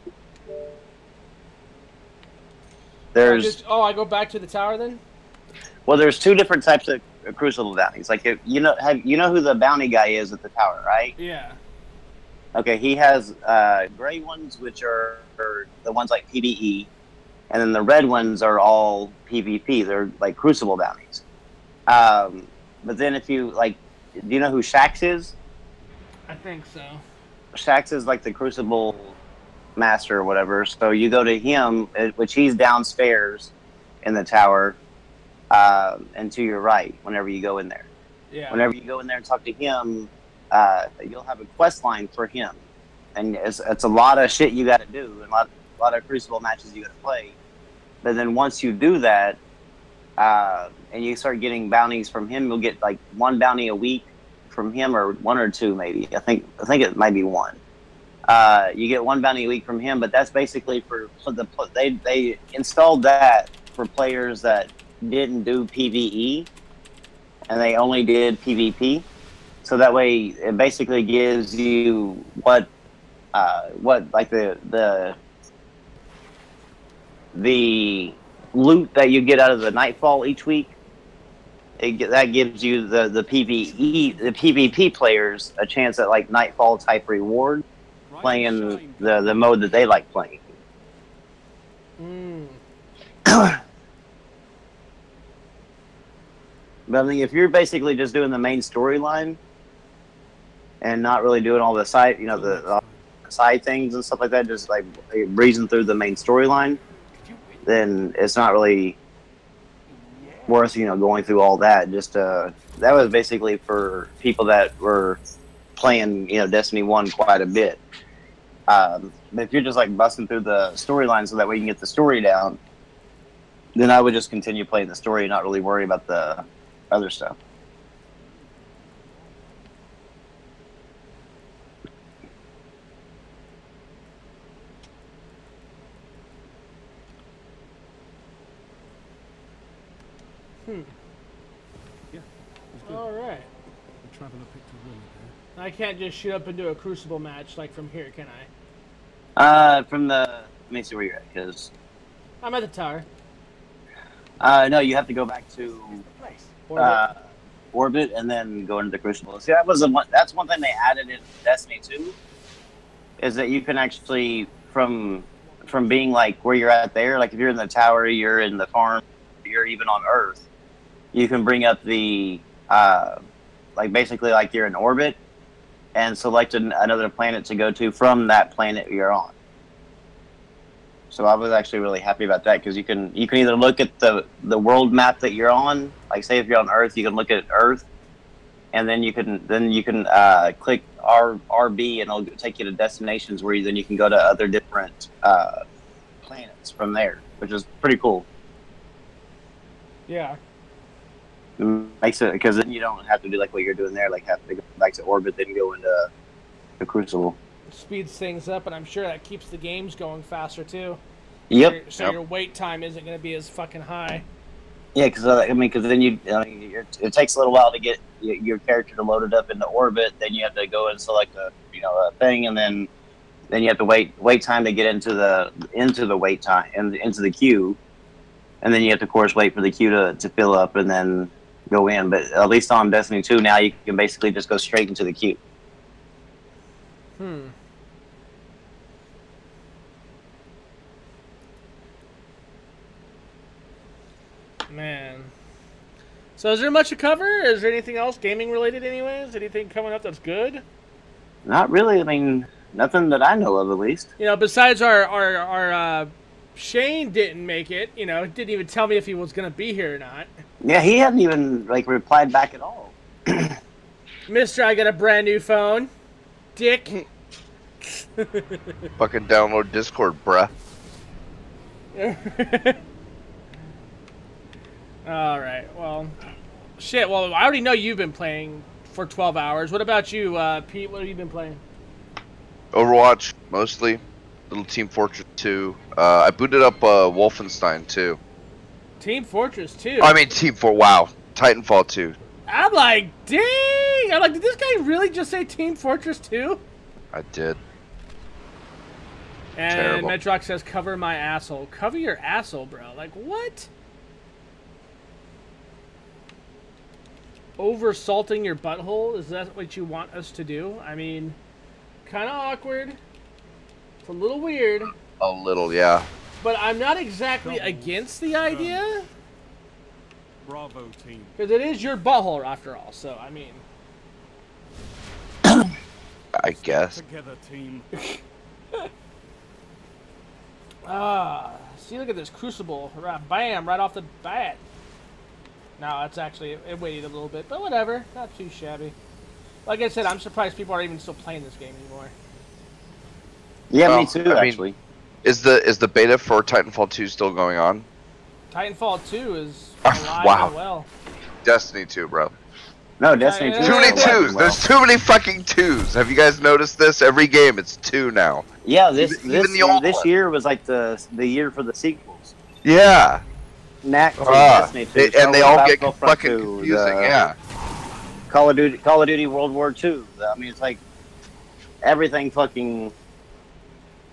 I go back to the tower then? Well, there's two different types of Crucible bounties. Like you know who the bounty guy is at the tower, right? Yeah. Okay, he has gray ones, which are the ones like PvE, and then the red ones are all PvP. They're like Crucible bounties. But then if you like, do you know who Shax is? I think so. Shax is like the Crucible master or whatever. So you go to him, which he's downstairs in the tower, and to your right whenever you go in there. Yeah. Whenever you go in there and talk to him, you'll have a quest line for him, and it's a lot of shit you got to do, and a lot of Crucible matches you got to play. But then once you do that, and you start getting bounties from him, you'll get like one bounty a week from him, or one or two maybe. I think it might be one. You get one bounty a week from him, but that's basically for they installed that for players that didn't do PvE and they only did PvP. So that way, it basically gives you what like the loot that you get out of the Nightfall each week. That gives you the PvP players a chance at like Nightfall type reward, playing the mode that they like playing. But I mean, if you're basically just doing the main storyline and not really doing all the side, the side things and stuff like that, just like breezing through the main storyline, then it's not really worth going through all that. Just that was basically for people that were playing Destiny 1 quite a bit. But if you're just like busting through the storyline so that way you can get the story down, then I would just continue playing the story and not really worry about the other stuff. Yeah. All right. The traveler picked a winner there. I can't just shoot up into a Crucible match like from here, can I? Let me see where you're at, because I'm at the tower. no, you have to go back to Orbit and then go into the Crucible. See, that's one thing they added in Destiny 2, is that you can actually from being like where you're at there, like if you're in the tower, you're in the farm, you're even on Earth, you can bring up the like basically like you're in orbit and select another planet to go to from that planet you're on. So I was actually really happy about that, because you can either look at the world map that you're on, like say if you're on Earth, you can look at Earth, and then you can click RB and it'll take you to destinations where you can go to other different planets from there, which is pretty cool. Yeah. It makes it, because then you don't have to do like what you're doing there, like have to go back to Orbit, then go into the Crucible. Speeds things up, and I'm sure that keeps the games going faster too. Yep. So your wait time isn't going to be as fucking high. Yeah, because then it takes a little while to get your character to load it up into Orbit. Then you have to go and select a thing, and then you have to wait time to get into the wait time and into the queue, and then you have to of course wait for the queue to fill up and then go in. But at least on Destiny 2 now, you can basically just go straight into the queue. Man. So is there much to cover? Is there anything else gaming related anyways? Anything coming up that's good? Not really. I mean, nothing that I know of, at least. Besides our Shane didn't make it, didn't even tell me if he was going to be here or not. Yeah, he hadn't even like replied back at all. Mister, I got a brand new phone. Dick. Fucking download Discord, bruh. Alright, well. Shit, well, I already know you've been playing for 12 hours. What about you, Pete? What have you been playing? Overwatch, mostly. Little Team Fortress 2. I booted up Wolfenstein 2. Team Fortress 2? I mean, wow. Titanfall 2. I'm like, dang! I'm like, did this guy really just say Team Fortress 2? I did. And Terrible. Metrox says, cover my asshole. Cover your asshole, bro. Like, what? Over-salting your butthole? Is that what you want us to do? I mean, kind of awkward. It's a little weird. A little, yeah. But I'm not exactly against the idea. Bravo team. Because it is your butthole, after all. So, I mean... I guess. Together, team. See, look at this Crucible. Bam, right off the bat. No, it's actually, it waited a little bit, but whatever. Not too shabby. Like I said, I'm surprised people aren't even still playing this game anymore. Yeah, Well, me too, I mean, actually. Is the beta for Titanfall 2 still going on? Titanfall 2 is alive Wow. and well. Destiny 2, bro. No, Destiny 2. Too many Yeah, twos. There's too many fucking twos. Have you guys noticed this? Every game, it's 2 now. Yeah, Even the old this one. year was like the year for the sequels. Yeah. Knack 2, Ah, Destiny 2, and they Star Wars all get Battlefront fucking 2, confusing. Yeah. Call of Duty World War II. I mean, it's like everything fucking...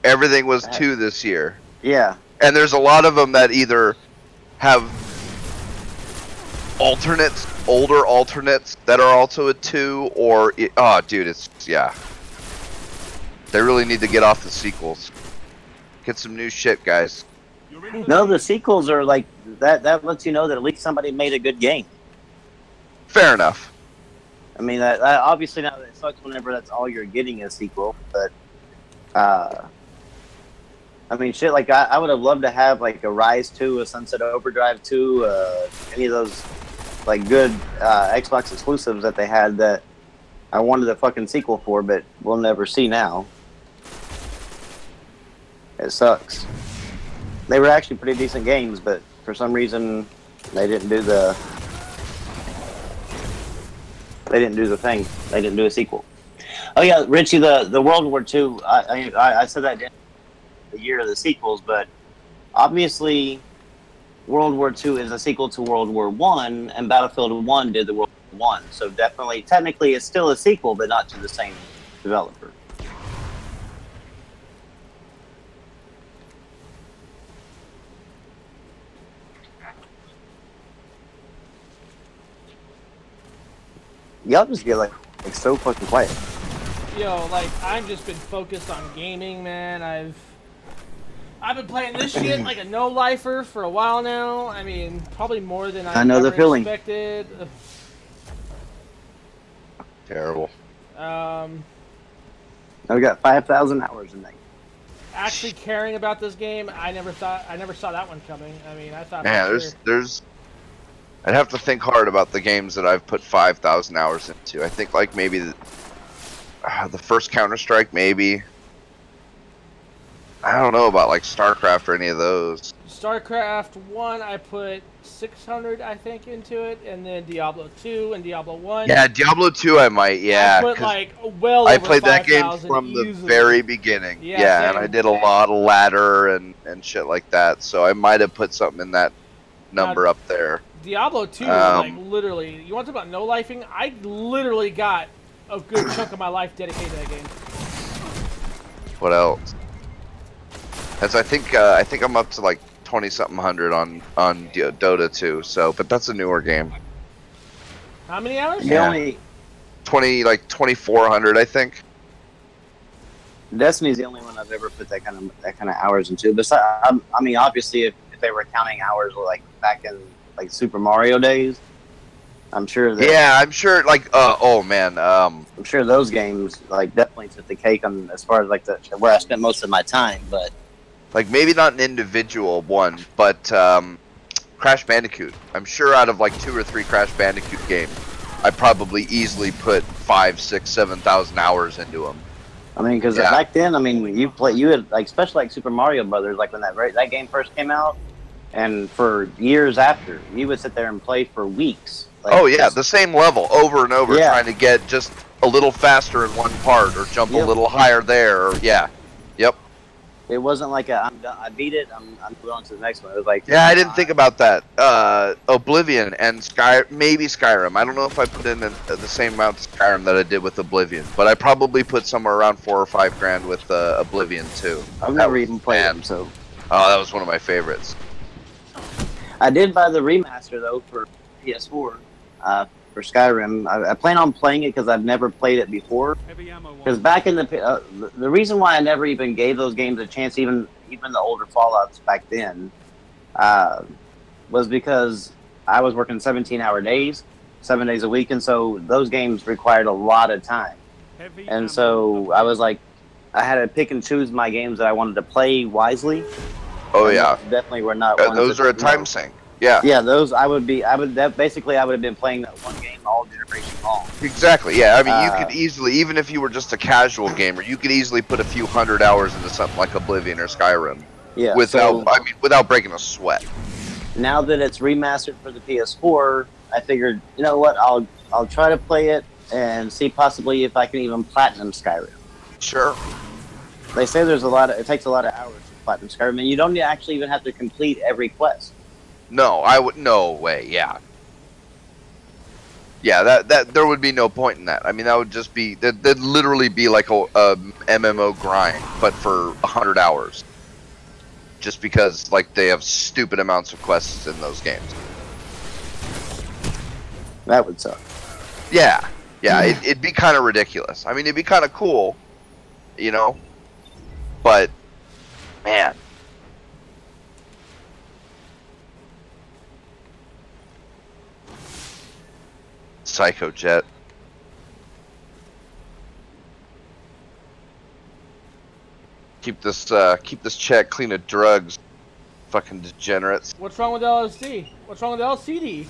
Everything was 2 this year. Yeah. And there's a lot of them that either have alternates, older alternates that are also a 2, or oh, dude, it's yeah. They really need to get off the sequels. Get some new shit, guys. No, the sequels are like that. That lets you know that at least somebody made a good game. Fair enough. I mean, that obviously now it sucks whenever that's all you're getting is a sequel, but I mean, shit, like, I would have loved to have, like, a Rise 2, a Sunset Overdrive 2, any of those, like, good Xbox exclusives that they had that I wanted a fucking sequel for, but we'll never see now. It sucks. They were actually pretty decent games, but for some reason, they didn't do the... They didn't do the thing. They didn't do a sequel. Oh, yeah, Richie, the World War II, I said that the year of the sequels, but obviously World War II is a sequel to World War I, and Battlefield 1 did the World War I, so definitely, technically it's still a sequel, but not to the same developer. Y'all just get like so fucking quiet. Yo, like, I've just been focused on gaming, man. I've been playing this shit like a no-lifer for a while now. I mean, probably more than I know the ever feeling. expected. Terrible. Now we got 5,000 hours in that. Actually caring about this game, I never saw that one coming. I mean, I thought. Man, for sure. there's. I'd have to think hard about the games that I've put 5,000 hours into. I think like maybe the first Counter-Strike, maybe. I don't know about like StarCraft or any of those. StarCraft 1, I put 600, I think, into it, and then Diablo 2 and Diablo 1. Yeah, Diablo 2 I might, yeah. I put 'cause like well I over played that game 5,000 from the easily. very beginning. Yeah, Yeah, and same. I did a lot of ladder and shit like that. So I might have put something in that number up there. Diablo 2 was like literally, you want to talk about no-lifing? I literally got a good chunk of my life dedicated to that game. What else? As I think I'm up to like 20-something hundred on Dota 2. So, but that's a newer game. How many hours? Yeah. 2400, I think. Destiny's the only one I've ever put that kind of hours into. Besides, I mean, obviously, if they were counting hours like back in like Super Mario days, I'm sure that. Yeah, I'm sure. Like, oh man, I'm sure those games like definitely took the cake on as far as like where I spent most of my time. But like maybe not an individual one, but Crash Bandicoot. I'm sure out of like 2 or 3 Crash Bandicoot games, I probably easily put 5, 6, 7,000 hours into them. I mean, because back then, I mean, you had like, especially like Super Mario Brothers, like when that game first came out, and for years after, you would sit there and play for weeks. Like, oh yeah, the same level over and over, Yeah. trying to get just a little faster in one part or jump a Yep. little higher there. Or, yeah, yep. It wasn't like I'm done, I beat it. I'm going to the next one. It was like, Yeah, I didn't think about that. Oblivion and maybe Skyrim. I don't know if I put in the same amount of Skyrim that I did with Oblivion, but I probably put somewhere around 4 or 5 grand with Oblivion too. I've never even played them, so. Oh, that was one of my favorites. I did buy the remaster though for PS4 for Skyrim. I plan on playing it because I've never played it before. Heavy ammo. Because back in the reason why I never even gave those games a chance, even the older Fallouts back then, was because I was working 17-hour days, 7 days a week, and so those games required a lot of time. Heavy And ammo. so I was like, I had to pick and choose my games that I wanted to play wisely. Oh And yeah, those definitely were not ones those that, are a you time know, sink. Yeah, yeah, those basically I would have been playing that one game all generation long. exactly. Yeah, I mean, you Uh, could easily, even if you were just a casual gamer, you could easily put a few 100 hours into something like Oblivion or Skyrim Yeah. without, so without breaking a sweat. now that it's remastered for the PS4, I figured, you know what, I'll try to play it and see possibly if I can even platinum Skyrim. Sure. They say it takes a lot of hours to platinum Skyrim, and you don't actually even have to complete every quest. No, no way. Yeah. Yeah, that there would be no point in that. I mean, that would just be that'd literally be like a MMO grind, but for 100 hours. Just because like they have stupid amounts of quests in those games. That would suck. Yeah, yeah, it'd be kind of ridiculous. I mean, it'd be kind of cool, you know, but man. Psycho Jet. Keep this check clean of drugs, fucking degenerates. What's wrong with LSD? What's wrong with LCD?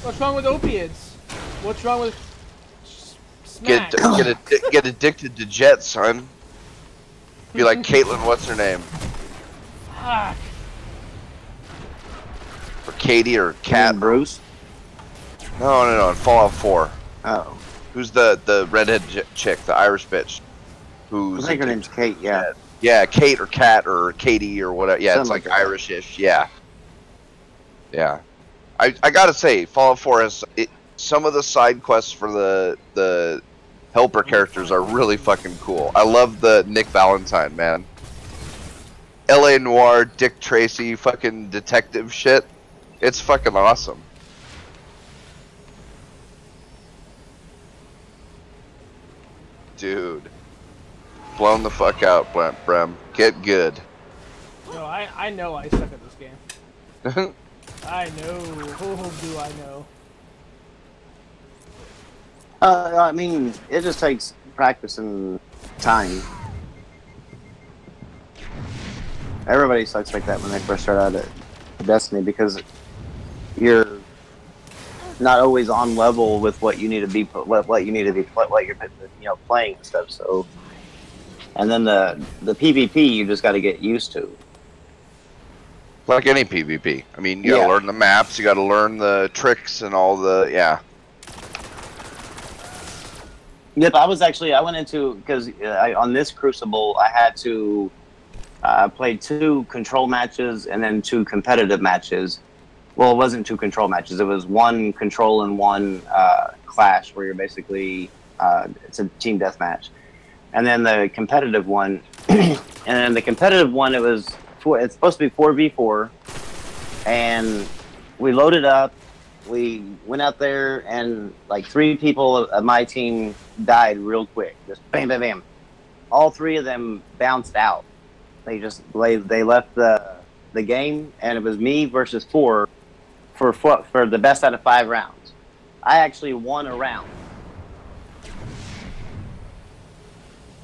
What's wrong with opiates? What's wrong with smack? Get addicted to Jet, son. Be like Caitlyn, what's her name? Fuck. Or Katie or Cat. And Bruce? No, in Fallout 4. Oh. Who's the redhead chick, the Irish bitch? Who's I think her name's Kate, yeah. Yeah, Kate or Cat or Katie or whatever. Yeah, it's Something like like that. Irish-ish. Yeah. Yeah. I gotta say, Fallout 4 has some of the side quests for the helper characters are really fucking cool. I love the Nick Valentine, man. L.A. Noire, Dick Tracy, fucking detective shit. It's fucking awesome. Dude. Blown the fuck out, Brem. Get good. No, I know I suck at this game. I know. Oh, do I know? I mean, it just takes practice and time. Everybody sucks like that when they first start out at Destiny because you're not always on level with what you need to be, what you're playing and stuff. So, and then the PvP you just got to get used to. Like any PvP. I mean, you gotta Yeah. learn the maps, you gotta learn the tricks and all the, yeah. Yep, I went into, because on this Crucible, I had to play 2 control matches and then 2 competitive matches. Well, it wasn't 2 control matches. It was 1 control and 1 clash, where you're basically, it's a team deathmatch. And then the competitive one, it's supposed to be 4v4, and we loaded up. We went out there, and like 3 people of my team died real quick. Just bam, bam, bam. All 3 of them bounced out. They left the game, and it was me versus 4 for the best out of 5 rounds. I actually won a round.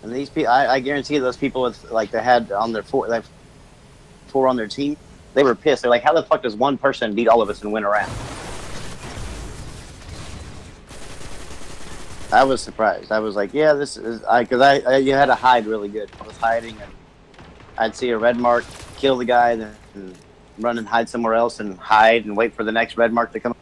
And these people, I guarantee those people with like they had on their 4 on their team, They were pissed. They're like, how the fuck does one person beat all of us and win a round? I was surprised. I was like, yeah, this is... Because you had to hide really good. I was hiding, and I'd see a red mark, kill the guy, then run and hide somewhere else and hide and wait for the next red mark to come.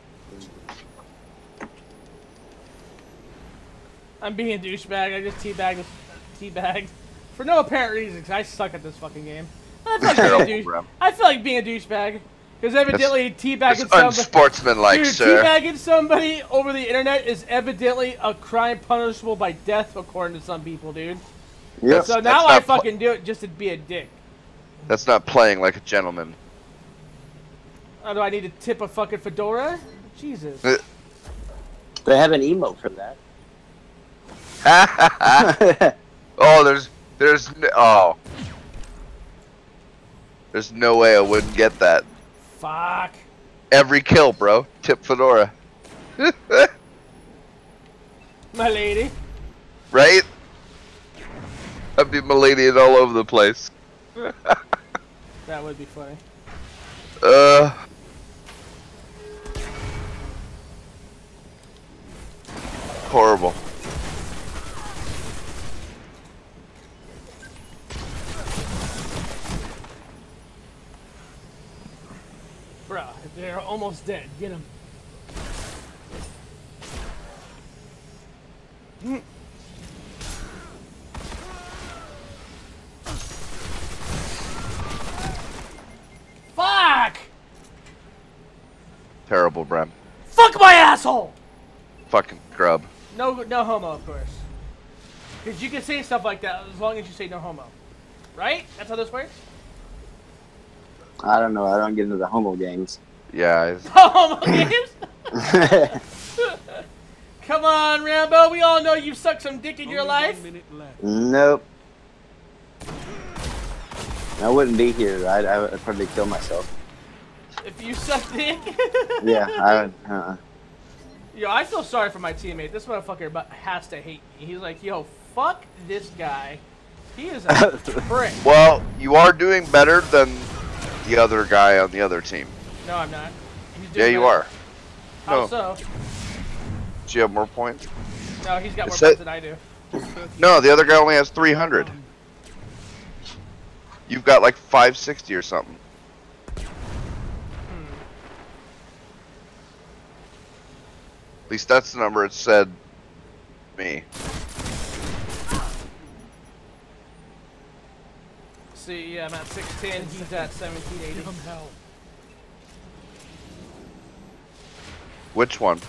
I'm being a douchebag. I just teabagged for no apparent reason, because I suck at this fucking game. I feel like being a douchebag. Because evidently teabagging somebody... unsportsmanlike, sir. Teabagging somebody over the internet is evidently a crime punishable by death, according to some people, dude. Yep. So now I fucking do it just to be a dick. That's not playing like a gentleman. Oh, do I need to tip a fucking fedora? Jesus. They have an emote for that. Oh, there's no way I wouldn't get that. Fuck. Every kill, bro. Tip fedora. My lady. Right? I'd be miladied all over the place. That would be funny. Horrible. Bro, they're almost dead. Get them. Fuck! Terrible, Brem. Fuck my asshole! Fucking grub. No homo, of course. Because you can say stuff like that as long as you say no homo. Right? That's how this works? I don't know. I don't get into the homo games. Yeah. Homo games? Come on, Rambo. We all know you've sucked some dick in your life. Nope. I wouldn't be here. I'd probably kill myself. If you suck dick? Yeah, I would. Yo, I feel sorry for my teammate. This motherfucker has to hate me. He's like, yo, fuck this guy. He is a prick. Well, you are doing better than the other guy on the other team. No, I'm not. Yeah, you are. How No. so? Do you have more points? No, he's got more points than I do. No, the other guy only has 300. You've got like 560 or something. At least that's the number it said to me. See, yeah, I'm at 610. He's at 1780. Give him hell. Which one?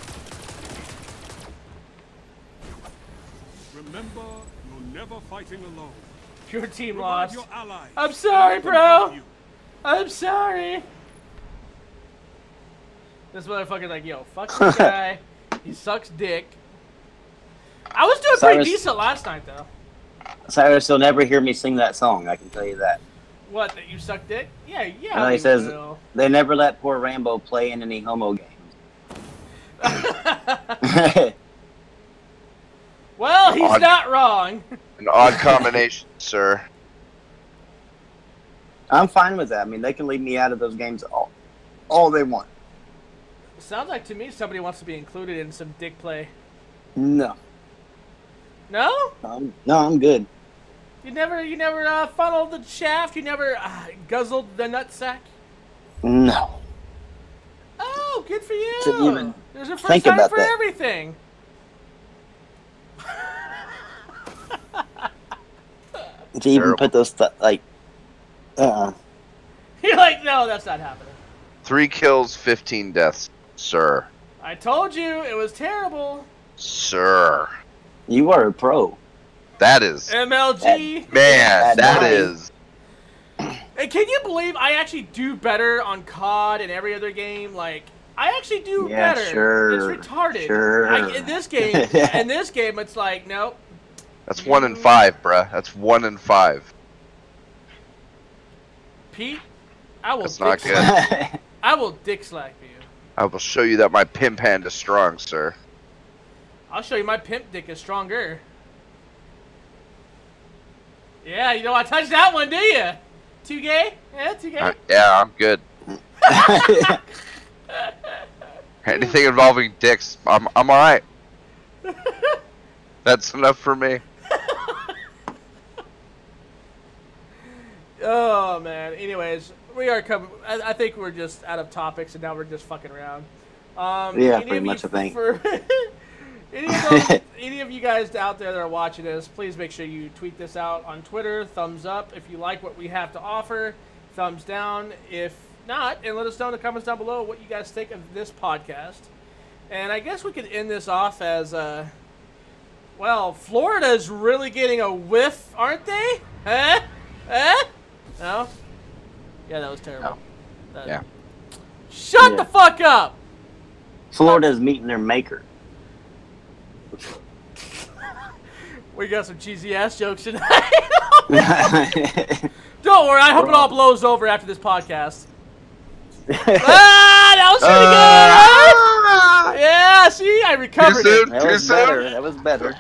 Remember, you're never fighting alone. Pure team Revive lost. your allies. I'm sorry, Let them bro. help you. I'm sorry. This motherfucker's like, yo, fuck this guy. He sucks dick. I was doing pretty decent last night, though. Cyrus, you'll never hear me sing that song, I can tell you that. What, that you suck dick? Yeah, yeah. No, he says they never let poor Rambo play in any homo games. Well, he's not wrong. An odd combination, sir. I'm fine with that. I mean, they can leave me out of those games all they want. Sounds like to me somebody wants to be included in some dick play. No. No? No, I'm good. You never funneled the shaft? You never guzzled the nutsack? No. Oh, good for you. To even There's a first think time about for that. everything. To even put those like, You're like, no, that's not happening. 3 kills, 15 deaths, sir. I told you it was terrible. Sir. You are a pro. That is. MLG. Man, that is. Hey, can you believe I actually do better on COD and every other game? Like, I actually do better. Sure. It's retarded. Sure. In this game, it's like, nope. That's 1 in 5, bruh. That's 1 in 5. Pete, I will. That's not good. I will dick slap you. I will show you that my pimp hand is strong, sir. I'll show you my pimp dick is stronger. Yeah, you don't want to touch that one, do you? Too gay? Yeah, it's okay. Yeah, I'm good. Anything involving dicks, I'm alright. That's enough for me. Oh man. Anyways, we are coming. I think we're just out of topics, and now we're just fucking around. Yeah, pretty much. I think. Any of you guys out there that are watching this, please make sure you tweet this out on Twitter. Thumbs up if you like what we have to offer. Thumbs down if not, and let us know in the comments down below what you guys think of this podcast. And I guess we could end this off as, well, Florida's really getting a whiff, aren't they? Huh? Huh? No? Yeah, that was terrible. No. Yeah. Shut the fuck up! Florida's meeting their maker. We got some cheesy ass jokes tonight. Don't worry, I hope it all blows over after this podcast. That was pretty good! Yeah, see, I recovered it. That was better.